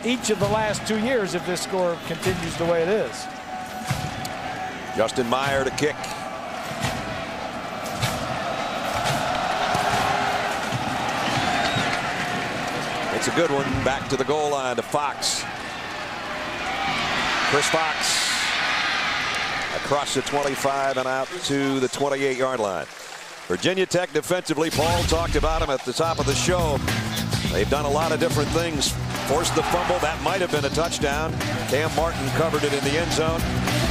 each of the last 2 years if this score continues the way it is. Justin Meyer to kick. It's a good one. Back to the goal line to Fox. Chris Fox across the 25 and out to the 28-yard line. Virginia Tech defensively, Paul talked about them at the top of the show. They've done a lot of different things. Forced the fumble. That might have been a touchdown. Cam Martin covered it in the end zone.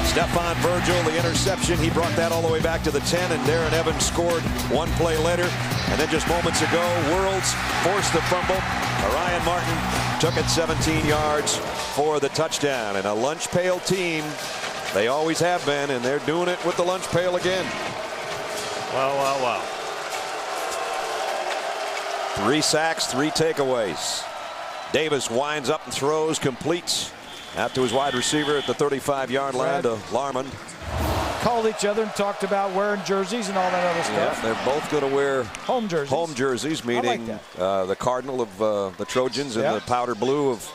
Stephon Virgil, the interception. He brought that all the way back to the 10, and Darren Evans scored one play later. And then just moments ago, Worlds forced the fumble. Orion Martin took it 17 yards for the touchdown. And a lunch pail team, they always have been, and they're doing it with the lunch pail again. Wow, wow, wow. 3 sacks, 3 takeaways. Davis winds up and throws, completes out to his wide receiver at the 35-yard line to Larman. Called each other and talked about wearing jerseys and all that other stuff. Yeah, they're both going to wear home jerseys. Home jerseys, meaning the cardinal of the Trojans and the powder blue of.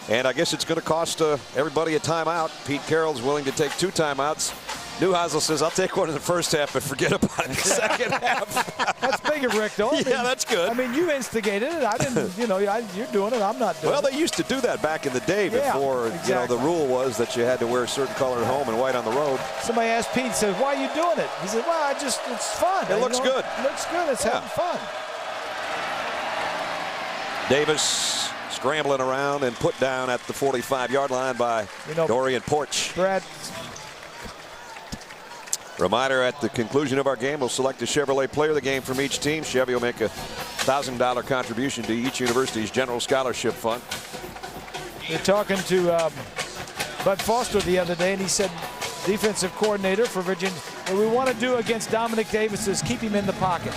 And I guess it's going to cost everybody a timeout. Pete Carroll's willing to take 2 timeouts. Neuheisel says, I'll take one in the first half, but forget about it in the second half. That's big of Rick, though. I mean, that's good. I mean, you instigated it. I didn't, you're doing it. I'm not doing it. Well, they used to do that back in the day before, exactly. The rule was that you had to wear a certain color at home and white on the road. Somebody asked Pete, said, why are you doing it? He said, well, it's fun. It looks good. It looks good. It's having fun. Davis scrambling around and put down at the 45-yard line by Dorian Porch. Brad. Reminder, at the conclusion of our game, we'll select a Chevrolet player of the game from each team. Chevy will make a $1,000 contribution to each university's general scholarship fund. We're talking to Bud Foster the other day, and he said, defensive coordinator for Virginia, what we want to do against Dominic Davis is keep him in the pocket.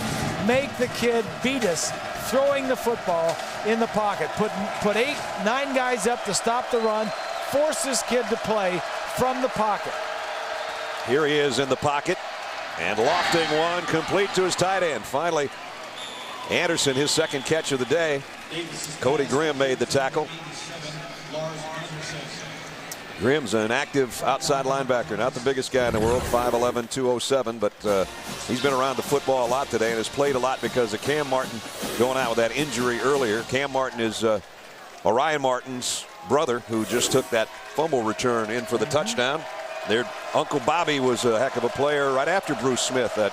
Make the kid beat us throwing the football in the pocket. Put 8, 9 guys up to stop the run. Force this kid to play from the pocket. Here he is in the pocket. And lofting one complete to his tight end. Finally, Anderson, his second catch of the day. Cody Grimm made the tackle. Grimm's an active outside linebacker, not the biggest guy in the world, 5'11", 207, but he's been around the football a lot today and has played a lot because of Cam Martin going out with that injury earlier. Cam Martin is Orion Martin's brother, who just took that fumble return in for the touchdown. Their Uncle Bobby was a heck of a player right after Bruce Smith at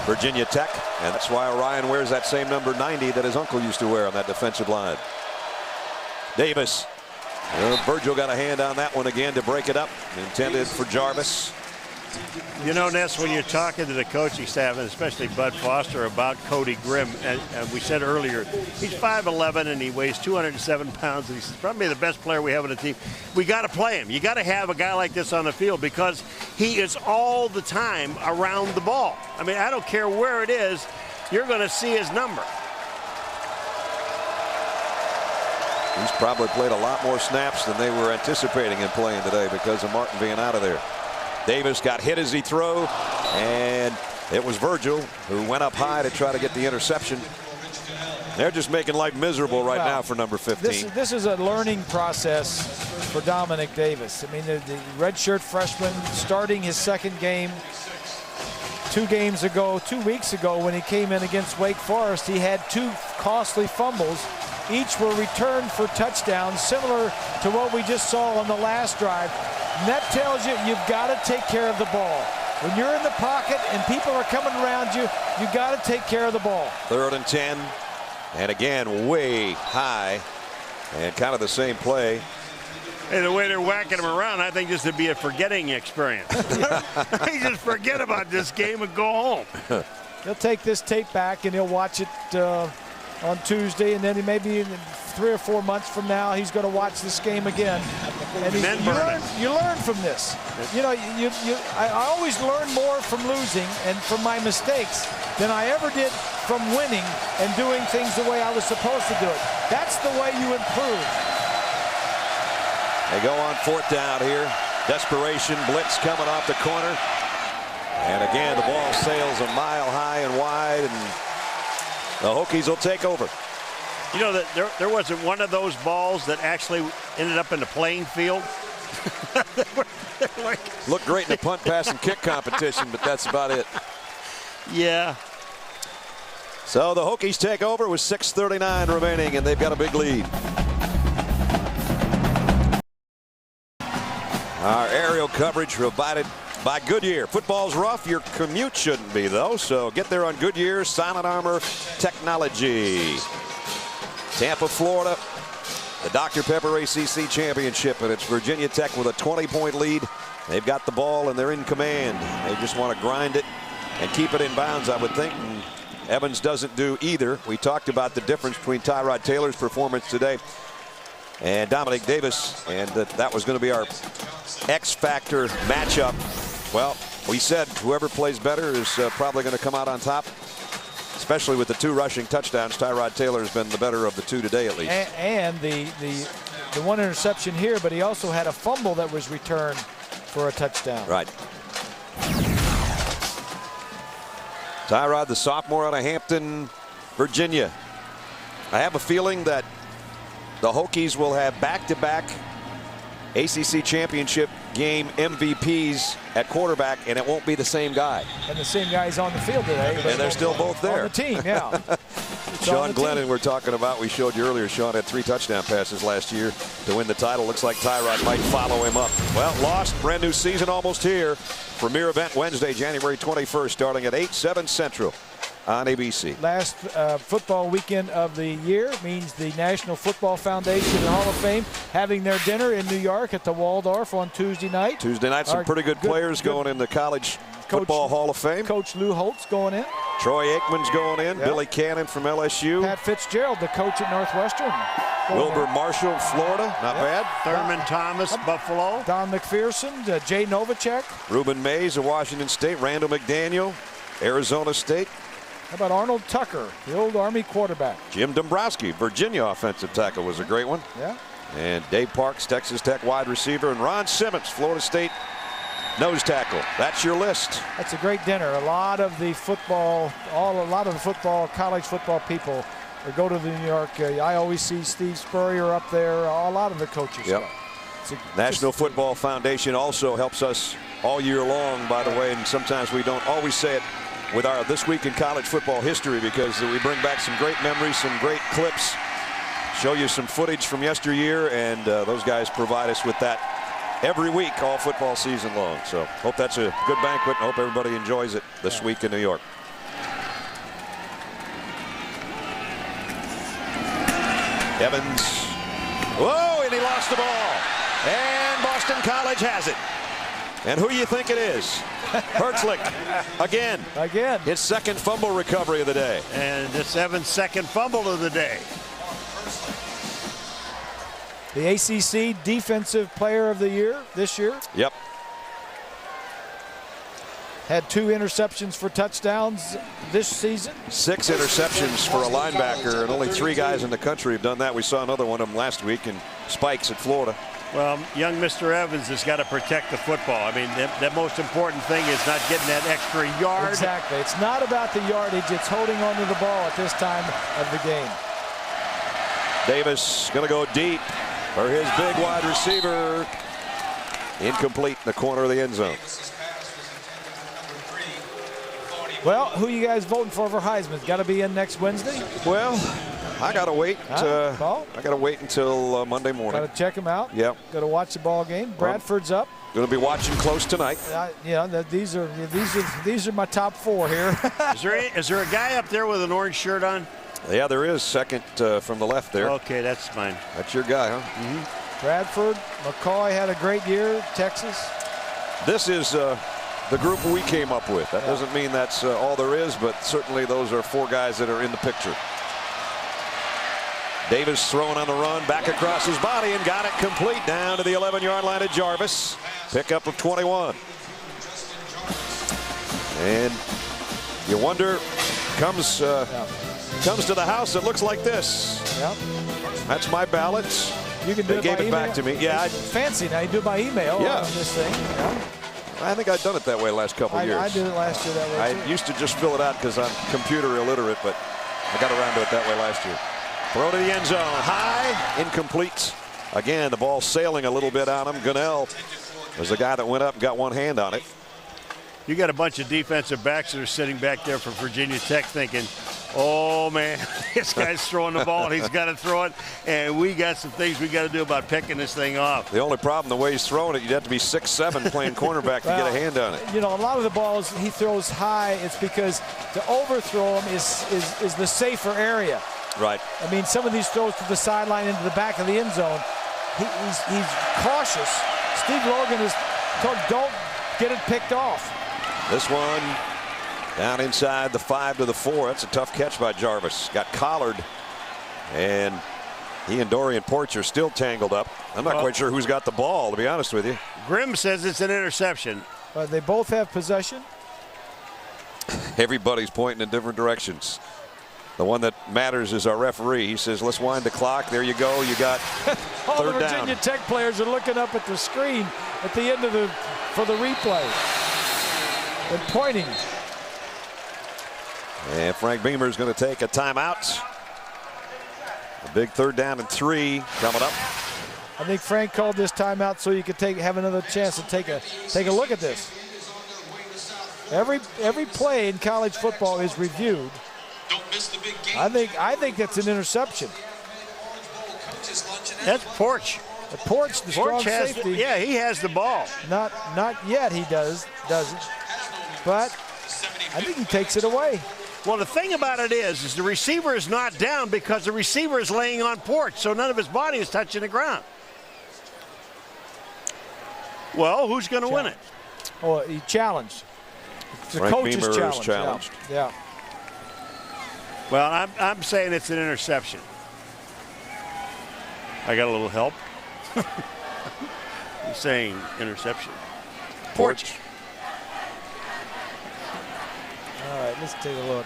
Virginia Tech, and that's why Orion wears that same number 90 that his uncle used to wear on that defensive line. Davis. Virgil got a hand on that one again to break it up. Intended for Jarvis. You know, Ness, when you're talking to the coaching staff, and especially Bud Foster, about Cody Grimm, and we said earlier, he's 5'11", and he weighs 207 pounds, and he's probably the best player we have on the team. We got to play him. You got to have a guy like this on the field because he is all the time around the ball. I mean, I don't care where it is, you're going to see his number. He's probably played a lot more snaps than they were anticipating him playing today because of Martin being out of there. Davis got hit as he threw, and it was Virgil who went up high to try to get the interception. They're just making life miserable right now for number 15. This is a learning process for Dominic Davis. I mean, the redshirt freshman starting his second game 2 weeks ago when he came in against Wake Forest, he had 2 costly fumbles. Each were returned for touchdowns, similar to what we just saw on the last drive. And that tells you you've got to take care of the ball. When you're in the pocket and people are coming around you, you've got to take care of the ball. 3rd and 10. And again, way high. And kind of the same play. Hey, the way they're whacking him around, I think this would be a forgetting experience. They just forget about this game and go home. He'll take this tape back and he'll watch it on Tuesday, and then he maybe in 3 or 4 months from now he's going to watch this game again. And you learn from this. You know, I always learn more from losing and from my mistakes than I ever did from winning and doing things the way I was supposed to do it. That's the way you improve. They go on 4th down here. Desperation blitz coming off the corner, and again the ball sails a mile high and wide, and the Hokies will take over. You know that there wasn't one of those balls that actually ended up in the playing field. Looked great in the punt, pass, and kick competition, but that's about it. Yeah. So the Hokies take over with 6:39 remaining, and they've got a big lead. Our aerial coverage provided by Goodyear. Football's rough. Your commute shouldn't be, though. So get there on Goodyear Silent Armor Technology. Tampa, Florida. The Dr. Pepper ACC Championship, and it's Virginia Tech with a 20-point lead. They've got the ball, and they're in command. They just want to grind it and keep it in bounds, I would think. And Evans doesn't do either. We talked about the difference between Tyrod Taylor's performance today and Dominic Davis, and that was going to be our X-Factor matchup. Well, we said whoever plays better is probably going to come out on top, especially with the 2 rushing touchdowns. Tyrod Taylor has been the better of the 2 today, at least. And the 1 interception here, but he also had a fumble that was returned for a touchdown. Right. Tyrod, the sophomore out of Hampton, Virginia. I have a feeling that the Hokies will have back-to-back ACC Championship game MVPs at quarterback, and it won't be the same guy. And the same guy's on the field today. And they're still both there. On the team, yeah. Sean Glennon, we're talking about, we showed you earlier, Sean had 3 touchdown passes last year to win the title. Looks like Tyrod might follow him up. Well, lost, brand new season almost here. Premier event Wednesday, January 21st, starting at 8/7 Central on ABC. Last football weekend of the year means the National Football Foundation and Hall of Fame having their dinner in New York at the Waldorf on Tuesday night. Tuesday night, some pretty good players going in the College Football Hall of Fame. Coach Lou Holtz going in. Troy Aikman's going in. Yep. Billy Cannon from LSU. Pat Fitzgerald, the coach at Northwestern. Wilbur Marshall, Florida. Not bad. Thurman Thomas, Buffalo. Don McPherson, Jay Novacek. Ruben Mays of Washington State. Randall McDaniel, Arizona State. How about Arnold Tucker, the old Army quarterback? Jim Dombrowski, Virginia offensive tackle, was a great one. Yeah. And Dave Parks, Texas Tech wide receiver, and Ron Simmons, Florida State nose tackle. That's your list. That's a great dinner. A lot of the college football people go to New York. I always see Steve Spurrier up there. A lot of the coaches. Yep. National Football Foundation also helps us all year long, by the way, and sometimes we don't always say it with our This Week in College Football History, because we bring back some great memories, some great clips, show you some footage from yesteryear, and those guys provide us with that every week all football season long. So hope that's a good banquet, and hope everybody enjoys it this week in New York. Evans. Whoa, and he lost the ball. And Boston College has it. And who you think it is? Herzlich again. His second fumble recovery of the day. And it's Evans' second fumble of the day. The ACC Defensive Player of the Year this year. Yep. Had 2 interceptions for touchdowns this season. 6 interceptions for a linebacker, and only 3 guys in the country have done that. We saw another one of them last week in Spikes at Florida. Well, young Mr. Evans has got to protect the football. I mean, the most important thing is not getting that extra yard. Exactly. It's not about the yardage. It's holding on to the ball at this time of the game. Davis going to go deep for his big wide receiver. Incomplete in the corner of the end zone. Well, who you guys voting for Heisman? Got to be in next Wednesday? Well, I got to wait. I got to wait until Monday morning. Got to check them out. Yep. Got to watch the ball game. Bradford's up. Going to be watching close tonight. These are my top 4 here. Is there a guy up there with an orange shirt on? Yeah, there is. Second from the left there. Okay, that's fine. That's your guy, huh? Mm-hmm. Bradford, McCoy had a great year. Texas. This is the group we came up with. That doesn't mean that's all there is, but certainly those are 4 guys that are in the picture. Davis throwing on the run, back across his body, and got it complete down to the 11-yard line of Jarvis. Pickup of 21. And you wonder, comes to the house, it looks like this. Yep. That's my ballot. You can do they gave it back to me. Yeah, fancy now. You do it by email on this thing. Yeah. I think I've done it that way last couple of years. I did it last year that way, I used to just fill it out because I'm computer illiterate, but I got around to it that way last year. Throw to the end zone. High. Incomplete. Again, the ball sailing a little bit on him. Gunnell was the guy that went up and got one hand on it. You got a bunch of defensive backs that are sitting back there for Virginia Tech thinking, oh, man, this guy's throwing the ball and he's got to throw it. And we got some things we got to do about picking this thing off. The only problem, the way he's throwing it, you'd have to be 6'7" playing cornerback to get a hand on it. You know, a lot of the balls he throws high, it's because to overthrow them is the safer area. Right. I mean, some of these throws to the sideline into the back of the end zone, he's cautious. Steve Logan is told, don't get it picked off. This one down inside the 5 to the 4. That's a tough catch by Jarvis. Got collared, and he and Dorian Porch are still tangled up. I'm not quite sure who's got the ball, to be honest with you. Grimm says it's an interception. They both have possession. Everybody's pointing in different directions. The one that matters is our referee. He says, let's wind the clock. There you go. You got All the third down. Virginia Tech players are looking up at the screen at the end of for the replay and pointing. And Frank Beamer is going to take a timeout. A big 3rd down and 3 coming up. I think Frank called this timeout so you could have another chance to take a look at this. Every play in college football is reviewed. I think that's an interception. That's Porch. Porch, the strong safety. Yeah, he has the ball. Not yet. He doesn't. But I think he takes it away. Well, the thing about it is the receiver is not down because the receiver is laying on Porch, so none of his body is touching the ground. Well, who's going to win it? Oh, he challenged. The Frank coach Beamer is challenged. Yeah. Well, I'm saying it's an interception. I got a little help. I'm saying interception. Porch. All right, let's take a look.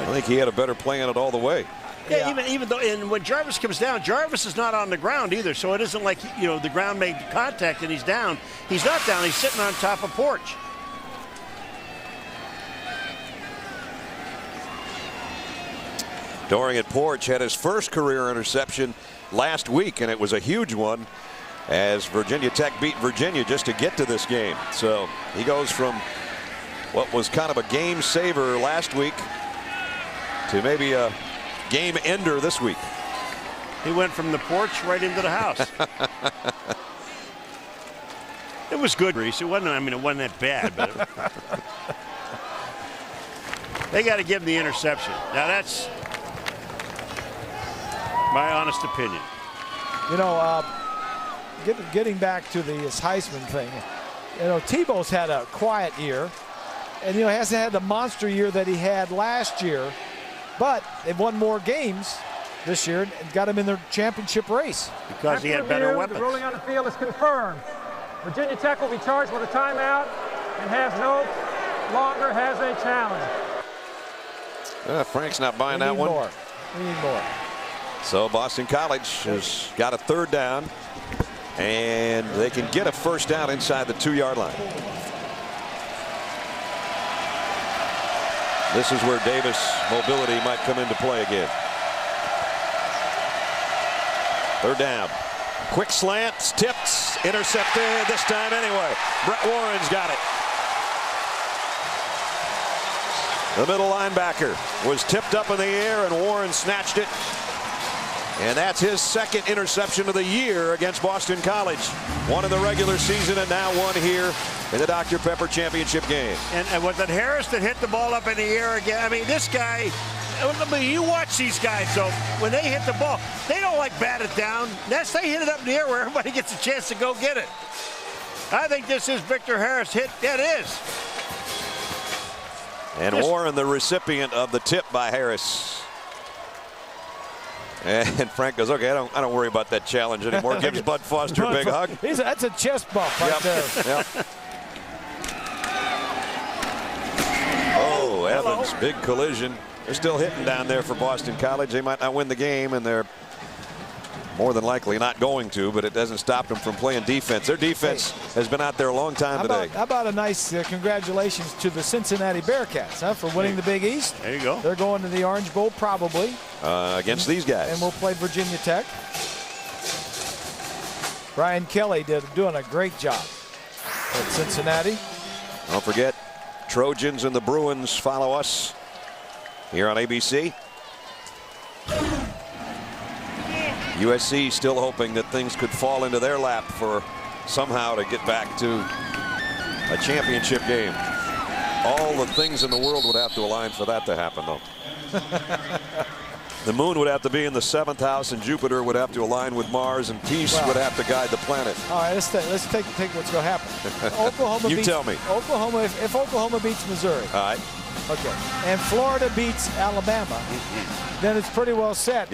I think he had a better play on it all the way. Yeah, even though, and when Jarvis comes down, Jarvis is not on the ground either, so it isn't like, the ground made contact and he's down. He's not down, he's sitting on top of porch. Dorian Porch had his first career interception last week, and it was a huge one as Virginia Tech beat Virginia just to get to this game. So he goes from what was kind of a game saver last week to maybe a game ender this week. He went from the porch right into the house. It was good, Reese. It wasn't that bad, but they got to give him the interception. Now that's my honest opinion. Getting back to this Heisman thing, Tebow's had a quiet year, and hasn't had the monster year that he had last year. But they've won more games this year and got him in the championship race. Because he had better weapons. The ruling on the field is confirmed. Virginia Tech will be charged with a timeout and no longer has a challenge. Frank's not buying that one. We need more. So Boston College has got a third down, and they can get a first down inside the 2-yard line. This is where Davis' mobility might come into play again. Third down. Quick slants, tips, intercepted this time anyway. Brett Warren's got it. The middle linebacker was tipped up in the air, and Warren snatched it. And that's his second interception of the year against Boston College. One in the regular season and now one here in the Dr. Pepper Championship game. And was it Harris that hit the ball up in the air again? I mean, this guy, you watch these guys, though, when they hit the ball, they don't bat it down. They hit it up in the air where everybody gets a chance to go get it. I think this is Victor Harris hit. That is. And Warren, the recipient of the tip by Harris. And Frank goes, okay, I don't worry about that challenge anymore. Gives Bud Foster a big hug. That's a chest bump right there. Yep. Oh, Evans, big collision. They're still hitting down there for Boston College. They might not win the game, and they're more than likely not going to, but it doesn't stop them from playing defense. Their defense has been out there a long time today. How about a nice congratulations to the Cincinnati Bearcats for winning the Big East. There you go. They're going to the Orange Bowl probably. Against these guys. And we'll play Virginia Tech. Brian Kelly doing a great job at Cincinnati. Don't forget, Trojans and the Bruins follow us here on ABC. USC still hoping that things could fall into their lap for somehow to get back to a championship game. All the things in the world would have to align for that to happen, though. The moon would have to be in the 7th house, and Jupiter would have to align with Mars, and peace would have to guide the planet. All right, let's take what's going to happen. Oklahoma you tell me. Oklahoma, if Oklahoma beats Missouri. All right. Okay. And Florida beats Alabama, then it's pretty well set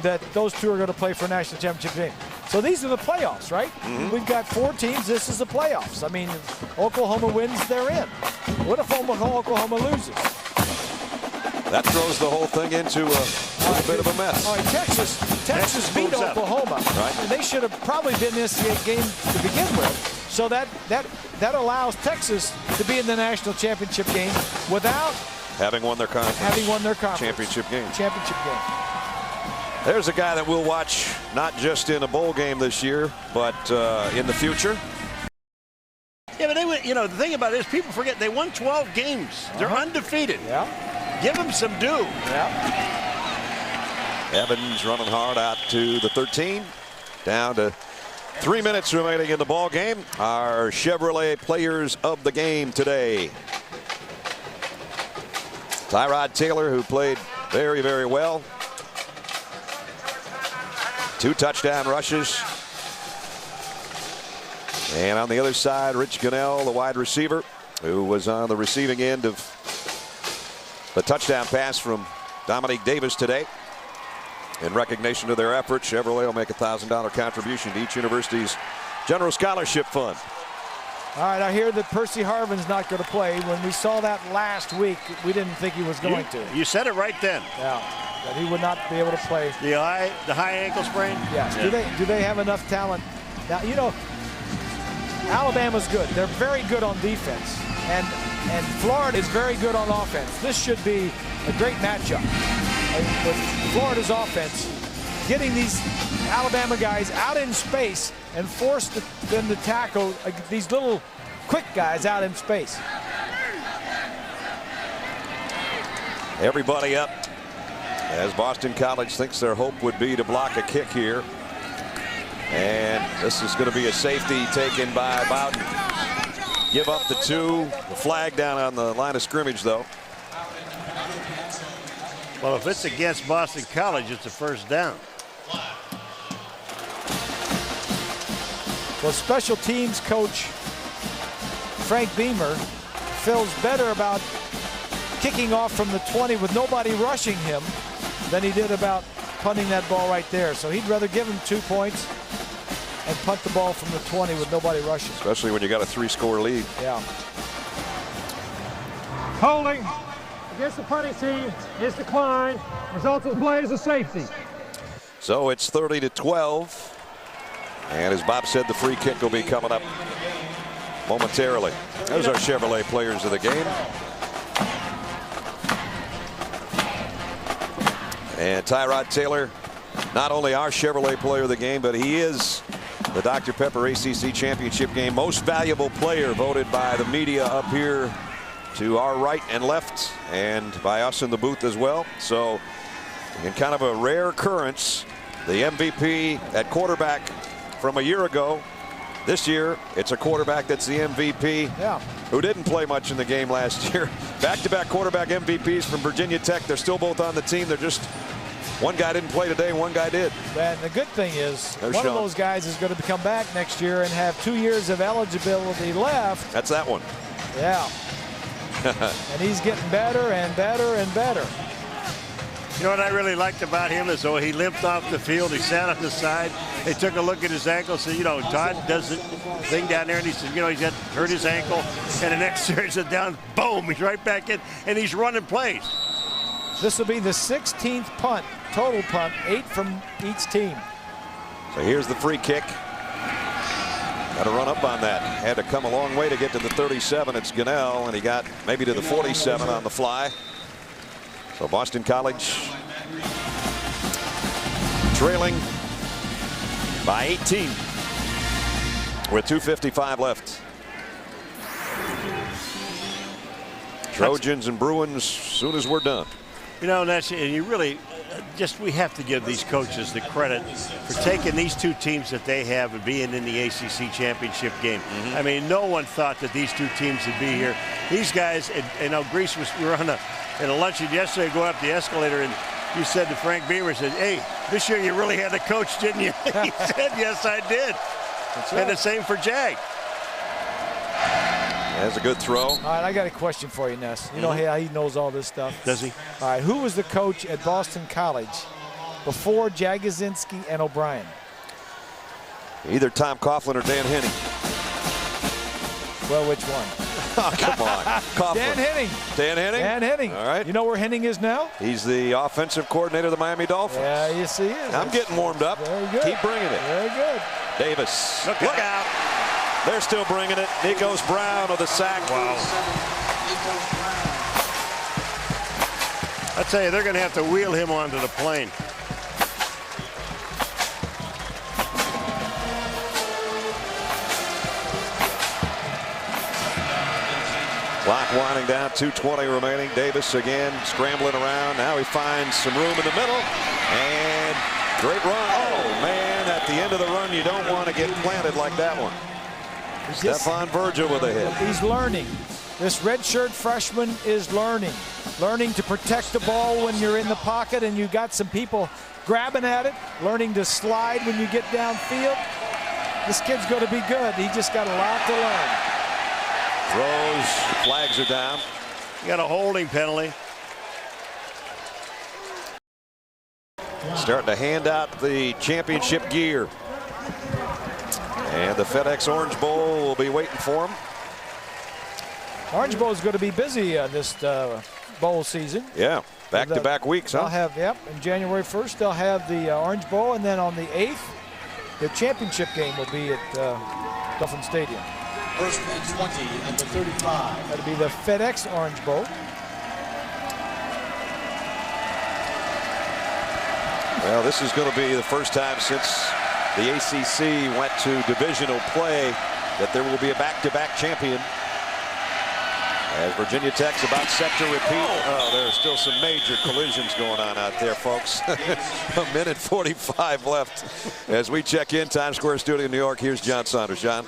that those two are going to play for a national championship game. So these are the playoffs, right? We've got 4 teams. This is the playoffs. I mean, Oklahoma wins, they're in. What if Oklahoma loses? That throws the whole thing into a little bit of a mess. All right, Texas beat Oklahoma. Right. And they should have probably been in this game to begin with. So that allows Texas to be in the national championship game without having won their conference. Championship game. There's a guy that we'll watch not just in a bowl game this year, but in the future. Yeah, but the thing about it is people forget they won 12 games. They're undefeated. Yeah. Give them some due. Yeah. Evans running hard out to the 13. Down to 3 minutes remaining in the ball game. Our Chevrolet players of the game today. Tyrod Taylor, who played very, very well. 2 touchdown rushes. And on the other side, Rich Gunnell, the wide receiver, who was on the receiving end of the touchdown pass from Dominique Davis today. In recognition of their efforts, Chevrolet will make a $1,000 contribution to each university's general scholarship fund. All right, I hear that Percy Harvin's not going to play. When we saw that last week, we didn't think he was going to. You said it right then. Yeah, that he would not be able to play. The high ankle sprain? Yes. Yeah. Do they have enough talent? Now, you know, Alabama's good. They're very good on defense. And Florida is very good on offense. This should be a great matchup. With Florida's offense, getting these Alabama guys out in space and force them to tackle these little quick guys out in space. Everybody up as Boston College thinks their hope would be to block a kick here. And this is going to be a safety taken by Bowden. Give up the 2. The flag down on the line of scrimmage, though. Well, if it's against Boston College, it's a first down. Well, special teams coach Frank Beamer feels better about kicking off from the 20 with nobody rushing him than he did about punting that ball right there. So he'd rather give him 2 points and punt the ball from the 20 with nobody rushing. Especially when you got a 3-score lead. Yeah. Holding against the punting team is declined. Result of the play is a safety. So it's 30-12. And as Bob said, the free kick will be coming up momentarily. Those are Chevrolet players of the game. And Tyrod Taylor, not only our Chevrolet player of the game, but he is the Dr. Pepper ACC Championship game most valuable player, voted by the media up here to our right and left, and by us in the booth as well. So in kind of a rare occurrence, the MVP at quarterback from a year ago, this year it's a quarterback that's the MVP, who didn't play much in the game last year. Back-to-back quarterback MVPs from Virginia Tech. They're still both on the team. They're just, one guy didn't play today, one guy did. And the good thing is, one of those guys is going to come back next year and have 2 years of eligibility left. That's that one. Yeah. And he's getting better and better and better. You know what I really liked about him is, though, he limped off the field. He sat on the side. They took a look at his ankle. Said, you know, Todd does the thing down there, and he said, you know, he's got hurt his ankle. And the next series is down, boom, he's right back in, and he's running plays. This will be the 16th punt, total punt, 8 from each team. So here's the free kick. Got to run up on that. Had to come a long way to get to the 37. It's Gunnell, and he got maybe to the 47 on the fly. So Boston College trailing by 18 with 2:55 left. Trojans and Bruins soon as we're done. You know, and you really we have to give these coaches the credit for taking these two teams that they have and being in the ACC Championship game. I mean, no one thought that these two teams would be here. These guys, and you know, Grease we were on in a luncheon yesterday going up the escalator, and you said to Frank Beamer, said, hey, this year you really had a coach, didn't you? He said, yes, I did. And the same for Jag. That's a good throw. All right, I got a question for you, Ness. You know how he knows all this stuff? Does he? All right, who was the coach at Boston College before Jagosinski and O'Brien? Either Tom Coughlin or Dan Henning. Well, which one? Oh, come on. Coughlin. Dan Henning. Dan Henning? Dan Henning. All right. You know where Henning is now? He's the offensive coordinator of the Miami Dolphins. Yeah, yes, he is. I'm getting warmed up. Very good. Keep bringing it. Very good. Davis. Look out. They're still bringing it. Nikos Brown with the sack. Wow. I tell you, they're going to have to wheel him onto the plane. Clock winding down, 2:20 remaining. Davis again scrambling around. Now he finds some room in the middle. And great run. Oh, man, at the end of the run, you don't want to get planted like that one. Stephon Virgil with a hit. He's learning. This redshirt freshman is learning to protect the ball when you're in the pocket and you got some people grabbing at it, learning to slide when you get downfield. This kid's going to be good. He just got a lot to learn. Throws, flags are down. You got a holding penalty. Starting to hand out the championship gear. And the FedEx Orange Bowl will be waiting for him. Orange Bowl is going to be busy this bowl season. Yeah, back-to-back weeks, huh? They'll have, yep, and January 1st they'll have the Orange Bowl, and then on the 8th, the championship game will be at Dolphin Stadium. First and 20, number 35. That'll be the FedEx Orange Bowl. Well, this is going to be the first time since the ACC went to divisional play that there will be a back-to-back champion. As Virginia Tech's about set to repeat. Oh, there's still some major collisions going on out there, folks. A minute 45 left as we check in Times Square studio in New York. Here's John Saunders. John.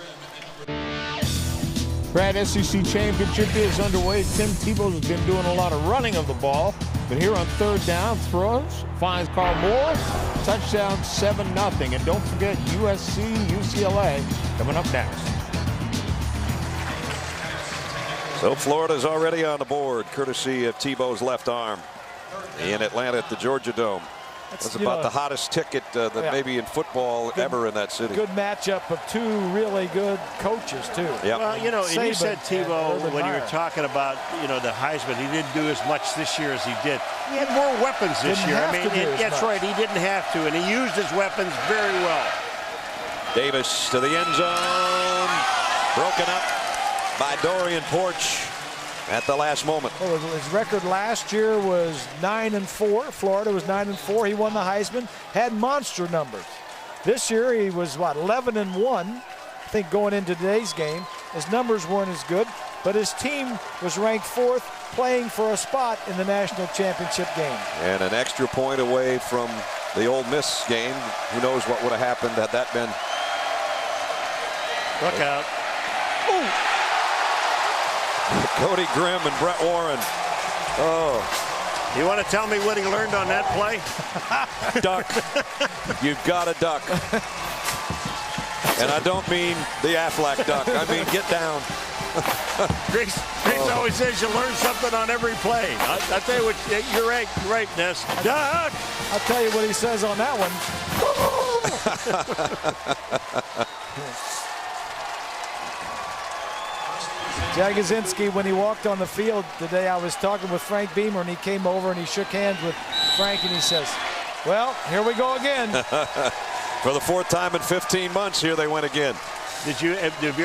Brad, ACC Championship is underway. Tim Tebow's been doing a lot of running of the ball, but here on third down, throws, finds Carl Moore, touchdown 7-0. And don't forget USC, UCLA coming up next. So Florida's already on the board, courtesy of Tebow's left arm in Atlanta at the Georgia Dome. That's about the hottest ticket that maybe in football ever in that city. Good matchup of two really good coaches, too. Yep. Well, you know, and you said Tebow when you were talking about, you know, the Heisman, he didn't do as much this year as he did. He had more weapons this year. I mean, that's right. He didn't have to, and he used his weapons very well. Davis to the end zone. Broken up by Dorian Porch at the last moment. Well, his record last year was 9-4. Florida was 9-4. He won the Heisman, had monster numbers. This year he was, what, 11-1, I think, going into today's game. His numbers weren't as good, but his team was ranked 4th, playing for a spot in the national championship game. And an extra point away from the Ole Miss game. Who knows what would have happened had that been. Look out. Ooh. Cody Grimm and Brett Warren. Oh. You want to tell me what he learned on that play? Duck. You've got to duck. And I don't mean the Aflac duck. I mean get down. Grace always says you learn something on every play. I tell you what, you're right, Ness. Duck. I'll tell you what he says on that one. Jagosinski, when he walked on the field today, I was talking with Frank Beamer, and he came over and he shook hands with Frank, and he says, well, here we go again. For the 4th time in 15 months, here they went again. Have you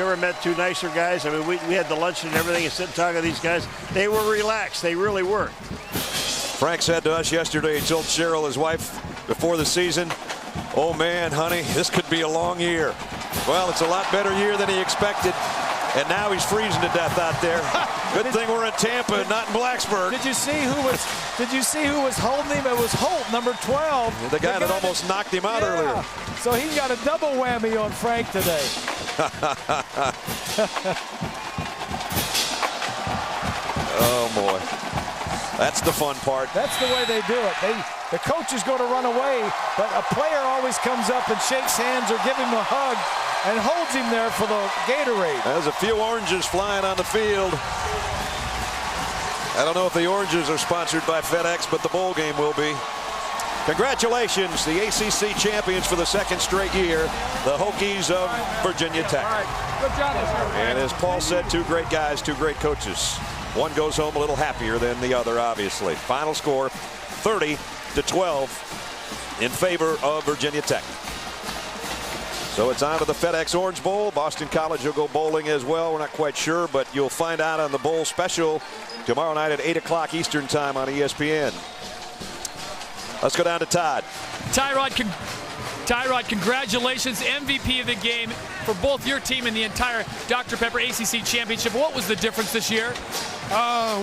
ever met two nicer guys? I mean, we had the lunch and everything and sit and talk to these guys. They were relaxed. They really were. Frank said to us yesterday, he told Cheryl, his wife, before the season, oh, man, honey, this could be a long year. Well, it's a lot better year than he expected. And now he's freezing to death out there. Good thing we're in Tampa and not in Blacksburg. Did you see who was holding him? It was Holt, number 12. The guy that almost knocked him out earlier. So he got a double whammy on Frank today. Oh boy. That's the fun part. That's the way they do it. The coach is going to run away, but a player always comes up and shakes hands or give him a hug and holds him there for the Gatorade. There's a few oranges flying on the field. I don't know if the oranges are sponsored by FedEx, but the bowl game will be. Congratulations, the ACC champions for the 2nd straight year, the Hokies of Virginia Tech. All right. Good job this year. And as Paul said, 2 great guys, 2 great coaches. One goes home a little happier than the other, obviously. Final score, 30-12 in favor of Virginia Tech. So it's on to the FedEx Orange Bowl. Boston College will go bowling as well. We're not quite sure, but you'll find out on the bowl special tomorrow night at 8 o'clock Eastern time on ESPN. Let's go down to Todd. Tyrod, congratulations. MVP of the game for both your team and the entire Dr. Pepper ACC Championship. What was the difference this year?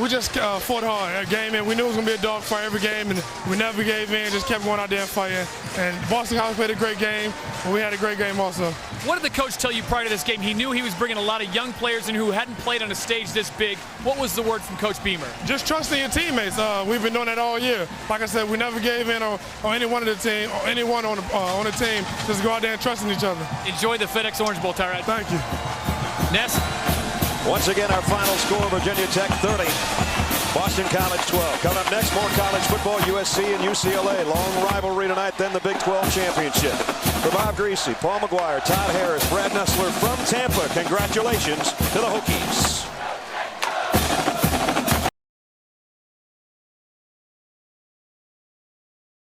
We just fought hard at game, and we knew it was going to be a dog fight every game, and we never gave in, just kept going out there fighting. And Boston College played a great game, and we had a great game also. What did the coach tell you prior to this game? He knew he was bringing a lot of young players in who hadn't played on a stage this big. What was the word from Coach Beamer? Just trusting your teammates. We've been doing that all year. Like I said, we never gave in on any one of the team, or anyone on the team. Just go out there and trusting each other. Enjoy the FedEx Orange Bowl, Tyrod. Thank you. Ness? Once again, our final score, Virginia Tech 30, Boston College 12. Coming up next, more college football, USC and UCLA. Long rivalry tonight, then the Big 12 Championship. For Bob Greasy, Paul McGuire, Todd Harris, Brad Nessler from Tampa, congratulations to the Hokies.